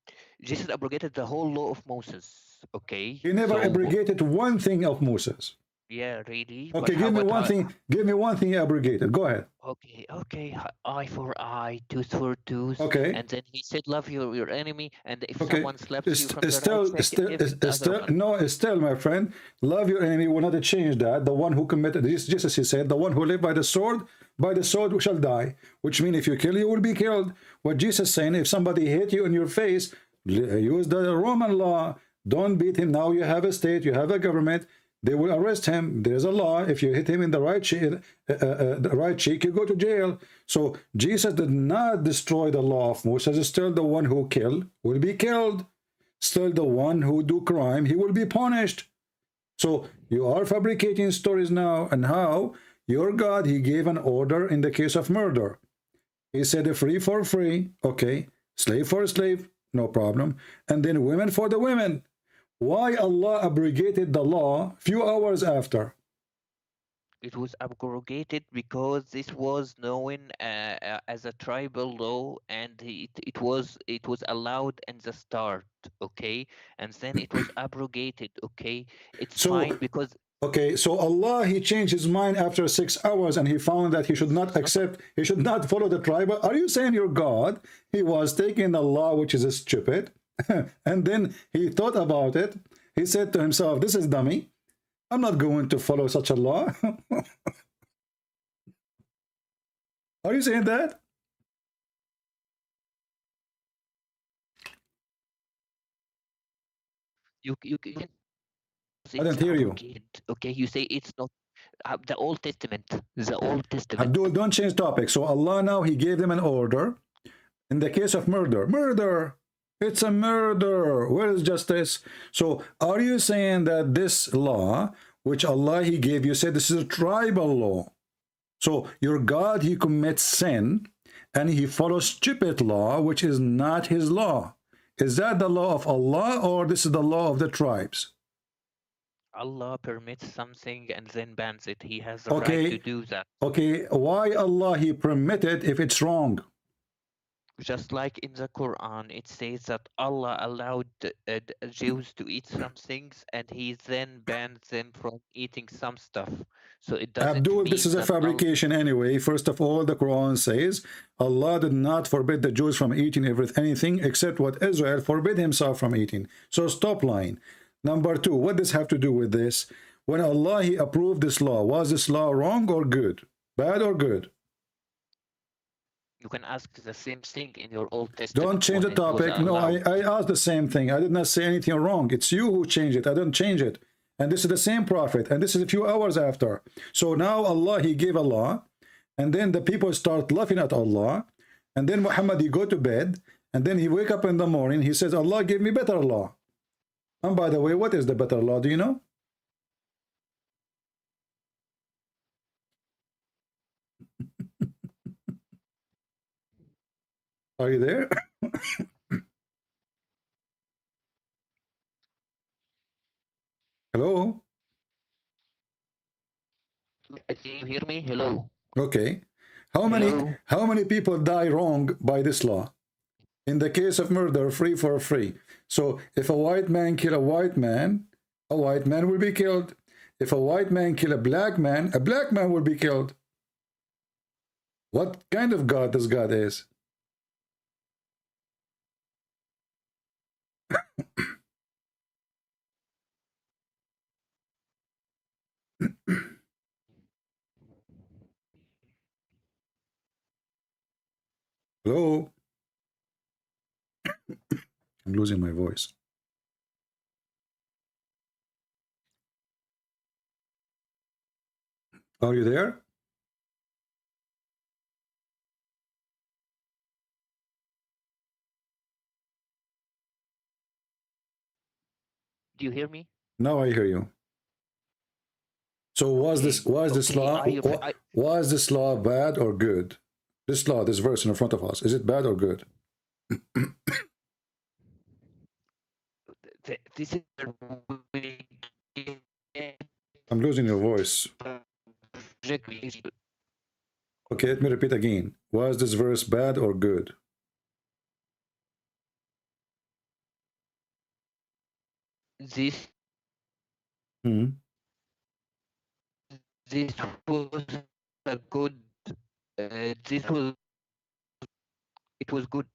Jesus abrogated the whole law of Moses. Okay. He never abrogated one thing of Moses. Yeah, really. Okay, give me one thing. Give me one thing he abrogated. Go ahead. Okay. Eye for eye, tooth for tooth. Okay. And then he said, "Love your enemy." And if someone slaps you from still, my friend, love your enemy will not change that. The one who committed this, Jesus, he said, the one who lived by the sword shall die. Which means if you kill, you will be killed. What Jesus saying, if somebody hit you in your face, use the Roman law. Don't beat him. Now you have a state, you have a government. They will arrest him. There's a law. If you hit him in the right cheek, you go to jail. So Jesus did not destroy the law of Moses. Still the one who kill will be killed. Still the one who do crime, he will be punished. So you are fabricating stories now. And how your God, he gave an order in the case of murder. He said free for free. Okay. Slave for slave. No problem. And then women for the women. Why Allah abrogated the law few hours after? It was abrogated because this was known as a tribal law, and it was allowed in the start, okay, and then it was abrogated, okay. It's So fine because okay, so Allah, he changed his mind after 6 hours and he found that he should not it's not a, accept, he should not follow the tribe. Are you saying your God, he was taking the law, which is stupid, and then he thought about it. He said to himself, this is dummy. I'm not going to follow such a law. Are you saying that? you can I it's didn't hear you. abrogated, okay. You say it's not the Old Testament, the Old Testament. Abdul, don't change topic. So Allah now, he gave them an order. In the case of murder, murder, it's a murder. Where is justice? So are you saying that this law, which Allah, he gave, you said this is a tribal law. So your God, he commits sin and he follows stupid law, which is not his law. Is that the law of Allah or this is the law of the tribes? Allah permits something and then bans it. He has the right to Okay, do that. okay. Why Allah, he permitted if it's wrong? Just like in the Quran, it says that Allah allowed Jews to eat some things and he then banned them from eating some stuff. So it doesn't Abdul, mean this is a that fabrication anyway. First of all, the Quran says Allah did not forbid the Jews from eating anything except what Israel forbid himself from eating. So stop lying. Number two, what does have to do with this? When Allah, he approved this law, was this law wrong or good? Bad or good? you can ask the same thing in your Old Testament. Don't change the when it was topic. No, allowed. I asked the same thing. I did not say anything wrong. It's you who changed it. I didn't change it. And this is the same prophet. And this is a few hours after. So now Allah, he gave a law. And then the people start laughing at Allah. And then Muhammad, he go to bed. And then he wake up in the morning. He says, Allah gave me better law. And by the way, what is the better law? Do you know? Are you there? Hello? Can you hear me? Hello. Okay. Hello. How many people die wrong by this law? In the case of murder, free for free. So if a white man kill a white man will be killed. If a white man kill a black man will be killed. What kind of God this God is? Hello? I'm losing my voice. Are you there? Do you hear me? Now I hear you. So was this law bad or good? This law, this verse in front of us, is it bad or good? This is I'm losing your voice. Okay, let me repeat again. Was this verse bad or good? This was a good. It was good.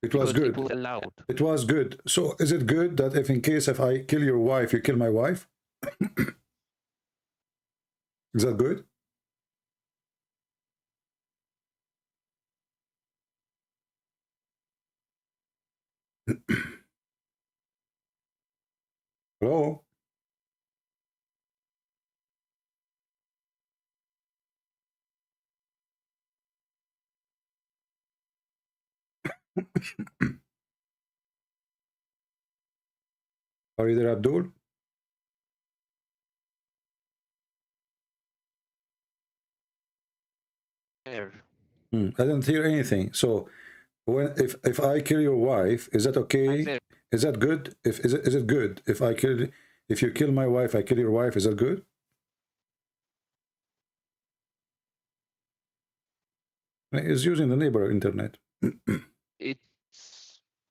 It was good. It was allowed. It was good. So is it good that if in case if I kill your wife, you kill my wife? Is that good? Hello? Are you there, Abdul? There. I didn't hear anything. So when if I kill your wife, is that okay? Is that good? Is it good if you kill my wife, I kill your wife? Is that good? He's using the neighbor internet. It's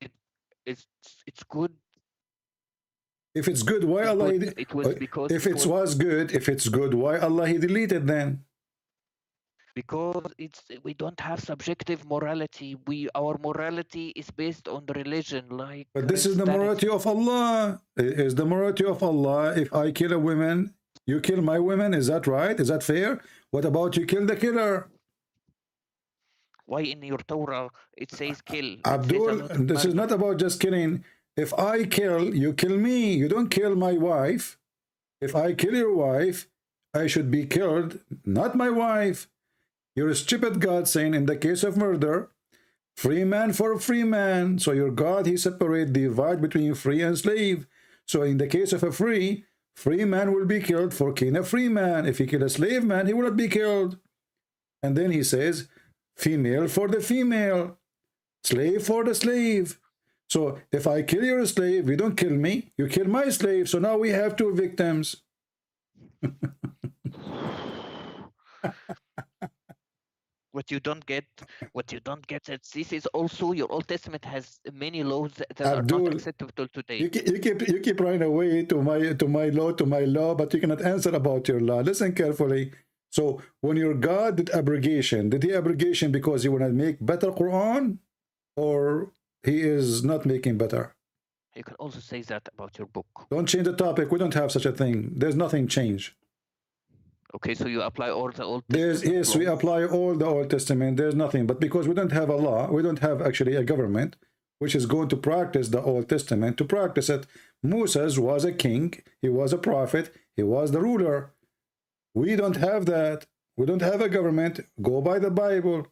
it it's good. If it's good, why It's Allah? good. It was because If it was good, if it's good, why Allah he deleted then? because we don't have subjective morality. Our morality is based on the religion, like But this is the Christianity. morality of Allah. Is the morality of Allah? If I kill a woman, you kill my woman. Is that right? Is that fair? What about you kill the killer? Why in your Torah it says kill? It says a Abdul, lot of this is murder. not about just killing. If I kill, you kill me. You don't kill my wife. If I kill your wife, I should be killed, not my wife. You're a stupid God saying in the case of murder, free man for free man. So your God, he divide between free and slave. So in the case of a free man will be killed for killing a free man. If he kill a slave man, he will not be killed. And then he says, female for the female, slave for the slave. So if I kill your slave, you don't kill me, you kill my slave. So now we have two victims. What you don't get that this is also your Old Testament has many laws that are not Abdul, acceptable today. you keep running away to my law, but you cannot answer about your law. Listen carefully. So when your God did abrogation, did he abrogation because he want to make better Quran, or he is not making better? You can also say that about your book. Don't change the topic. We don't have such a thing. There's nothing changed. Okay, so you apply all the Old Testament. Yes, we apply all the Old Testament. There's nothing. But because we don't have a law, we don't have actually a government which is going to practice the Old Testament, to practice it. Moses was a king. He was a prophet. He was the ruler. We don't have that. We don't have a government. Go by the Bible.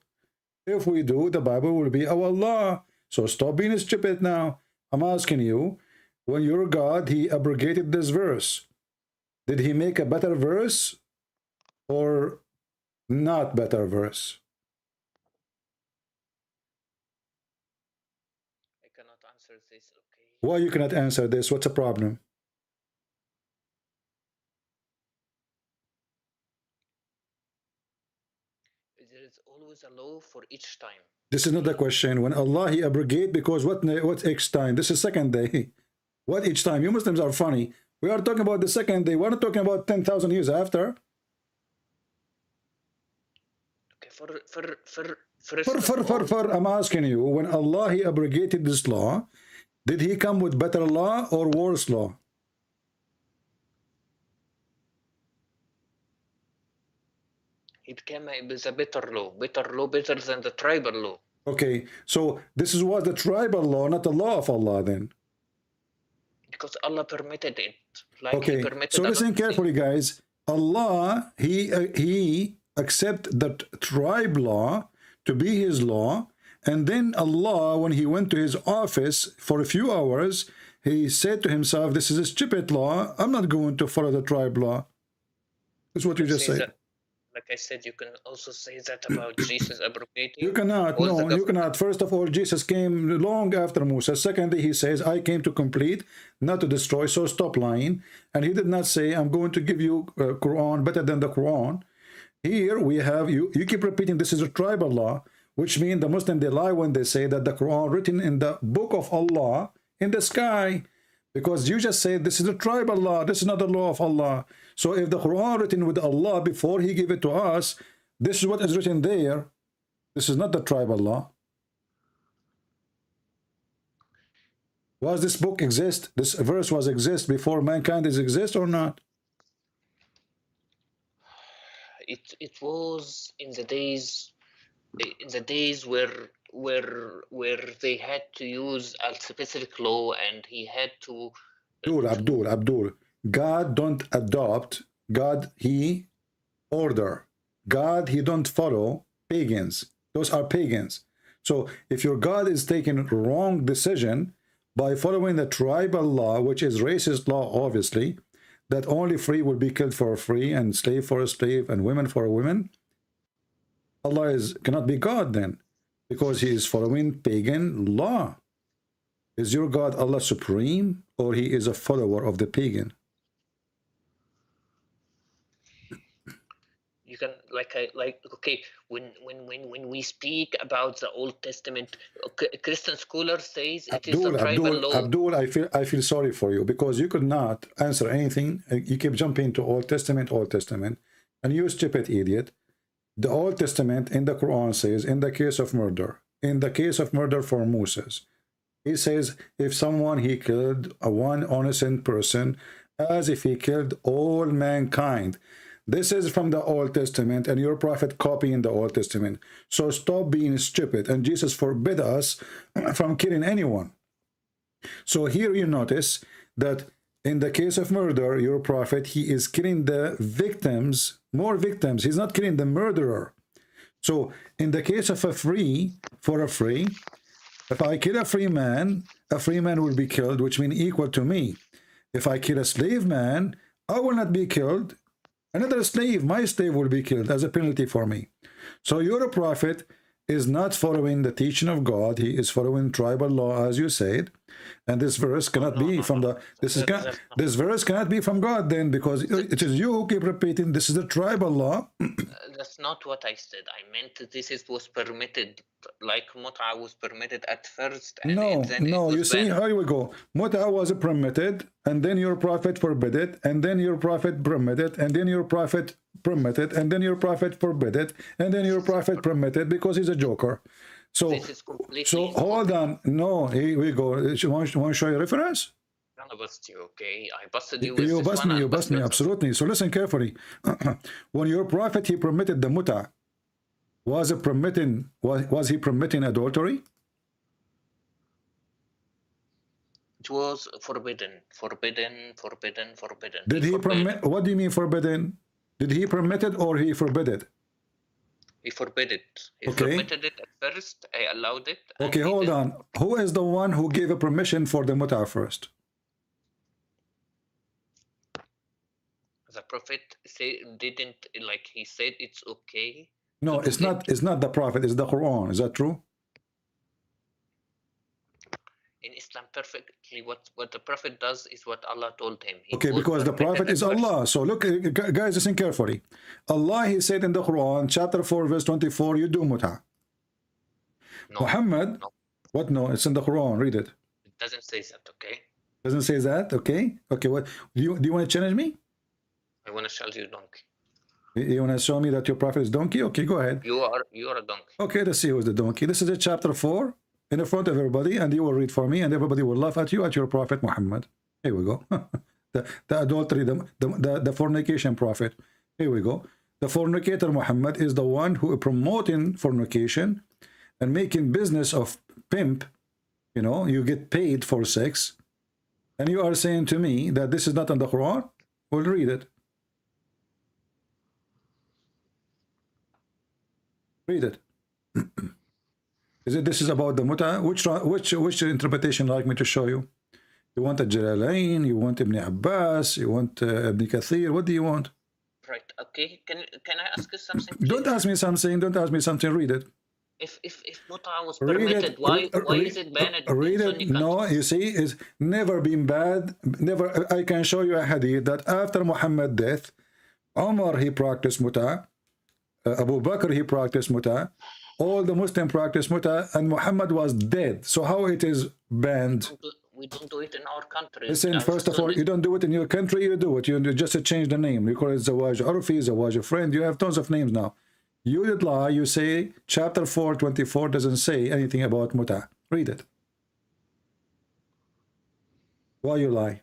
If we do, the Bible will be our law. So stop being stupid now. I'm asking you, when your God, he abrogated this verse, did he make a better verse or not better verse? I cannot answer this, okay? Why you cannot answer this? What's the problem? There is always a law for each time. This is not the question. When Allah he abrogate, because what each time? This is second day. What each time? You Muslims are funny. We are talking about the second day. We're not talking about 10,000 years after. Okay, I'm asking you, when Allah he abrogated this law, did he come with better law or worse law? it came with a better law better than the tribal law. Okay, so this was the tribal law, not the law of Allah then. Because Allah permitted it. Like Okay, he permitted so listen carefully, guys. Allah, he accept that tribe law to be his law, and then Allah, when he went to his office for a few hours, he said to himself, this is a stupid law, I'm not going to follow the tribe law. That's what you just said. That, like I said, you can also say that about Jesus abrogating. You cannot, no, you cannot. First of all, Jesus came long after Musa. Secondly, he says, I came to complete, not to destroy, so stop lying. And he did not say, I'm going to give you Quran better than the Quran. Here we have, you keep repeating this is a tribal law, which means the Muslim, they lie when they say that the Quran written in the book of Allah in the sky, because you just say this is a tribal law, this is not the law of Allah. So if the Quran written with Allah before he gave it to us, this is what is written there. This is not the tribal law. Was this book exist? This verse was exist before mankind is exist or not? It was in the days where they had to use a specific law, and he had to Abdul, God don't adopt, God he order. God he don't follow pagans. Those are pagans. So if your God is taking wrong decision by following the tribal law, which is racist law, obviously, that only free will be killed for a free and slave for a slave and women for a woman, Allah cannot be God then, because he is following pagan law. Is your God Allah supreme, or he is a follower of the pagan? You can okay, when we speak about the Old Testament, Christian scholar says it is a tribal law. Abdul, I feel sorry for you because you could not answer anything. You keep jumping to Old Testament, and you stupid idiot. The Old Testament in the Quran says, in the case of murder for Moses, he says if someone he killed one innocent person as if he killed all mankind. This is from the Old Testament, and your prophet copying the Old Testament. So stop being stupid. And Jesus forbid us from killing anyone. So here you notice that in the case of murder, your prophet, he is killing the victims, more victims. He's not killing the murderer. So in the case of a free, if I kill a free man will be killed, which means equal to me. If I kill a slave man, I will not be killed. Another slave, my slave, will be killed as a penalty for me. So your prophet is not following the teaching of God. He is following tribal law, as you said. And this verse cannot be from the this verse cannot be from God then, because it is you who keep repeating this is the tribal law. That's not what I said. I meant was permitted, like Mut'a was permitted at first. And no, you see, here we go. Mut'a was permitted, and then your prophet forbid it, and then your prophet permitted, and then your prophet permitted, and then your prophet forbid it, and then your prophet permitted, because he's a joker. So, hold on. No, here we go. You want to show you a reference? I bust you, okay? I busted you. You bust me, absolutely. So listen carefully. When your prophet, he permitted the Mut'a, was he permitting adultery? It was forbidden. Did he permit? What do you mean forbidden? Did he permit it or he forbid it? He forbid it. He permitted it at first. I allowed it. Okay, hold on. Who is the one who gave a permission for the Mut'a first? The prophet didn't, like, he said it's okay. No, it's not. It's not the prophet. It's the Quran. Is that true? In Islam, perfectly what the prophet does is what Allah told him. Okay, because the prophet is Allah. So look, guys, listen carefully. Allah, he said in the Quran, chapter 4, verse 24, you do Mut'a. No, Muhammad, no. What? No, it's in the Quran. Read it. It doesn't say that, okay? Doesn't say that, okay? Okay, what do you want to challenge me? I want to show you donkey. You want to show me that your prophet is donkey? Okay, go ahead. You are a donkey. Okay, let's see who's the donkey. This is a chapter 4 in the front of everybody, and you will read for me, and everybody will laugh at you, at your prophet Muhammad. Here we go. the adultery, the fornication prophet. Here we go. The fornicator Muhammad is the one who is promoting fornication and making business of pimp. You know, you get paid for sex, and you are saying to me that this is not in the Quran? We'll read it. Read it. This is about the Mut'a? Which interpretation like me to show you? You want a Jalalain? You want Ibn Abbas? You want Ibn Kathir? What do you want? Right. Okay. Can I ask you something? Don't ask me something. Don't ask me something. Read it. If Mut'a was permitted, why is it banned? Read it. No, you see, it's never been bad. Never. I can show you a hadith that after Muhammad's death, Umar, he practiced Mut'a. Abu Bakr, he practiced Mut'a. All the Muslims practiced Mut'a, and Muhammad was dead. So how it is banned? We don't do it in our country. Listen, first of all, you don't do it in your country, you do it. You just change the name. You call it Zawaj Arfi, Zawaj Friend. You have tons of names now. You did lie. You say chapter 4:24 doesn't say anything about Mut'a. Read it. Why you lie?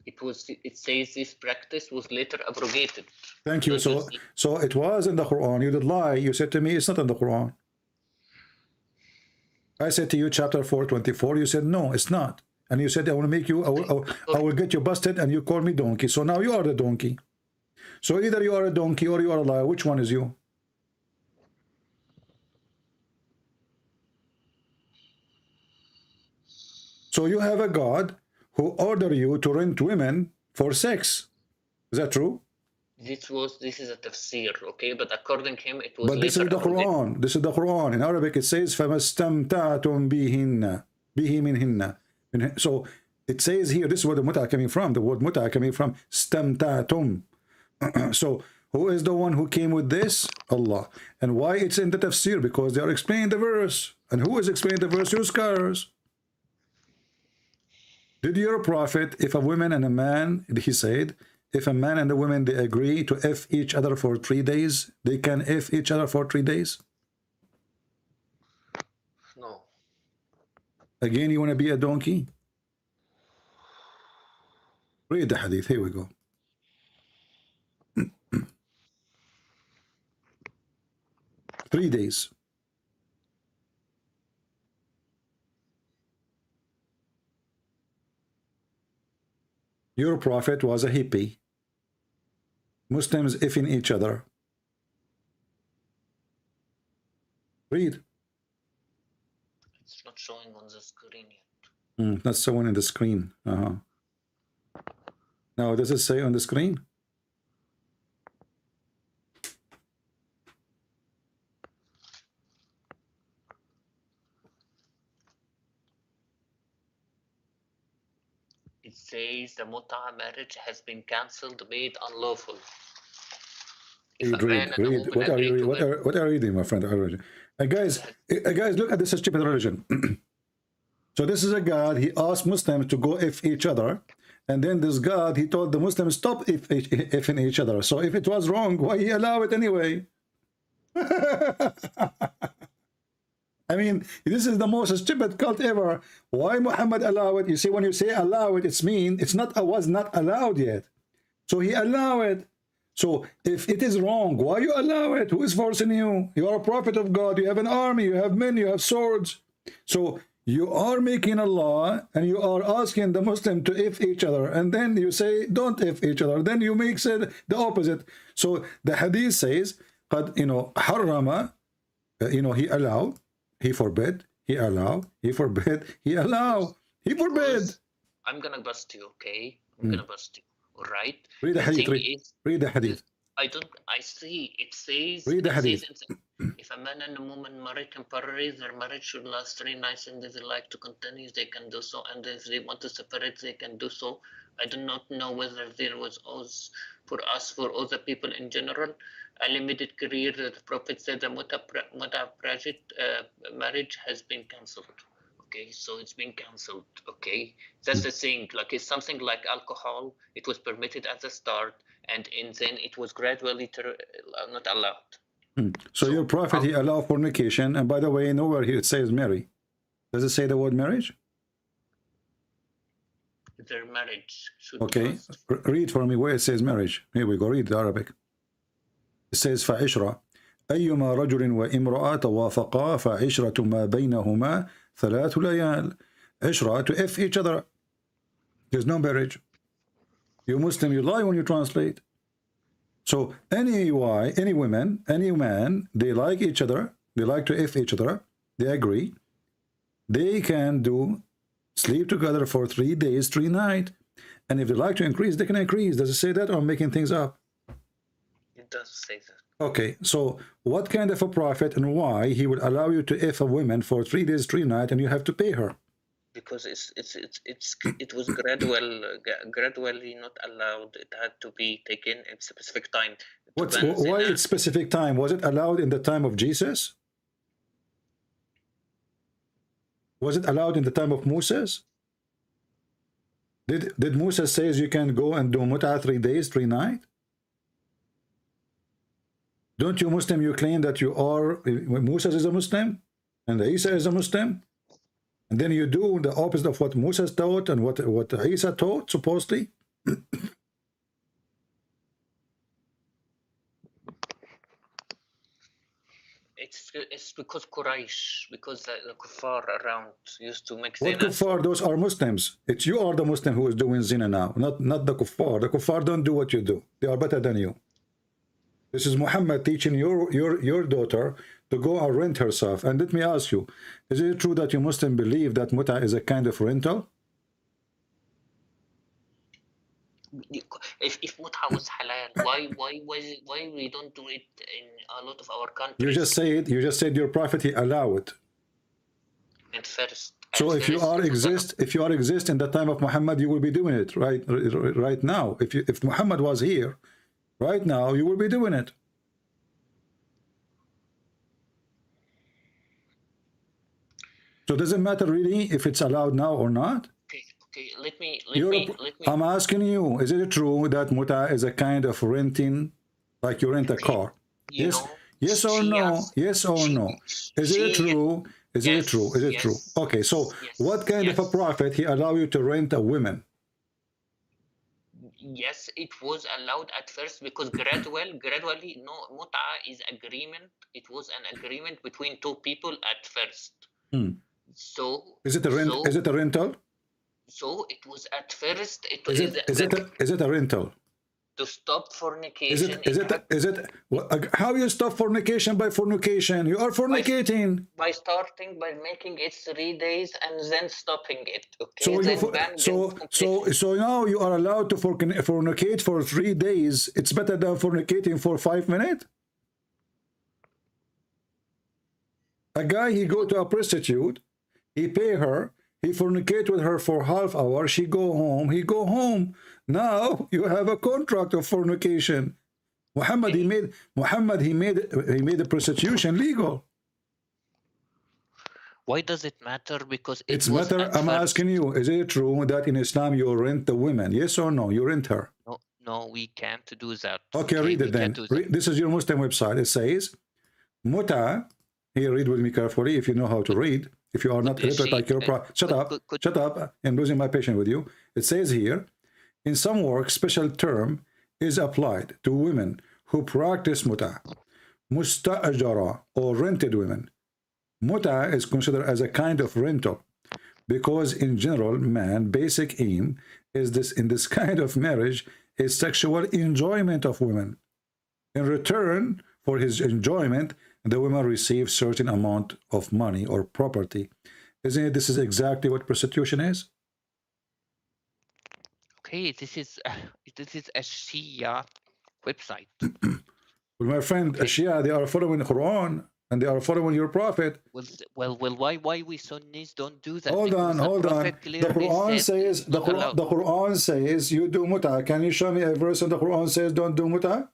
It says this practice was later abrogated. Thank you. So it was in the Quran. You did lie. You said to me it's not in the Quran. I said to you chapter 4:24. You said no, it's not. And you said I will make you. I will get you busted, and you call me donkey. So now you are the donkey. So either you are a donkey or you are a liar. Which one is you? So you have a God who order you to rent women for sex. Is that true? This is a tafsir, okay? But according to him, it was. But this is the Quran. This is the Quran. In Arabic, it says فَمَسْتَمْتَعْتُمْ بِهِنَّ مِنْهِنَّ. So It says here, this is where the muta coming from. The word muta coming from stamtatum. So who is the one who came with this? Allah. And why it's in the tafsir? Because they are explaining the verse. And who is explaining the verse? Your scholars. Did your prophet, if a woman and a man, he said, if a man and a woman, they agree to F each other for 3 days, they can F each other for 3 days? No. Again, you want to be a donkey? Read the hadith. Here we go. Three days. Your prophet was a hippie. Muslims effing each other. Read. It's not showing on the screen yet. Not showing in the screen. Now, does it say on the screen? It says the muta marriage has been cancelled, made unlawful. Read. What are you reading, my friend? Guys, look at this stupid religion. So this is a God, he asked Muslims to go F each other. And then this God, he told the Muslims, stop F-ing each other. So if it was wrong, why he allow it anyway? I mean, this is the most stupid cult ever. Why Muhammad allow it? You see, when you say allow it, it's mean it's not was not allowed yet. So he allow it. So if it is wrong, why you allow it? Who is forcing you? You are a prophet of God. You have an army. You have men. You have swords. So you are making a law and you are asking the Muslim to F each other. And then you say, don't F each other. Then you make it the opposite. So the hadith says, harrama, he allowed. He forbid, he allow, he forbid, he allow, he forbid. I'm gonna bust you, okay? I'm gonna bust you, all right? Read the hadith, read the hadith. I see, it says... Read the hadith. If a man and a woman marry temporarily, their marriage should last 3 nights, and if they like to continue, they can do so, and if they want to separate, they can do so. I do not know whether there was for other people in general, a limited career that the Prophet said the marriage has been cancelled. Okay, so it's been cancelled. Okay, that's the thing. Like it's something like alcohol. It was permitted at the start, and then it was gradually not allowed. So your prophet, he allowed fornication, and by the way, nowhere here it says marry. Does it say the word marriage? Their marriage should okay, read for me where it says marriage. Here we go, read the Arabic. It says فعشرة أيما رجل وامرأة توافقا فعشرة ما بينهما 3 ليال. عشرة, to F each other. There's no marriage. You Muslim, you lie when you translate. So any women, any man, they like each other, they like to F each other, they agree, they can sleep together for 3 days, 3 nights, and if they like to increase, they can increase. Does it say that, or I'm making things up? It does say that. Okay, so what kind of a prophet and why he would allow you to F a woman for 3 days, 3 nights, and you have to pay her? Because it was gradually not allowed. It had to be taken at a specific time. Why it's specific time? Was it allowed in the time of Jesus? Was it allowed in the time of Moses? Did Moses says you can go and do mut'ah 3 days, 3 nights? Don't you Muslim, you claim that you are, Moses is a Muslim and Isa is a Muslim, and then you do the opposite of what Moses taught and what Isa taught, supposedly? It's because Quraysh, because the kuffar around used to make zina. What kuffar? Those are Muslims. It's you are the Muslim who is doing zina now, not the kuffar. The kuffar don't do what you do. They are better than you. This is Muhammad teaching your daughter to go and rent herself. And let me ask you, is it true that you Muslim believe that muta is a kind of rental? If muta was halal, why we don't do it in a lot of our countries? You just said your prophet he allow it. At first, So if you are exist in the time of Muhammad, you will be doing it right now. If Muhammad was here right now, you will be doing it. So does it matter really if it's allowed now or not? Okay, let me. I'm asking you, is it true that muta is a kind of renting, like you rent a car? Yes or no? Yes or no? Is it true? Is it true? Is it true? Okay, so what kind of a prophet he allow you to rent a woman? Yes, it was allowed at first because gradually, no, muta is agreement. It was an agreement between two people at first. So is it a rent? Is it a rental? So it was at first. Is it a rental? To stop fornication. Is it how you stop fornication? By fornication, you are fornicating. By starting by making it 3 days and then stopping it. Okay. So now you are allowed to fornicate for 3 days. It's better than fornicating for 5 minutes. A guy, he go to a prostitute, he pay her, he fornicate with her for half hour, she go home, he go home. Now you have a contract of fornication. Muhammad, he made the prostitution legal. Why does it matter? Because it's matter. I'm asking you, is it true that in Islam you rent the women? Yes or no? You rent her. No, we can't do that. Okay, read it then. This is your Muslim website. It says, muta. Here, read with me carefully if you know how to read. If you are not illiterate like your shut up. I'm losing my patience with you. It says here, in some work, special term is applied to women who practice muta, musta'ajara, or rented women. Muta is considered as a kind of rental because in general, man, basic aim is in this kind of marriage is sexual enjoyment of women. In return for his enjoyment, the women receive certain amount of money or property. Isn't it? This is exactly what prostitution is. Okay, this is a Shia website. Well, my friend, okay. Shia, they are following the Quran and they are following your prophet. Well, why we Sunnis don't do that? Hold on. The Quran says you do muta. Can you show me a verse in the Quran says don't do muta?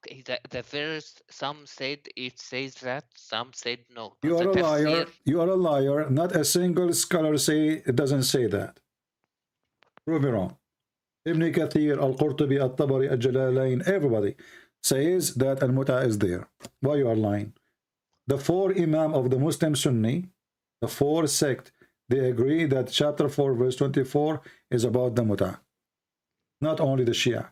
Okay, the verse, some said it says that, some said no. You are a liar. You are a liar. Not a single scholar say it doesn't say that. Prove me wrong. Ibn Kathir, Al-Qurtubi, Al-Tabari, Al-Jalalain, everybody says that Al-Muta is there. Why you are lying? The 4 Imam of the Muslim Sunni, the 4 sect, they agree that chapter 4 verse 24 is about the Muta. Not only the Shia.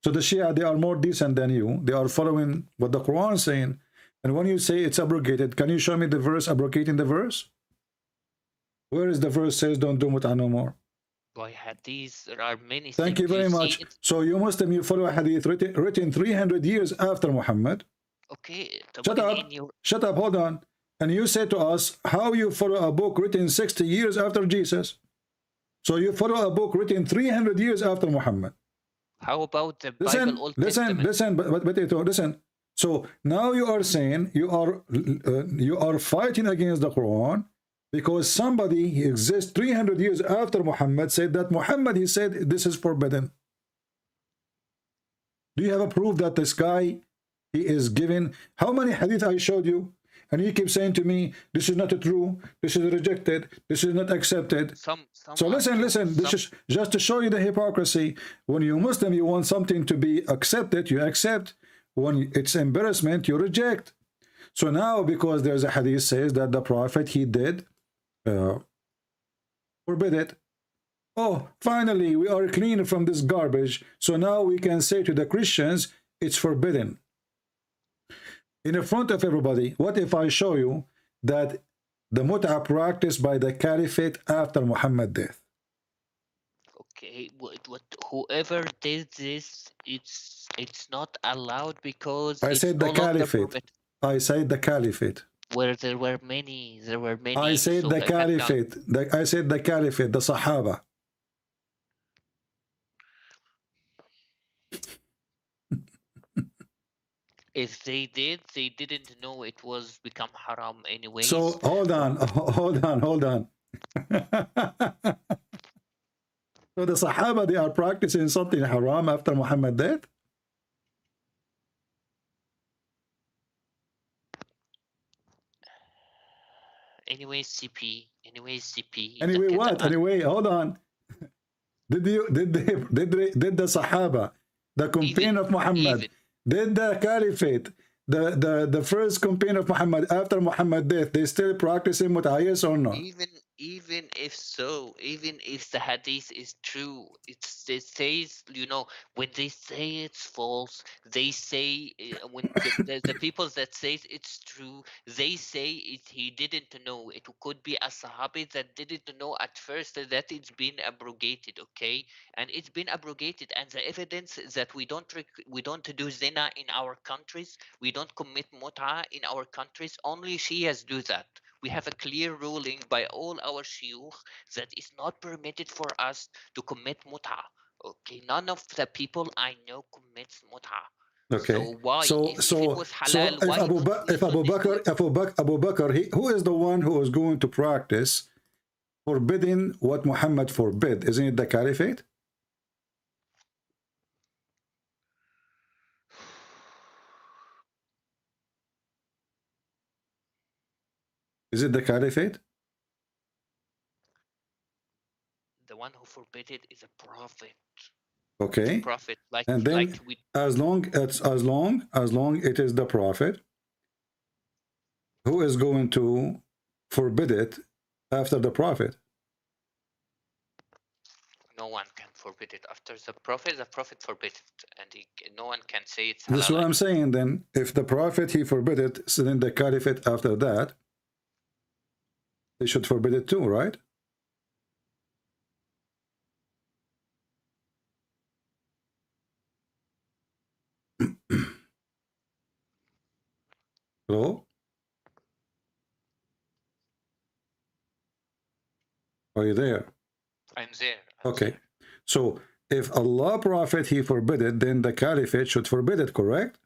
So the Shia, they are more decent than you. They are following what the Quran is saying. And when you say it's abrogated, can you show me the verse abrogating the verse? Where is the verse says don't do muta no more? By hadith, there are many. Thank you very much. So you Muslim, you follow a hadith written 300 years after Muhammad. Okay. Shut up, hold on. And you say to us, how you follow a book written 60 years after Jesus? So you follow a book written 300 years after Muhammad. How about the Bible, Old Testament? Listen. So now you are saying you are fighting against the Quran because somebody exists 300 years after Muhammad said that Muhammad, he said this is forbidden. Do you have a proof that this guy, he is given? How many hadith I showed you? And you keep saying to me, this is not true, this is rejected, this is not accepted. So listen, this is just to show you the hypocrisy. When you're Muslim, you want something to be accepted, you accept. When it's embarrassment, you reject. So now, because there's a hadith says that the Prophet, he did forbid it. Oh, finally, we are clean from this garbage. So now we can say to the Christians, it's forbidden. In the front of everybody, what if I show you that the muta practiced by the caliphate after Muhammad's death? Okay, whoever did this, it's not allowed because I said the caliphate. I said the caliphate. Where there were many. I said the caliphate. I said the caliphate, the Sahaba. If they did, they didn't know it was become haram anyways. So hold on. So the Sahaba, they are practicing something haram after Muhammad's death? Anyways, CP. Anyway, look at what? the Anyway, hold on. Did the Sahaba, the companion of Muhammad, did the Caliphate, the first companion of Muhammad after Muhammad's death, they still practicing mut'ah, yes or no? even if so, even if the hadith is true, it says, you know, when they say it's false, they say, when the people that says it's true, they say he didn't know. It could be a sahabi that didn't know at first that it's been abrogated, okay? And it's been abrogated, and the evidence that we don't do zina in our countries, we don't commit mut'ah in our countries, only Shias do that. We have a clear ruling by all our shuyukh that it's not permitted for us to commit mut'ah. Okay, none of the people I know commits mut'ah. Okay. So why, So if it was halal, if why Abu Bakr, who is the one who is going to practice forbidding what Muhammad forbid? Isn't it the Caliphate? Is it the Caliphate? The one who forbid it is a prophet. Okay. Prophet, like, and then like we, as long it is the prophet, who is going to forbid it after the prophet? no one can forbid it after the prophet forbid it, and no one can say it's halal. That's what I'm saying. Then if the prophet he forbid it, so then the Caliphate after that, they should forbid it too, right? Hello? Are you there? I'm there. Okay. So if Allah Prophet he forbid it, then the Caliphate should forbid it, correct?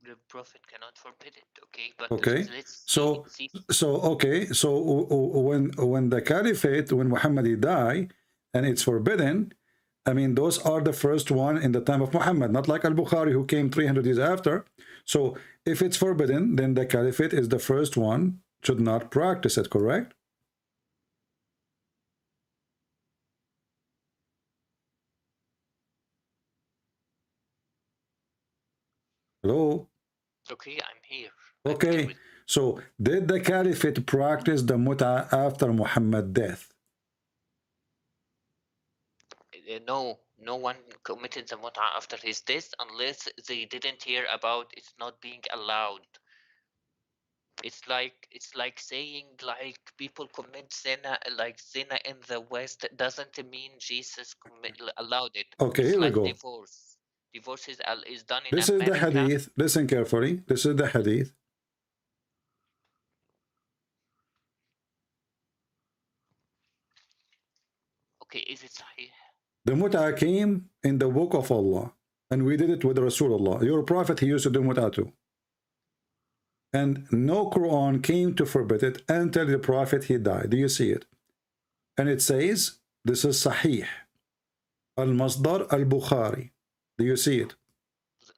The prophet cannot forbid it, okay? But okay. let's see. So when the Caliphate, when Muhammad he died, and it's forbidden, I mean, those are the first one in the time of Muhammad, not like Al-Bukhari who came 300 years after. So if it's forbidden, then the Caliphate is the first one, should not practice it, correct? Hello? Okay, I'm here. Okay, so did the Caliphate practice the mut'ah after Muhammad's death? No one committed the mut'ah after his death unless they didn't hear about it's not being allowed. It's like saying like people commit zina, like zina in the West doesn't mean Jesus allowed it. Okay, it's here like we go. Divorce is done in This America. is the hadith. Listen carefully. This is the hadith. Okay, is it sahih? The mut'ah came in the book of Allah, and we did it with Rasulullah. Your prophet, he used to do mut'ah too. And no Quran came to forbid it until the prophet, he died. Do you see it? And it says, this is Sahih. Al-Masdar al-Bukhari. Do you see it?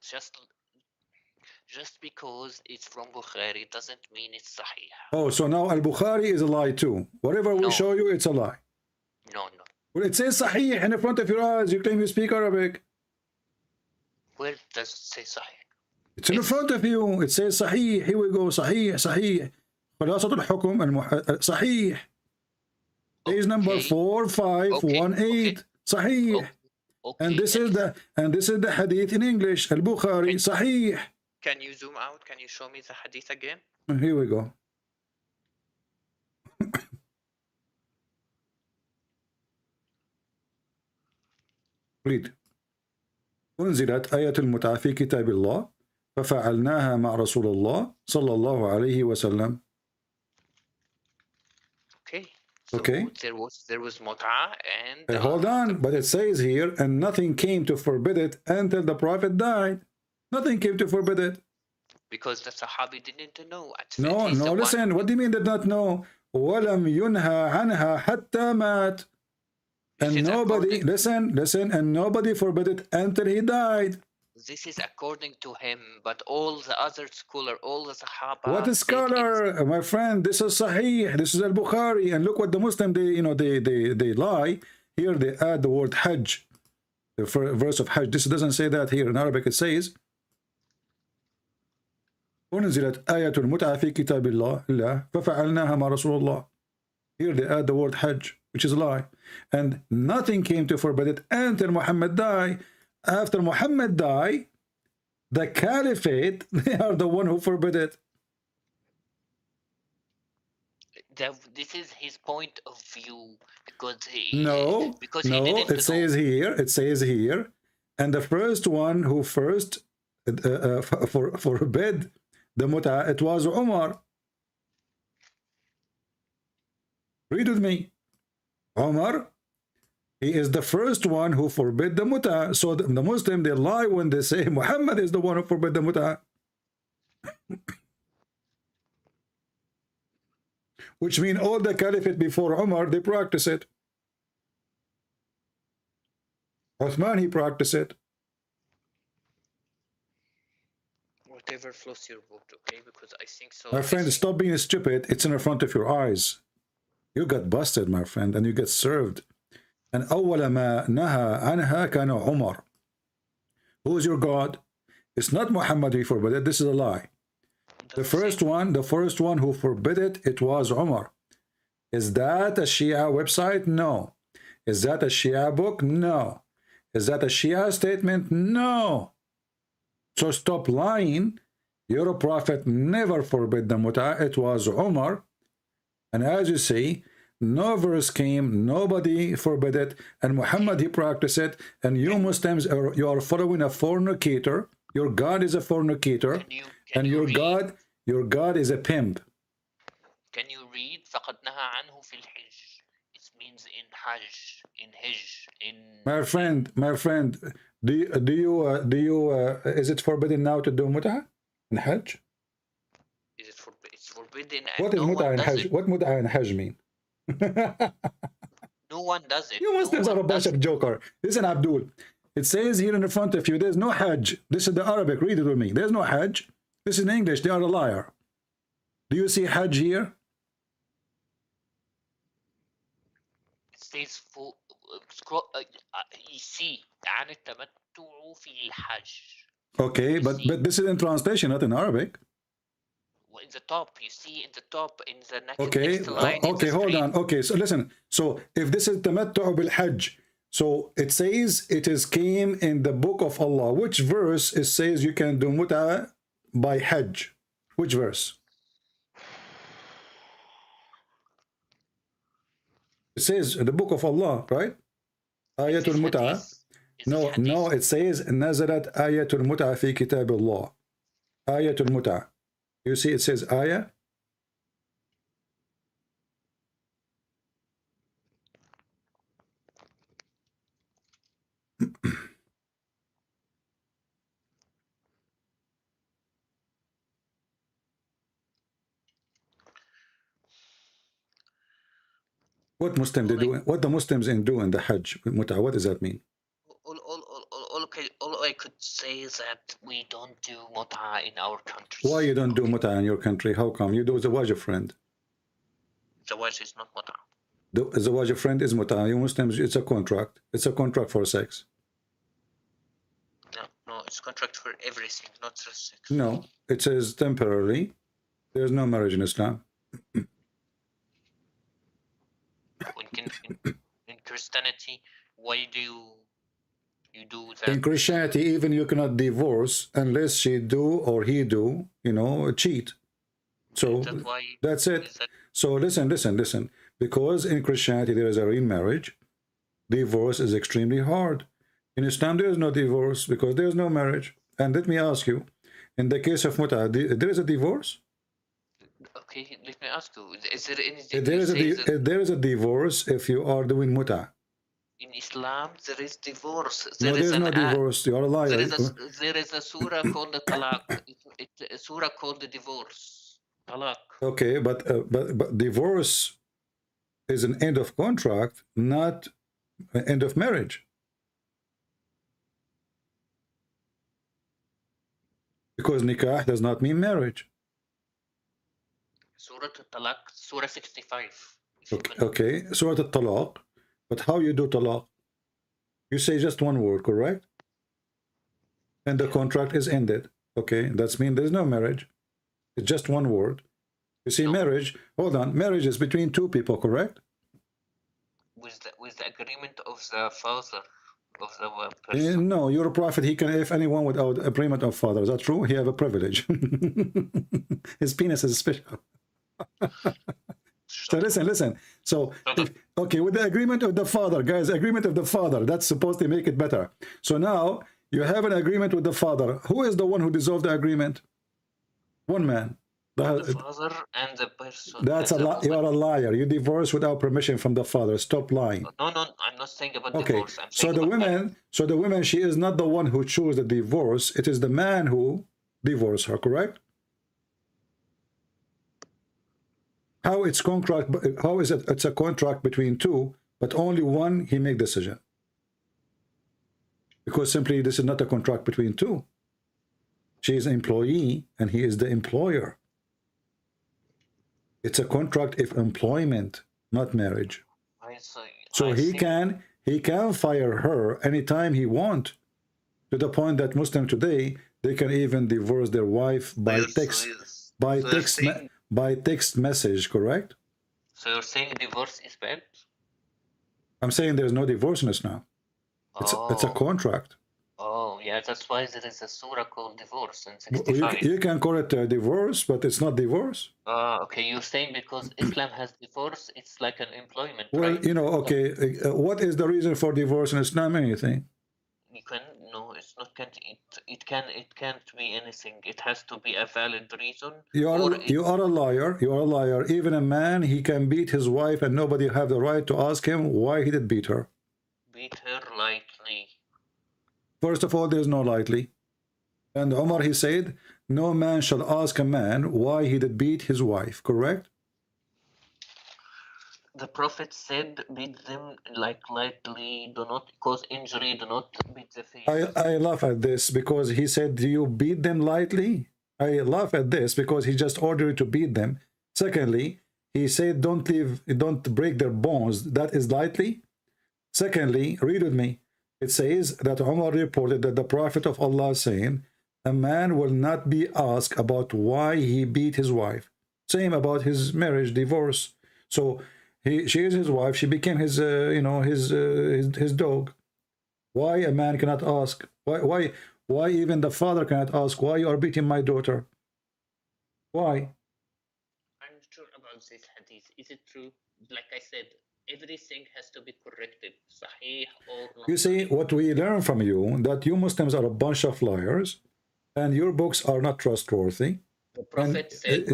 Just because it's from Bukhari doesn't mean it's Sahih. Oh, so now Al-Bukhari is a lie too. Whatever we show you, it's a lie. No. Well, it says Sahih in front of your eyes. You claim you speak Arabic. Where does it say Sahih? It's in front of you. It says Sahih. Here we go. Sahih. خلاصة الحكم صحيح. Page number 4518. Sahih. And this is the hadith in English. Al-Bukhari. Sahih. Can you zoom out? Can you show me the hadith again? Here we go. read. أنزلت آية المتعة في كتاب الله ففعلناها مع رسول الله صلى الله عليه وسلم. Okay, So Okay. there was mut'a and Hold on, but it says here, and nothing came to forbid it until the Prophet died. Nothing came to forbid it. because the Sahabi didn't know. No, no, listen, what do you mean did not know? وَلَمْ يُنْهَى عَنْهَا حَتَّى مَاتْ. And nobody, listen, and nobody forbid it until he died. This is according to him, but all the other scholar, all the Sahaba. What is scholar, my friend? This is Sahih. This is Al-Bukhari. And look what the Muslim, they lie. Here they add the word Hajj, the verse of Hajj. This doesn't say that here in Arabic. It says, أنزلت آية المتعة في كتاب الله ففعلناها مع رسول الله. Here they add the word Hajj, which is a lie. And nothing came to forbid it until Muhammad died. After Muhammad died, the caliphate, they are the one who forbid it. This is his point of view, because it says here, and the first one who first forbid the mut'ah, it was Umar. Read with me. Umar, he is the first one who forbid the mut'ah. So the Muslim, they lie when they say Muhammad is the one who forbid the mut'ah. Which means all the caliphate before Umar, they practice it. Uthman, he practiced it. Whatever flows your boat, okay? Because I think so. My friend, stop being stupid. It's in front of your eyes. You got busted, my friend, and you get served. And أول ما نهى عنها كان عمر. Who is your God? It's not Muhammad who forbid it. This is a lie. The first one who forbid it, it was Umar. Is that a Shia website? No. Is that a Shia book? No. Is that a Shia statement? No. So stop lying. Your prophet never forbid the mut'ah. It was Umar. And as you see, no verse came, nobody forbid it, and Muhammad, he practiced it, and you Muslims, you are following a fornicator. Your God is a fornicator, and your God is a pimp. Can you read فَقَدْ نَهَى عَنْهُ فِي الْحِجِّ? It means in Hajj, in Hajj, in... My friend, is it forbidden now to do mut'ah in Hajj? Is it it's forbidden? What is mut'ah in Hajj? What mut'ah in Hajj mean? No one does it. You Muslims are a bunch of joker. Listen, Abdul. It says here in the front of you, there's no Hajj. This is the Arabic. Read it with me. There's no Hajj. This is in English. They are a liar. Do you see Hajj here? It says for see عن التمتع في الحج. Okay, but this is in translation, not in Arabic. In the top, you see in the top, in the next, okay, next line. Okay, hold on. Okay, so listen. So if this is tamattu bil Hajj, so it says it is came in the book of Allah. Which verse it says you can do mut'ah by Hajj? Which verse? It says the book of Allah, right? Ayatul mut'ah. No, it says nazarat ayatul mut'ah fi kitab Allah. Ayatul mut'ah. You see, it says ayah. What Muslim they do? What the Muslims do in the Hajj mut'ah? What does that mean? All I could say is that we don't do mut'ah in our country. Why you don't do mut'ah in your country? How come? You do zawaj friend. Zawaj is not mut'ah. The zawaj friend is mut'ah. You Muslims, it's a contract. It's a contract for sex. No, it's contract for everything, not just sex. No, it says temporarily. There's no marriage in Islam. In Christianity, why do you do that? In Christianity, even you cannot divorce unless she do or he do, cheat. So that's it. So listen. Because in Christianity there is a real marriage, divorce is extremely hard. In Islam there is no divorce because there is no marriage. And let me ask you, in the case of mut'ah, there is a divorce? Okay, let me ask you: is there any? There is a divorce if you are doing muta. In Islam there is divorce. No, there is no divorce. You are a liar. There is a surah called the talaq. It's a surah called the divorce. Talaq. Okay, but divorce is an end of contract, not an end of marriage. Because nikah does not mean marriage. Surah Talaq, Surah 65. Okay, Surah Al-Talaq. But how you do talaq? You say just one word, correct? And the contract is ended. Okay, that's mean there's no marriage. It's just one word. You see, marriage, hold on, marriage is between two people, correct? With the agreement of the father of the person. No, your prophet, he can if anyone without agreement of father. Is that true? He have a privilege. His penis is special. So listen. So, okay, with the agreement of the father, guys, agreement of the father, that's supposed to make it better. So now you have an agreement with the father. Who is the one who dissolved the agreement? One man. The father and the person. That's a lie. You are a liar. You divorce without permission from the father. Stop lying. No, I'm not saying about divorce. I'm saying so the woman, she is not the one who chose the divorce. It is the man who divorced her, correct? How it's contract? How is it? It's a contract between two, but only one he make decision. Because simply this is not a contract between two. She is an employee and he is the employer. It's a contract of employment, not marriage. So he can fire her anytime he want, to the point that Muslim today, they can even divorce their wife by text message, correct? So you're saying divorce is bad? I'm saying there's no divorce in this now. It's a contract. Oh, yeah, that's why there is a surah called divorce in 65. You can call it a divorce, but it's not divorce. Okay, you're saying because Islam has divorce, it's like an employment, well, right? You know, okay, what is the reason for divorce in Islam? Anything? No, it's not. It can't be anything. It has to be a valid reason. You are a liar. You are a liar. Even a man, he can beat his wife, and nobody have the right to ask him why he did beat her. Beat her lightly. First of all, there's no lightly. And Omar, he said, no man shall ask a man why he did beat his wife, correct? The Prophet said, beat them like lightly, do not cause injury, do not beat the face. I laugh at this because he said, do you beat them lightly? I laugh at this because he just ordered you to beat them. Secondly, he said, don't break their bones. That is lightly. Secondly, read with me. It says that Umar reported that the Prophet of Allah saying, a man will not be asked about why he beat his wife. Same about his marriage, divorce. So she is his wife. She became his, his dog. Why a man cannot ask? Why even the father cannot ask why you are beating my daughter? Why? I'm not sure about this hadith. Is it true? Like I said, everything has to be corrected. Sahih or not. You see, what we learn from you, that you Muslims are a bunch of liars, and your books are not trustworthy. The Prophet said,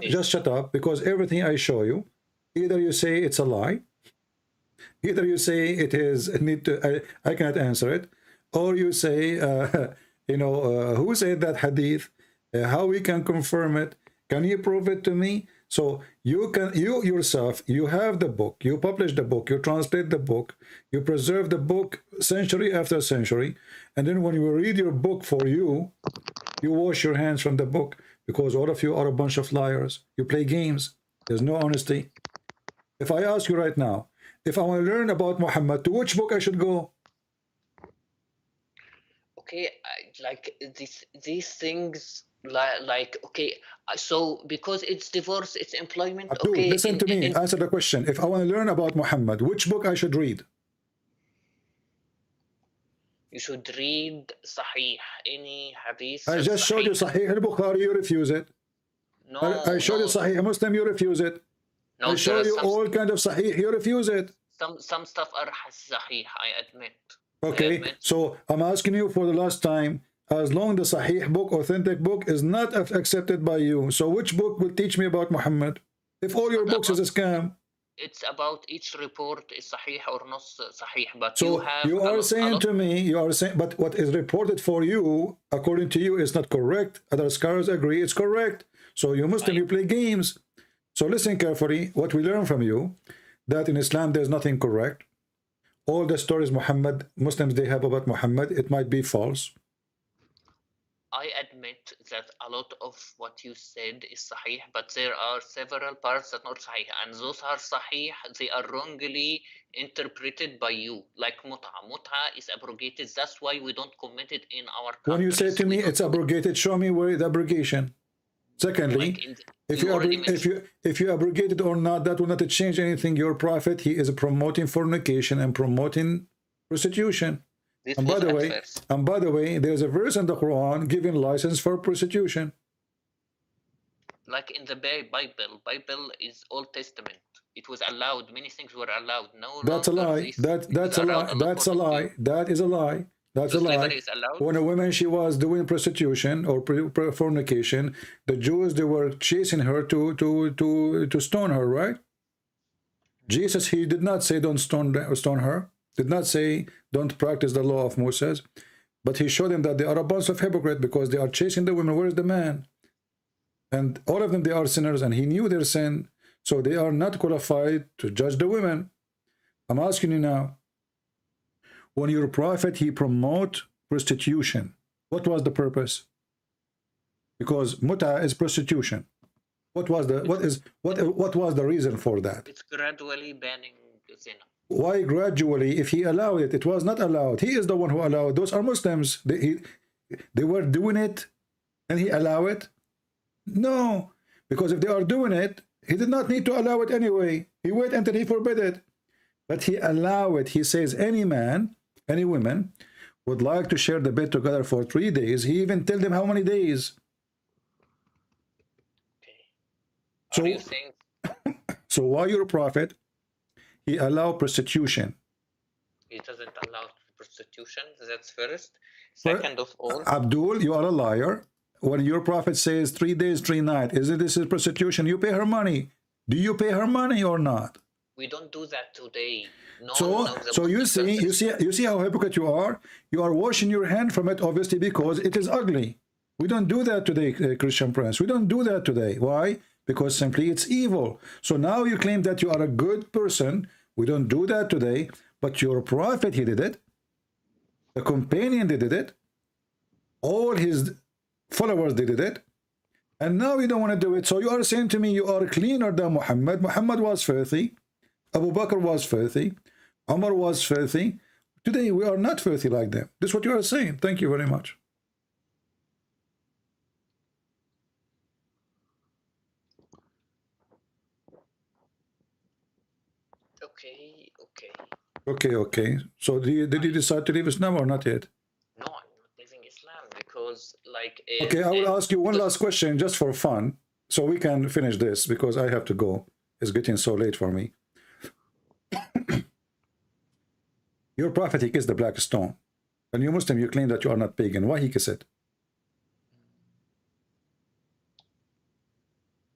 just shut up, because everything I show you, either you say it's a lie, either you say it is, I cannot answer it, or you say, who said that hadith, how we can confirm it, can you prove it to me? So you yourself, you have the book, you publish the book, you translate the book, you preserve the book century after century, and then when you read your book for you wash your hands from the book, because all of you are a bunch of liars. You play games. There's no honesty. If I ask you right now, if I want to learn about Muhammad, to which book I should go? Okay, like these things, like okay, so because it's divorce, it's employment. Abdul, okay, listen to me. Answer the question. If I want to learn about Muhammad, which book I should read? You should read Sahih, any hadith. I just showed you Sahih al-Bukhari, you refuse it. No, I showed you Sahih Muslim, you refuse it. No, I show you all kind of Sahih, you refuse it. Some stuff are Sahih, I admit. Okay, so I'm asking you for the last time, as long the Sahih book, authentic book, is not accepted by you. So which book will teach me about Muhammad? If all your books is a scam. It's about each report is sahih or not sahih, but so you have you are saying to me, you are saying, but what is reported for you, according to you, is not correct. Other scholars agree it's correct. So you Muslim, you play games. So listen carefully. What we learn from you, that in Islam there's nothing correct. All the stories Muslims they have about Muhammad, it might be false. I admit that a lot of what you said is sahih, but there are several parts that are not sahih, and those are sahih, they are wrongly interpreted by you, like mut'a. Mut'a is abrogated, that's why we don't comment it in our countries. When you say to me it's abrogated, show me where the abrogation. Secondly, like if you abrogate it or not, that will not change anything. Your prophet, he is promoting fornication and promoting prostitution. And by the way, there's a verse in the Quran giving license for prostitution. Like in the Bible is Old Testament. It was allowed. Many things were allowed. No, that's a lie. That's a lie. That's a lie. That is a lie. That's a lie. When a woman she was doing prostitution or fornication, the Jews they were chasing her to stone her, right? Jesus, he did not say don't stone her. Did not say don't practice the law of Moses, but he showed them that they are a bunch of hypocrites because they are chasing the women. Where is the man? And all of them, they are sinners, and he knew their sin, so they are not qualified to judge the women. I'm asking you now, when your prophet, he promote prostitution, what was the purpose? Because muta is prostitution. What was the reason for that? It's gradually banning zina. Why gradually? If he allowed it, it was not allowed. He is the one who allowed. Those are Muslims. They were doing it, and he allowed it. No, because if they are doing it, he did not need to allow it anyway. He waited until he forbid it, but he allowed it. He says any man, any woman would like to share the bed together for 3 days. He even tell them how many days. Okay. So why your prophet? He allowed prostitution. He doesn't allow prostitution. That's first. Second of all, Abdul, you are a liar. When your prophet says 3 days, 3 nights, this is prostitution? You pay her money. Do you pay her money or not? We don't do that today. No, so you see how hypocrite you are. You are washing your hand from it, obviously, because it is ugly. We don't do that today, Christian Prince. We don't do that today. Why? Because simply it's evil. So now you claim that you are a good person. We don't do that today. But your prophet, he did it. The companion, they did it. All his followers, they did it. And now you don't want to do it. So you are saying to me you are cleaner than Muhammad. Muhammad was filthy. Abu Bakr was filthy. Umar was filthy. Today we are not filthy like them. This is what you are saying. Thank you very much. Okay. So did you decide to leave Islam or not yet? No, I'm not leaving Islam because like... Okay, I will ask you one last question just for fun, so we can finish this because I have to go. It's getting so late for me. Your prophet, he kissed the black stone. And you Muslim, you claim that you are not pagan. Why he kissed it?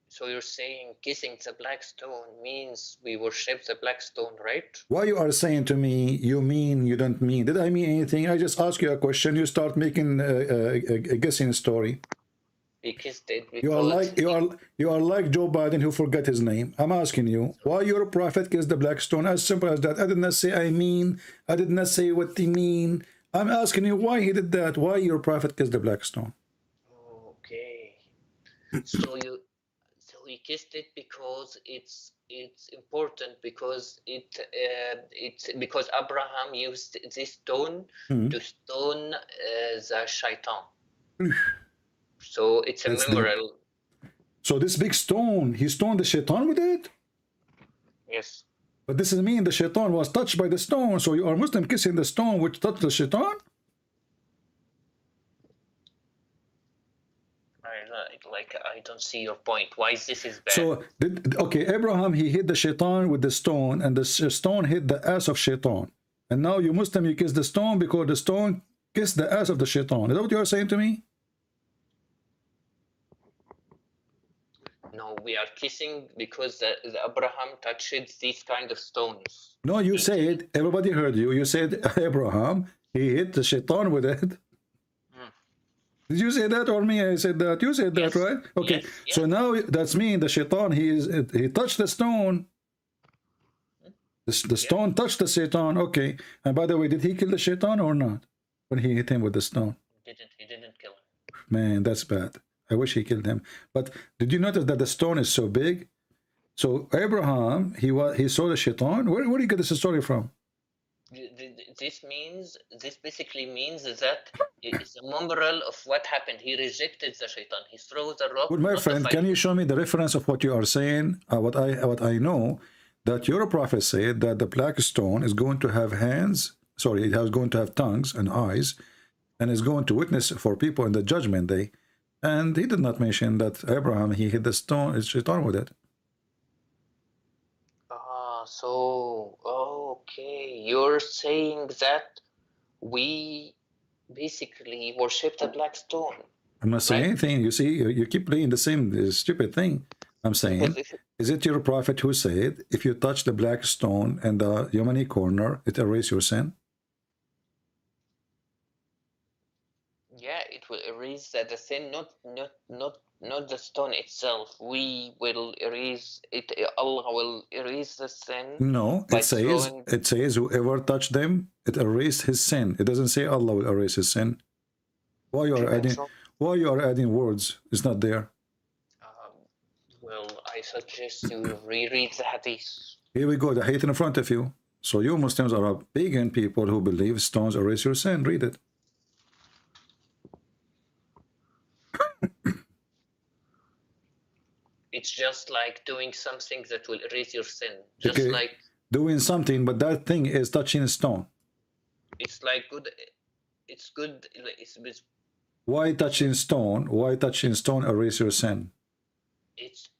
So you're saying kissing the black stone means we worship the black stone, right? Why you are saying to me, you mean, you don't mean? Did I mean anything? I just ask you a question. You start making a guessing story. He kissed it because you are like Joe Biden who forgot his name. I'm asking you, why your prophet kissed the black stone? As simple as that. I did not say I mean. I did not say what they mean. I'm asking you why he did that. Why your prophet kissed the black stone? Okay. So he kissed it because it's important because because Abraham used this stone to stone the shaitan. So it's a memorial. So this big stone, he stoned the shaitan with it? Yes. But this is mean the shaitan was touched by the stone. So you are Muslim kissing the stone which touched the shaitan? I don't see your point. Why is this bad? So, okay, Abraham, he hit the shaitan with the stone, and the stone hit the ass of shaitan. And now you Muslim, you kiss the stone because the stone kiss the ass of the shaitan. Is that what you are saying to me? No, we are kissing because the Abraham touched these kind of stones. No, you said, everybody heard you. You said Abraham, he hit the shaitan with it. Did you say that or me? I said that. You said that, right? Okay. Yes. So now that's mean the shaitan, he touched the stone. The stone touched the shaitan. Okay. And by the way, did he kill the shaitan or not? When he hit him with the stone? He didn't kill him. Man, that's bad. I wish he killed him. But did you notice that the stone is so big? So Abraham, he saw the shaitan. Where do you get this story from? This basically means that it's a memorial of what happened. He rejected the shaitan. He threw the rock. Well, my friend, can you show me the reference of what you are saying? What I know, that your prophet said that the black stone is going to have hands. Sorry, it is going to have tongues and eyes, and is going to witness for people in the judgment day. And he did not mention that Abraham, he hit the stone, his shaitan with it. Okay, you're saying that we basically worship the black stone. I'm not saying anything. You see, you keep playing the same stupid thing. I'm saying, is it your prophet who said, if you touch the black stone and the Yemeni corner, it erases your sin? Yeah, it will erase the sin, not the stone itself. We will erase it. Allah will erase the sin. No, it says whoever touched them, it erased his sin. It doesn't say Allah will erase his sin. Why you are adding words? It's not there. Well, I suggest you reread the hadith. Here we go, the hadith in front of you. So you Muslims are a pagan people who believe stones erase your sin. Read it. It's just like doing something that will erase your sin. Just okay. Like doing something, but that thing is touching a stone. It's like good. It's good. Why touching stone? Why touching stone erase your sin? It's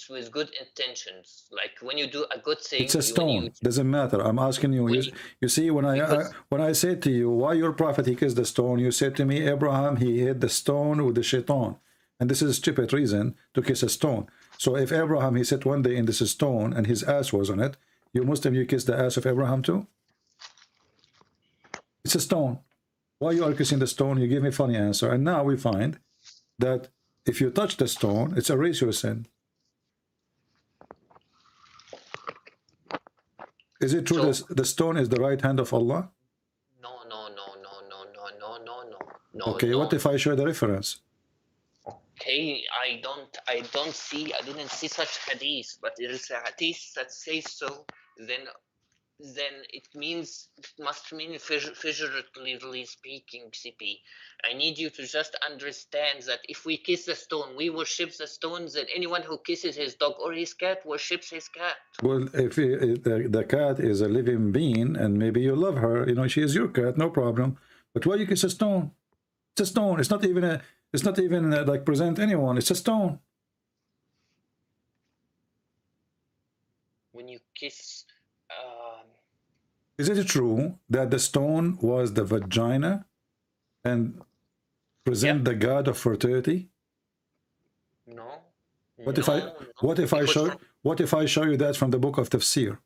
with good intentions. Like when you do a good thing. It's a stone. Doesn't matter. I'm asking you. You see, when I said to you, why your prophet he kissed the stone? You said to me, Abraham he hit the stone with the shaitan. And this is a stupid reason to kiss a stone. So if Abraham, he sat one day in this stone and his ass was on it, you Muslim, you kiss the ass of Abraham too? It's a stone. Why you are kissing the stone? You give me a funny answer. And now we find that if you touch the stone, it's erase your sin. Is it true that the stone is the right hand of Allah? No. Okay, what if I show the reference? Okay, I didn't see such hadith, but there is a hadith that says so. Then it must mean figuratively speaking, CP. I need you to just understand that if we kiss the stone, we worship the stones, and anyone who kisses his dog or his cat worships his cat. Well, if the cat is a living being, and maybe you love her, you know, she is your cat, no problem. But why you kiss a stone? It's a stone. It's not even like present anyone. It's a stone. When you kiss, is it true that the stone was the vagina and present the god of fertility? No. What if I show you that from the book of Tafsir?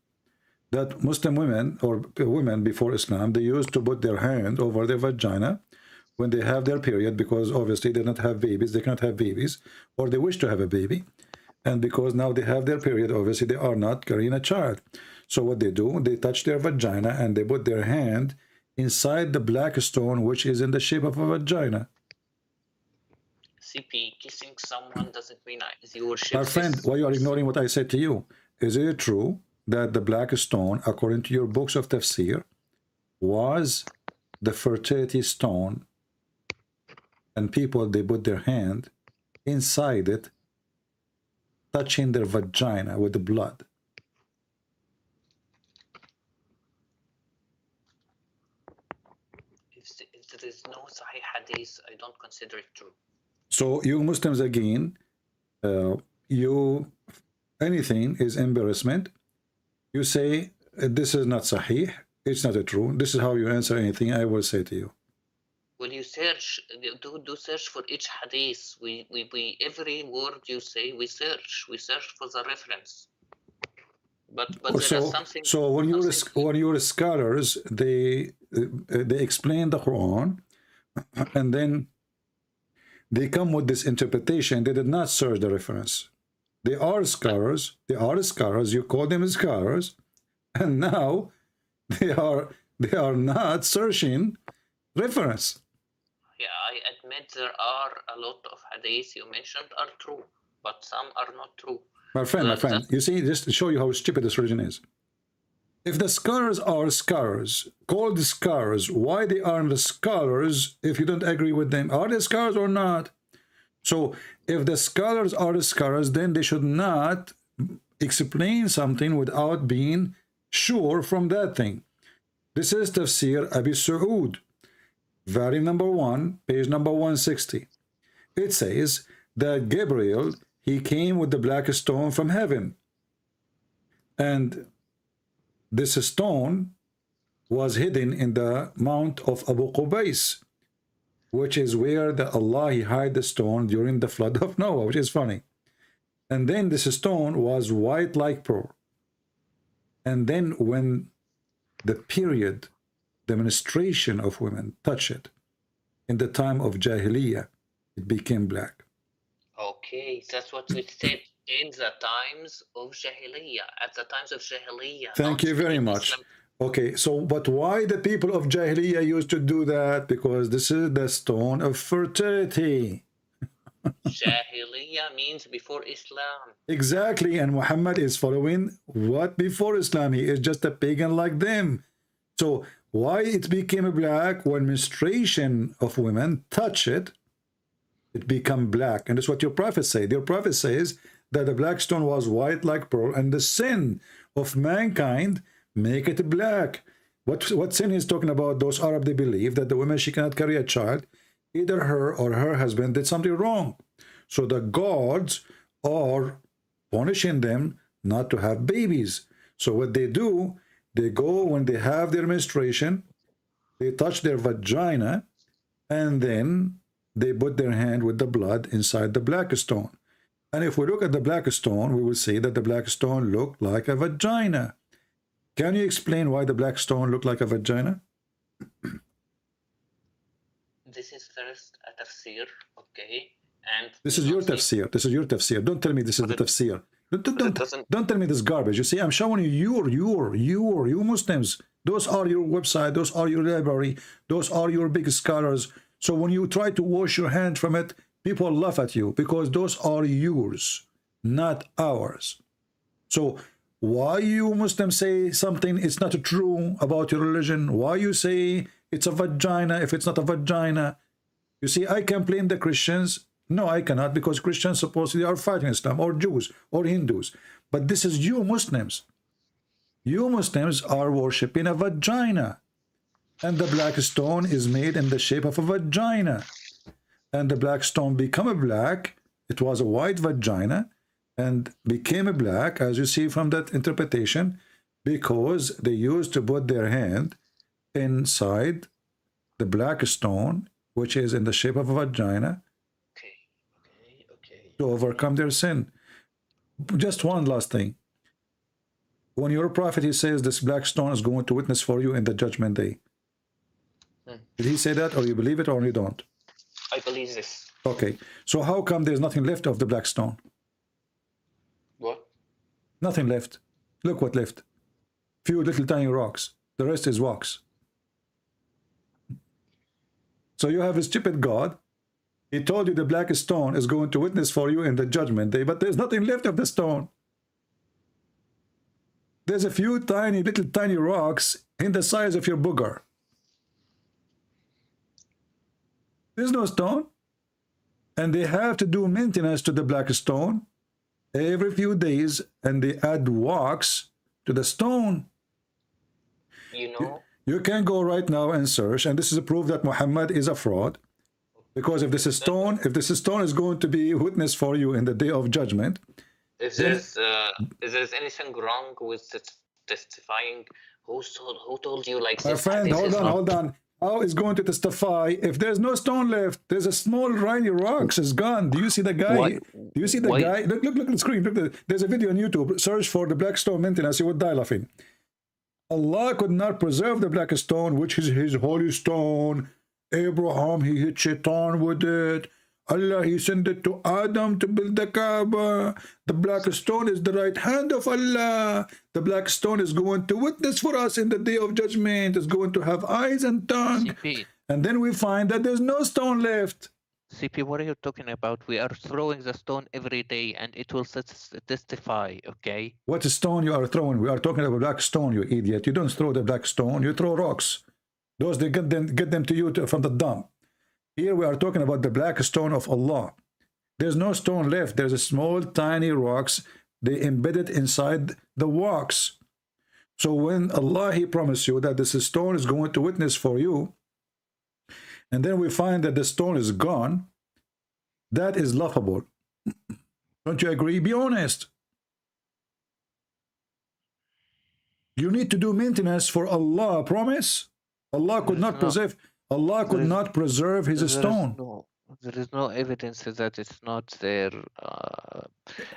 That Muslim women or women before Islam, they used to put their hand over their vagina when they have their period, because obviously they don't have babies, they cannot have babies, or they wish to have a baby. And because now they have their period, obviously they are not carrying a child. So what they do, they touch their vagina and they put their hand inside the black stone, which is in the shape of a vagina. CP, kissing someone doesn't mean you worship. My friend, why you are ignoring what I said to you? Is it true that the black stone, according to your books of tafsir, was the fertility stone, and people, they put their hand inside it, touching their vagina with the blood? If there is no Sahih Hadith, I don't consider it true. So you Muslims again, anything is embarrassment. You say this is not Sahih. it's not true. This is how you answer anything I will say to you. When you search, do search for each hadith. We every word you say, we search for the reference. But there is something. So when your scholars they explain the Quran, and then they come with this interpretation. They did not search the reference. They are scholars. They are scholars. You call them scholars, and now they are not searching reference. Yeah, I admit there are a lot of hadiths you mentioned are true, but some are not true. My friend, you see, just to show you how stupid this religion is. If the scholars are scholars, called scholars, why they aren't the scholars if you don't agree with them? Are they scholars or not? So if the scholars are the scholars, then they should not explain something without being sure from that thing. This is Tafsir Abi Saud, volume number 1, page number 160. It says that Gabriel, he came with the black stone from heaven. And this stone was hidden in the mount of Abu Qubais, which is where Allah he hid the stone during the flood of Noah, which is funny. And then this stone was white like pearl. And then when the period, the menstruation of women touch it, in the time of Jahiliyyah, it became black. Okay, that's what we said in the times of Jahiliyyah, at the times of Jahiliyyah. Thank you very much. Okay, so but why the people of Jahiliyyah used to do that? Because this is the stone of fertility. Jahiliyyah means before Islam. Exactly, and Muhammad is following what before Islam? He is just a pagan like them. So why it became black when menstruation of women touch it, it become black. And that's what your prophet said. Your prophet says that the black stone was white like pearl, and the sin of mankind make it black. What sin he's talking about? Those Arab, they believe that the woman, she cannot carry a child. Either her or her husband did something wrong. So the gods are punishing them not to have babies. So what they do, they go when they have their menstruation, they touch their vagina, and then they put their hand with the blood inside the black stone. And if we look at the black stone, we will see that the black stone looked like a vagina. Can you explain why the black stone looked like a vagina? This is first a tafsir, okay? And this is your tafsir. This is your tafsir. Don't tell me this is the tafsir. Don't tell me this garbage. You see, I'm showing you you Muslims. Those are your website. Those are your library. Those are your big scholars. So when you try to wash your hand from it, people laugh at you because those are yours, not ours. So why you Muslims say something is not true about your religion? Why you say it's a vagina if it's not a vagina? You see, I can blame the Christians. No, I cannot, because Christians supposedly are fighting Islam, or Jews, or Hindus. But this is you Muslims. You Muslims are worshipping a vagina. And the black stone is made in the shape of a vagina. And the black stone become a black. It was a white vagina and became a black, as you see from that interpretation, because they used to put their hand inside the black stone, which is in the shape of a vagina, to overcome their sin. Just one last thing. When your prophet, he says this black stone is going to witness for you in the judgment day. Did he say that, or you believe it, or you don't? I believe this. Okay. So how come there's nothing left of the black stone? What? Nothing left. Look what left. Few little tiny rocks. The rest is wax. So you have a stupid God. He told you the black stone is going to witness for you in the judgment day, but there's nothing left of the stone. There's a few little tiny rocks in the size of your booger. There's no stone. And they have to do maintenance to the black stone every few days, and they add wax to the stone. You know? You can go right now and search, and this is a proof that Muhammad is a fraud. Because if this stone is going to be witness for you in the day of judgment, if there's anything wrong with testifying Who told you like My this friend, hadith hold is on, not? hold on. How is going to testify if there's no stone left? There's a small tiny rocks is gone. Do you see the Why? guy? Do you see the Why? guy? Look at the screen. There's a video on YouTube. Search for the black stone maintenance. You would die laughing. Allah could not preserve the black stone, which is his holy stone. Abraham, he hit Shaitan with it. Allah, he sent it to Adam to build the Kaaba. The black stone is the right hand of Allah. The black stone is going to witness for us in the day of judgment. It's going to have eyes and tongue. CP, And then we find that there's no stone left. CP, what are you talking about? We are throwing the stone every day, and it will testify. Okay. What stone you are throwing? We are talking about black stone, you idiot. You don't throw the black stone. You throw rocks. Those, they get them to you from the dump. Here we are talking about the black stone of Allah. There's no stone left. There's a small, tiny rocks. They embedded inside the rocks. So when Allah, he promised you that this stone is going to witness for you, and then we find that the stone is gone, that is laughable. Don't you agree? Be honest. You need to do maintenance for Allah, promise. Allah could not preserve. Allah could not preserve his stone. There is no evidence that it's not there,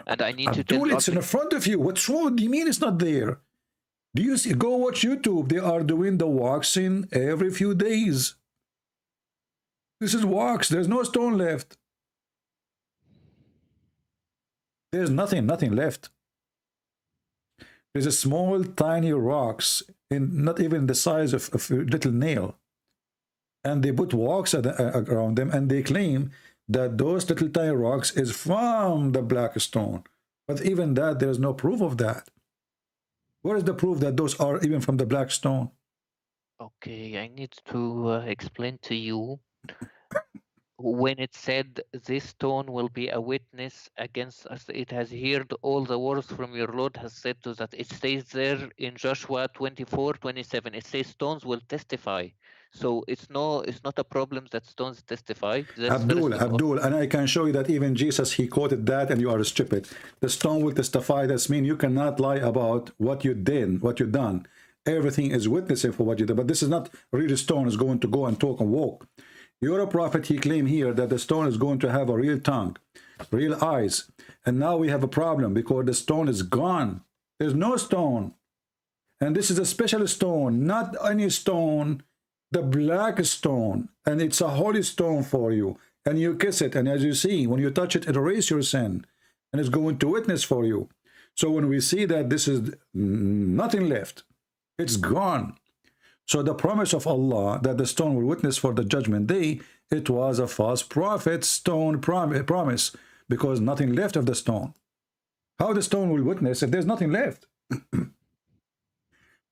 and I need to tell Abdul, it's in front of you. What's wrong? What do you mean it's not there? Do you see? Go watch YouTube. They are doing the waxing every few days. This is wax. There's no stone left. There's nothing left. There's a small, tiny rocks, in not even the size of a little nail. And they put wax around them, and they claim that those little tiny rocks is from the black stone. But even that, there's no proof of that. Where is the proof that those are even from the black stone? Okay, I need to explain to you. When it said this stone will be a witness against us, it has heard all the words from your Lord has said to that. It says there in Joshua 24:27. It says stones will testify. So it's not a problem that stones testify. Abdul, and I can show you that even Jesus, he quoted that, and you are stupid. The stone will testify. That means you cannot lie about what you did, what you done. Everything is witnessing for what you did. But this is not real stone is going to go and talk and walk. You're a prophet, he claimed here that the stone is going to have a real tongue, real eyes. And now we have a problem because the stone is gone. There's no stone. And this is a special stone, not any stone, the black stone. And it's a holy stone for you. And you kiss it. And as you see, when you touch it, it erases your sin. And it's going to witness for you. So when we see that this is nothing left, it's gone. So the promise of Allah that the stone will witness for the judgment day, it was a false prophet stone promise, because nothing left of the stone. How the stone will witness if there's nothing left?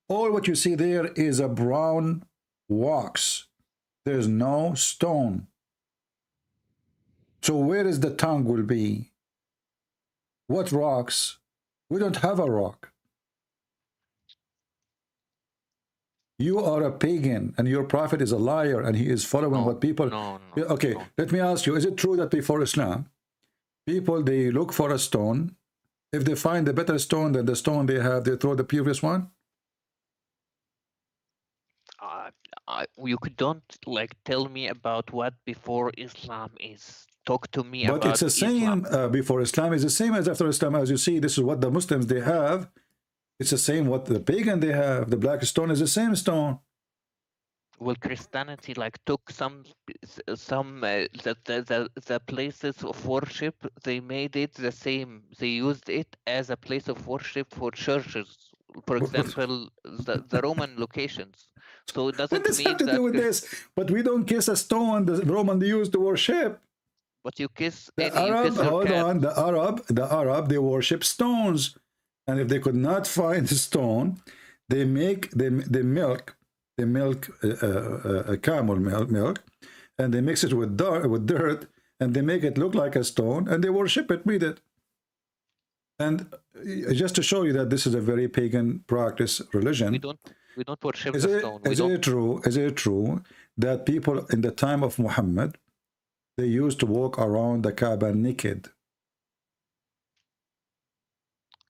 All what you see there is a brown wax. There's no stone. So where is the tongue will be? What rocks? We don't have a rock. You are a pagan, and your prophet is a liar, and he is following what people... Okay, let me ask you, is it true that before Islam, people, they look for a stone? If they find a better stone than the stone they have, they throw the previous one? You don't tell me about what before Islam is. Talk to me about But it's the same before Islam is the same as after Islam. As you see, this is what the Muslims they have. It's the same what the pagan they have. The black stone is the same stone. Well, Christianity took the places of worship. They made it the same. They used it as a place of worship for churches. For example, the Roman locations. So it doesn't what does mean have to that do with this? But we don't kiss a stone the Roman they used to worship. But you kiss the Arab. Hold on, the Arab they worship stones. And if they could not find the stone, they milk a camel milk, and they mix it with dirt, and they make it look like a stone, and they worship it with it. And just to show you that this is a very pagan practice religion. We don't worship the stone. Is it true that people in the time of Muhammad, they used to walk around the Kaaba naked?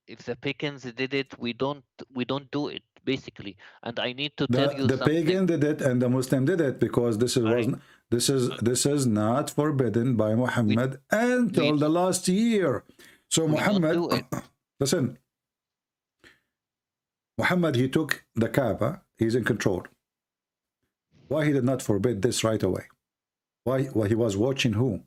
If the pagans did it, we don't do it. basically. And I need to tell you The something. pagan did it and the Muslim did it, because this is not forbidden by Muhammad until the last year. So Muhammad, listen, Muhammad, he took the Kaaba, he's in control. Why he did not forbid this right away? Why he was watching who?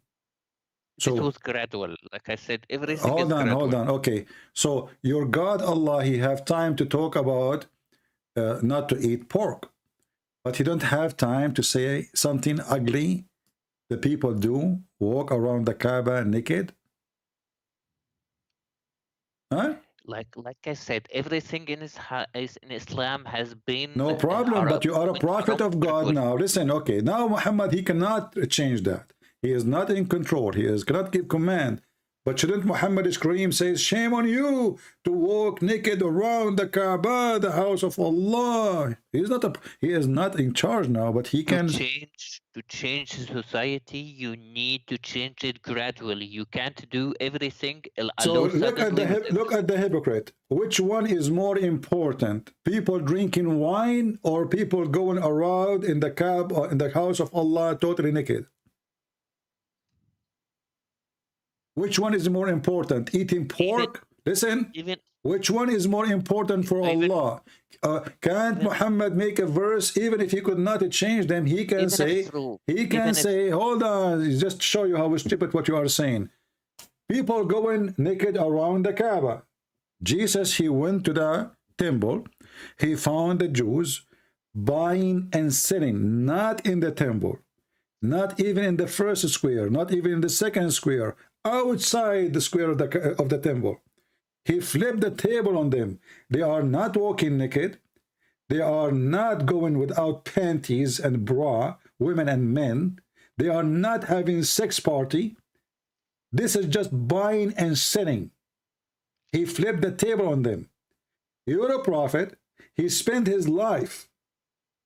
So it was gradual, like I said, everything is gradual. Hold on, okay. So your God Allah, he have time to talk about not to eat pork, but he don't have time to say something ugly the people do, walk around the Kaaba naked. Huh? Like I said, everything in Islam has been No problem, but you are a prophet of God now. Listen, okay, now Muhammad, he cannot change that. He is not in control. He cannot give command. But shouldn't Muhammad scream, says, shame on you to walk naked around the Kaaba, the house of Allah. He is not in charge now, but he can to change society. You need to change it gradually. You can't do everything. So look at the hypocrite. Which one is more important? People drinking wine or people going around in the Kaaba, in the house of Allah, totally naked? Which one is more important? Eating pork? Listen, which one is more important for Allah? Can't Muhammad make a verse, even if he could not change them, he can say, hold on, just show you how stupid what you are saying. People going naked around the Kaaba. Jesus, he went to the temple, he found the Jews buying and selling, not in the temple, not even in the first square, not even in the second square, outside the square of the temple. He flipped the table on them. They are not walking naked. They are not going without panties and bra, women and men. They are not having sex party. This is just buying and selling. He flipped the table on them. You're a prophet. He spent his life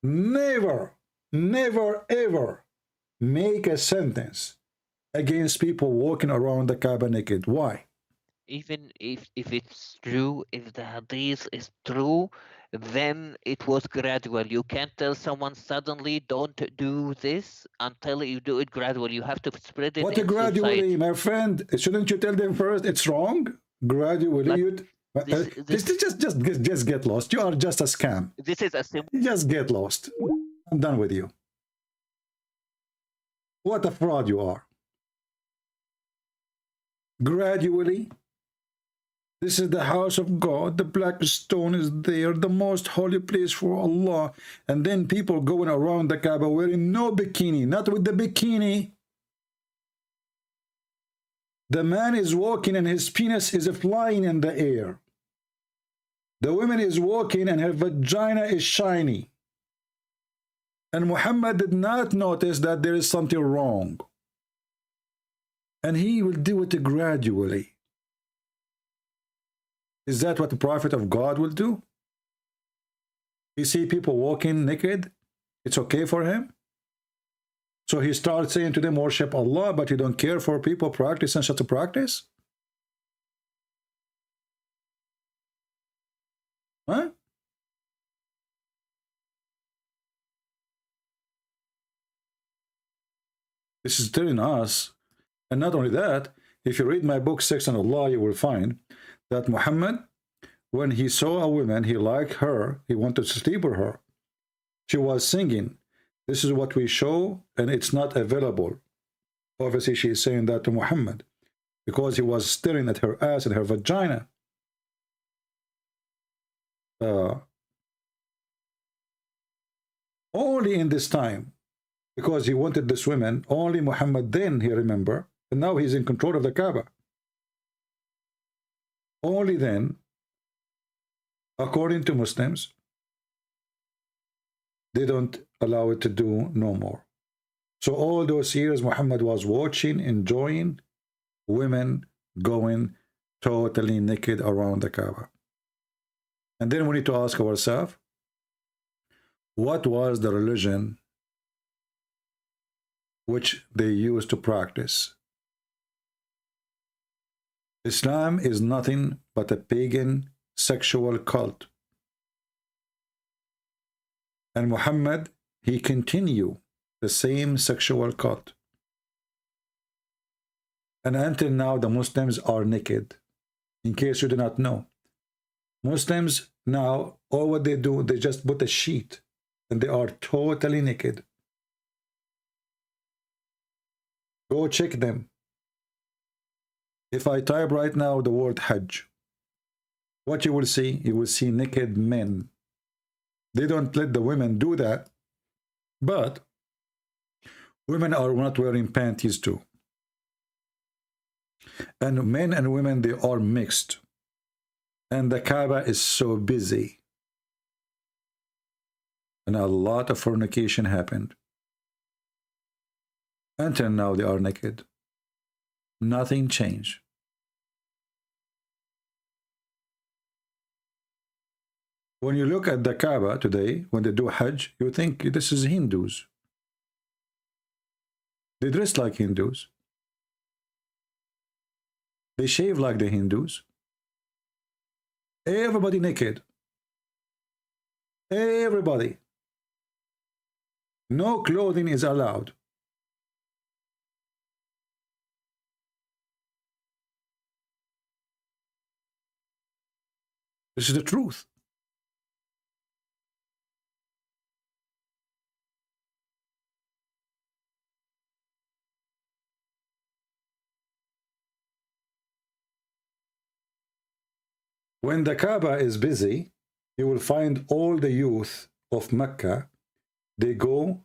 never, ever make a sentence against people walking around the Kaaba naked. Why? Even if it's true, if the hadith is true, then it was gradual. You can't tell someone suddenly don't do this until you do it gradually. You have to spread it. What a gradually, society. My friend? Shouldn't you tell them first it's wrong? Gradually, just get lost. You are just a scam. This is a simple. Just get lost. I'm done with you. What a fraud you are. Gradually, this is the house of God. The black stone is there, the most holy place for Allah. And then people going around the Kaaba wearing no bikini, not with the bikini. The man is walking and his penis is flying in the air. The woman is walking and her vagina is shiny. And Muhammad did not notice that there is something wrong. And he will do it gradually. Is that what the prophet of God will do? You see people walking naked, it's okay for him? So he starts saying to them, worship Allah, but you don't care for people practicing such a practice? Huh? This is telling us, and not only that, if you read my book, Sex and Allah, you will find that Muhammad, when he saw a woman, he liked her, he wanted to sleep with her. She was singing, this is what we show, and it's not available. Obviously, she is saying that to Muhammad, because he was staring at her ass and her vagina. Only in this time, because he wanted this woman, only Muhammad then, he remember, and now he's in control of the Kaaba. Only then, according to Muslims, they don't allow it to do no more. So all those years Muhammad was watching, enjoying women going totally naked around the Kaaba. And then we need to ask ourselves, what was the religion which they used to practice? Islam is nothing but a pagan sexual cult. And Muhammad, he continue the same sexual cult. And until now, the Muslims are naked. In case you do not know, Muslims now, all what they do, they just put a sheet and they are totally naked. Go check them. If I type right now the word Hajj, what you will see? You will see naked men. They don't let the women do that, but women are not wearing panties too. And men and women, they are mixed. And the Kaaba is so busy. And a lot of fornication happened. Until now, they are naked. Nothing changed. When you look at the Kaaba today, when they do Hajj, you think this is Hindus. They dress like Hindus. They shave like the Hindus. Everybody naked. Everybody. No clothing is allowed. This is the truth. When the Kaaba is busy, you will find all the youth of Mecca, they go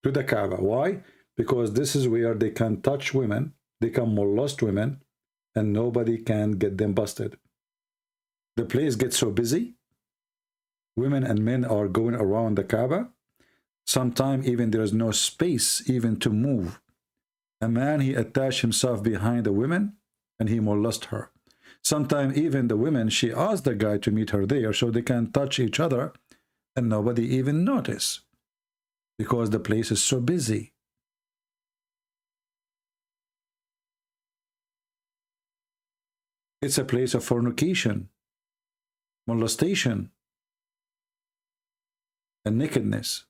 to the Kaaba. Why? Because this is where they can touch women, they can molest women, and nobody can get them busted. The place gets so busy, women and men are going around the Kaaba. Sometimes even there is no space even to move. A man, he attached himself behind the women and he molested her. Sometimes even the women, she asked the guy to meet her there so they can touch each other and nobody even notice because the place is so busy. It's a place of fornication, molestation, and nakedness.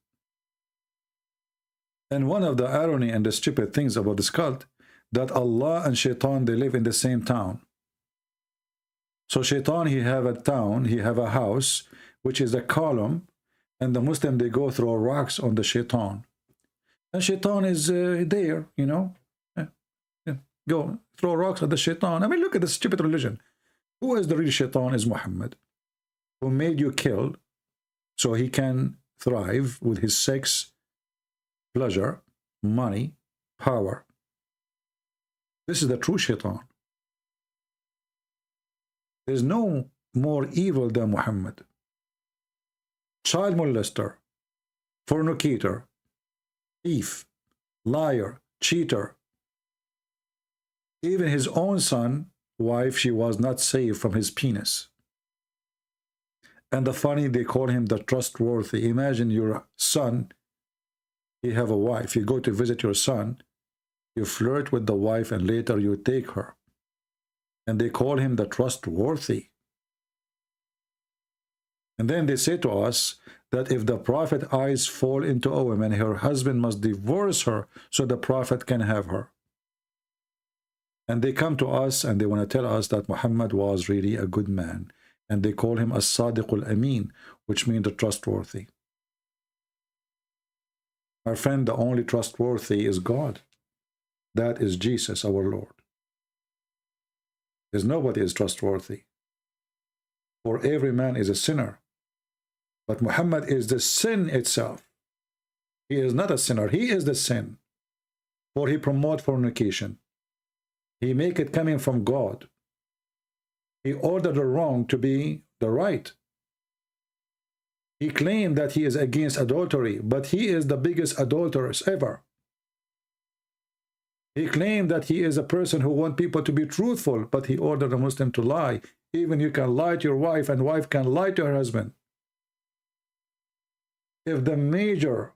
And one of the irony and the stupid things about this cult, that Allah and Shaitan, they live in the same town. So Shaitan, he have a town, he have a house, which is a column, and the Muslim, they go throw rocks on the Shaitan. And Shaitan is there, you know. Go throw rocks at the Shaitan. I mean, look at this stupid religion. Who is the real Shaitan? Is Muhammad, who made you kill so he can thrive with his sex, pleasure, money, power. This is the true Shaitan. There's no more evil than Muhammad. Child molester, fornicator, thief, liar, cheater. Even his own son, wife, she was not saved from his penis. And the funny, they call him the trustworthy. Imagine your son, you have a wife, you go to visit your son, you flirt with the wife, and later you take her. And they call him the trustworthy. And then they say to us that if the prophet's eyes fall into a woman, her husband must divorce her so the prophet can have her. And they come to us and they want to tell us that Muhammad was really a good man. And they call him as-Sadiq al-Amin, which means the trustworthy. Our friend, the only trustworthy is God. That is Jesus, our Lord. There's nobody is trustworthy. For every man is a sinner. But Muhammad is the sin itself. He is not a sinner. He is the sin. For he promotes fornication. He make it coming from God. He ordered the wrong to be the right. He claimed that he is against adultery, but he is the biggest adulteress ever. He claimed that he is a person who wants people to be truthful, but he ordered a Muslim to lie. Even you can lie to your wife, and wife can lie to her husband. If the major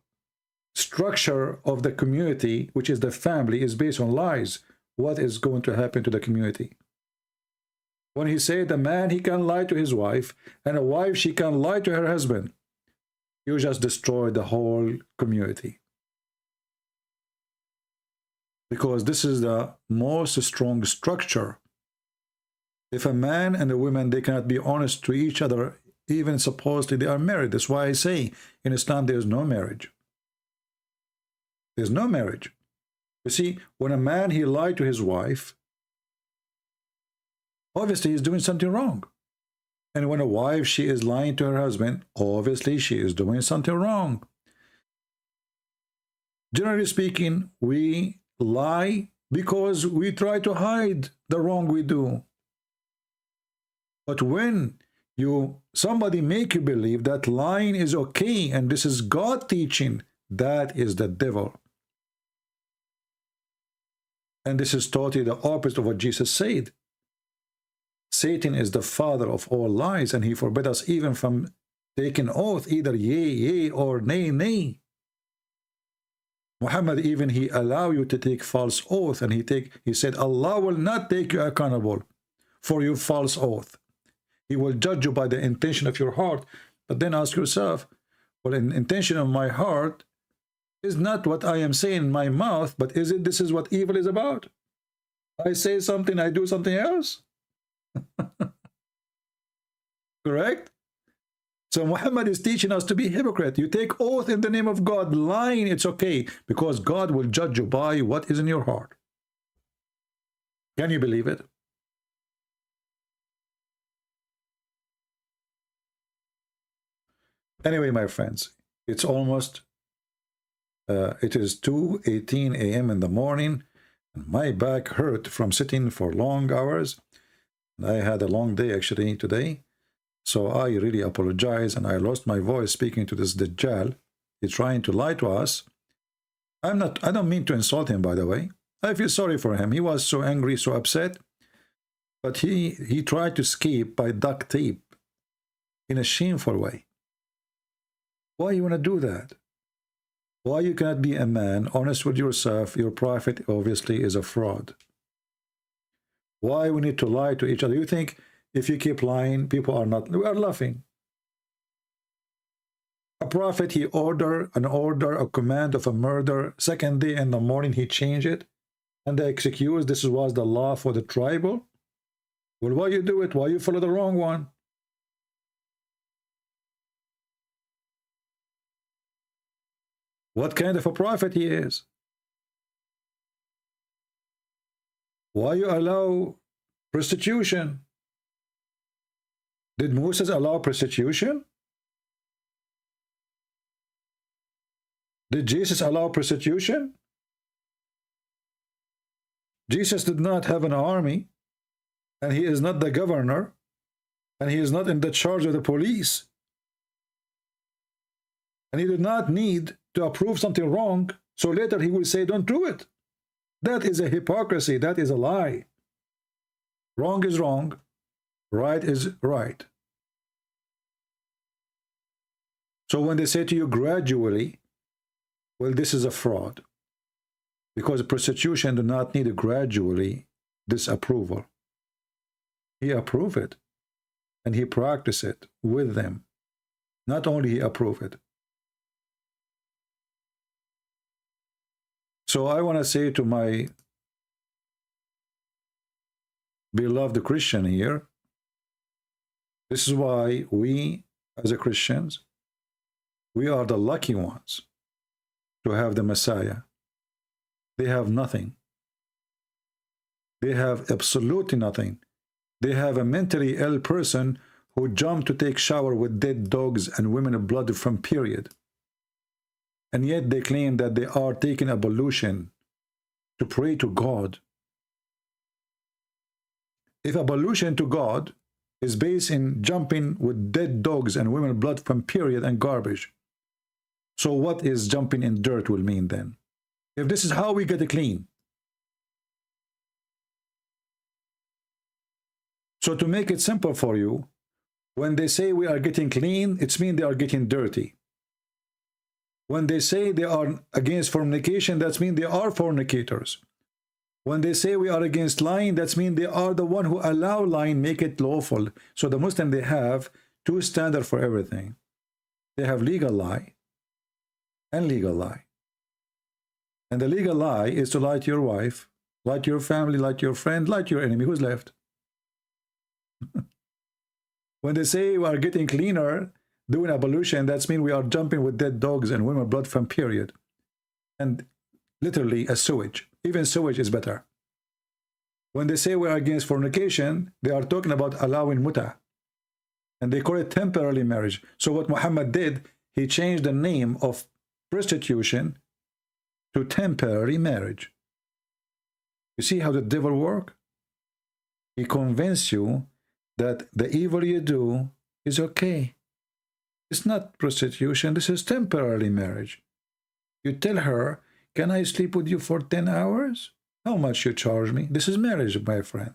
structure of the community, which is the family, is based on lies, what is going to happen to the community? When he said a man, he can lie to his wife, and a wife, she can lie to her husband. you just destroy the whole community. Because this is the most strong structure. If a man and a woman, they cannot be honest to each other, even supposedly they are married. That's why I say in Islam there's no marriage. There's no marriage. You see, when a man, he lied to his wife, obviously he's doing something wrong. And when a wife, she is lying to her husband, obviously she is doing something wrong. Generally speaking, we lie because we try to hide the wrong we do. But when somebody make you believe that lying is okay and this is God teaching, that is the devil. And this is totally the opposite of what Jesus said. Satan is the father of all lies, and he forbid us even from taking oath, either yea, yea, or nay, nay. Muhammad, even he allow you to take false oath, and he said, Allah will not take you accountable for your false oath. He will judge you by the intention of your heart. But then ask yourself, well, an intention of my heart is not what I am saying in my mouth, but this is what evil is about? I say something, I do something else. Correct? So Muhammad is teaching us to be hypocrite. You take oath in the name of God, lying, it's okay, because God will judge you by what is in your heart. Can you believe it? Anyway, my friends, it's almost it is 2:18 a.m. in the morning, and my back hurt from sitting for long hours. I had a long day actually today, so I really apologize, and I lost my voice speaking to this Dajjal. He's trying to lie to us. I don't mean to insult him, by the way. I feel sorry for him. He was so angry, so upset, but he tried to escape by duct tape in a shameful way. Why you want to do that? Why you cannot be a man, honest with yourself? Your prophet obviously is a fraud. Why we need to lie to each other? You think if you keep lying, people are not, we are laughing. A prophet, he a command of a murder. Second day in the morning, he changed it. And they excuse this was the law for the tribal. Well, why you do it? Why you follow the wrong one? What kind of a prophet he is? Why you allow prostitution? Did Moses allow prostitution? Did Jesus allow prostitution? Jesus did not have an army, and he is not the governor, and he is not in the charge of the police. And he did not need to approve something wrong, so later he will say, don't do it. That is a hypocrisy. That is a lie. Wrong is wrong. Right is right. So when they say to you gradually, well, this is a fraud. Because prostitution do not need a gradually disapproval. He approved it. And he practiced it with them. Not only he approved it. So I want to say to my beloved Christian here, this is why we as a Christians, we are the lucky ones to have the Messiah. They have nothing. They have absolutely nothing. They have a mentally ill person who jumped to take shower with dead dogs and women of blood from period. And yet they claim that they are taking ablution to pray to God. If ablution to God is based in jumping with dead dogs and women blood from period and garbage, so what is jumping in dirt will mean then? If this is how we get it clean. So to make it simple for you, when they say we are getting clean, it means they are getting dirty. When they say they are against fornication, that means they are fornicators. When they say we are against lying, that means they are the one who allow lying, make it lawful. So the Muslim, they have two standards for everything. They have legal lie and legal lie. And the legal lie is to lie to your wife, lie to your family, lie to your friend, lie to your enemy. Who's left? When they say we are getting cleaner, doing ablution, that's mean we are jumping with dead dogs and women blood from period. And literally a sewage. Even sewage is better. When they say we are against fornication, they are talking about allowing muta. And they call it temporary marriage. So what Muhammad did, he changed the name of prostitution to temporary marriage. You see how the devil works? He convinces you that the evil you do is okay. It's not prostitution, this is temporary marriage. You tell her, can I sleep with you for 10 hours? How much you charge me? This is marriage, my friend.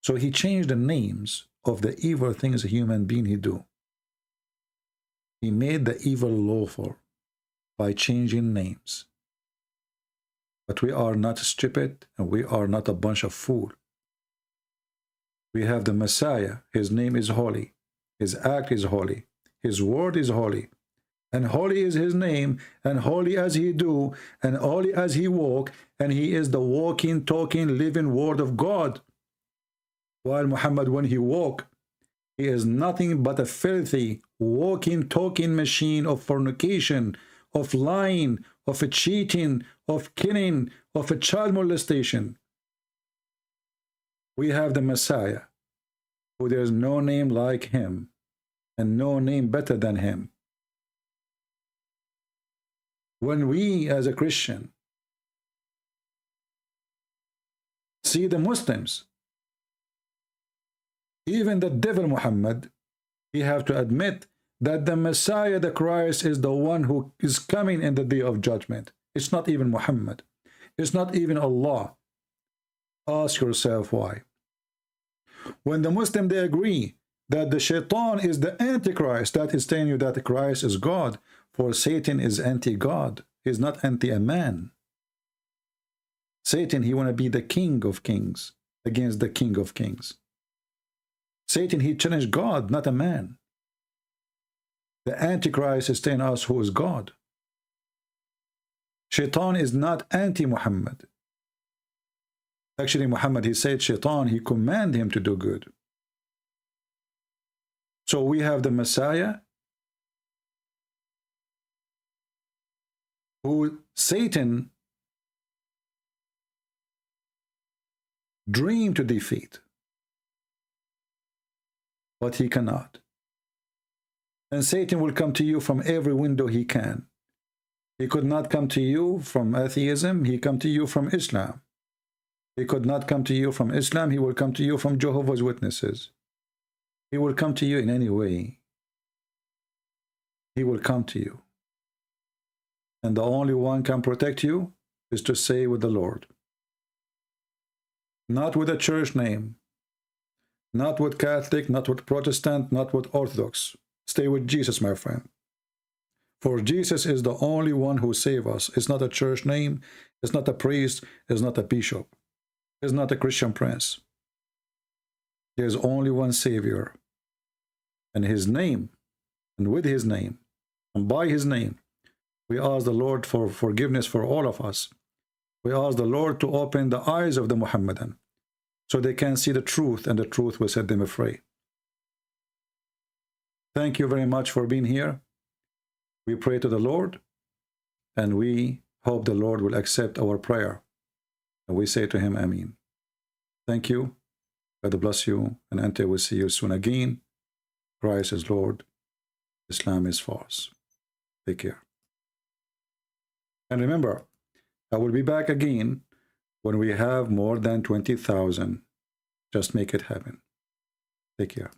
So he changed the names of the evil things a human being he do. He made the evil lawful by changing names. But we are not stupid and we are not a bunch of fools. We have the Messiah. His name is holy. His act is holy. His word is holy. And holy is his name, and holy as he do, and holy as he walk, and he is the walking, talking, living word of God. While Muhammad, when he walk, he is nothing but a filthy, walking, talking machine of fornication, of lying, of cheating, of killing, of a child molestation. We have the Messiah, who there is no name like him, and no name better than him. When we, as a Christian, see the Muslims, even the devil Muhammad, we have to admit that the Messiah, the Christ, is the one who is coming in the day of judgment. It's not even Muhammad. It's not even Allah. Ask yourself why. When the Muslim, they agree that the shaitan is the antichrist, that is telling you that Christ is God, for Satan is anti-God. He's not anti a man. Satan, he want to be the king of kings against the king of kings. Satan, he challenged God, not a man. The antichrist is telling us who is God. Shaitan is not anti-Muhammad. Actually, Muhammad, he said Shaitan, he commanded him to do good. So we have the Messiah, who Satan dreamed to defeat, but he cannot. And Satan will come to you from every window he can. He could not come to you from atheism, he come to you from Islam. He could not come to you from Islam, he will come to you from Jehovah's Witnesses. He will come to you in any way. He will come to you. And the only one can protect you is to stay with the Lord. Not with a church name. Not with Catholic, not with Protestant, not with Orthodox. Stay with Jesus, my friend. For Jesus is the only one who saves us. It's not a church name. It's not a priest. It's not a bishop. It's not a Christian prince. There's only one Savior. And his name, and with his name, and by his name, we ask the Lord for forgiveness for all of us. We ask the Lord to open the eyes of the Muhammadan so they can see the truth, and the truth will set them free. Thank you very much for being here. We pray to the Lord, and we hope the Lord will accept our prayer. And we say to him, Ameen. Thank you. God bless you, and until we see you soon again. Christ is Lord. Islam is false. Take care. And remember, I will be back again when we have more than 20,000. Just make it happen. Take care.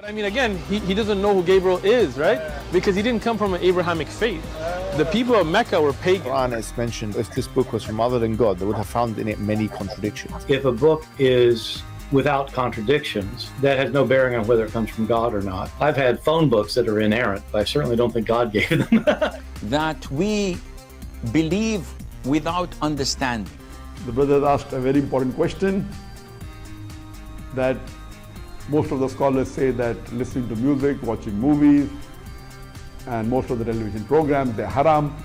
But I mean, again, he doesn't know who Gabriel is, right? Because he didn't come from an Abrahamic faith. The people of Mecca were pagan. The Quran is mentioned, if this book was from other than God, they would have found in it many contradictions. If a book is without contradictions that has no bearing on whether it comes from God or not. I've had phone books that are inerrant, but I certainly don't think God gave them. That we believe without understanding. The brother asked a very important question, that most of the scholars say that listening to music, watching movies, and most of the television programs, they're haram.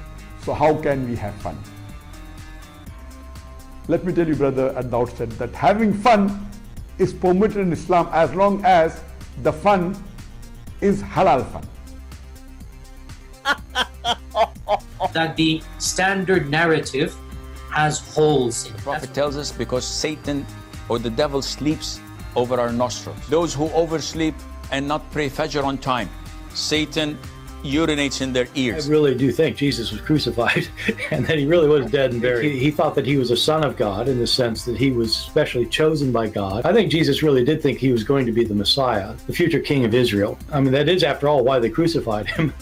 So how can we have fun? Let me tell you, brother, at the outset that having fun is permitted in Islam as long as the fun is halal fun. That the standard narrative has holes in it. The Prophet tells us because Satan or the devil sleeps over our nostrils. Those who oversleep and not pray Fajr on time, Satan urinates in their ears. I really do think Jesus was crucified and that he really was dead and buried. He thought that he was a son of God in the sense that he was specially chosen by God. I think Jesus really did think he was going to be the Messiah, the future king of Israel. I mean, that is, after all, why they crucified him.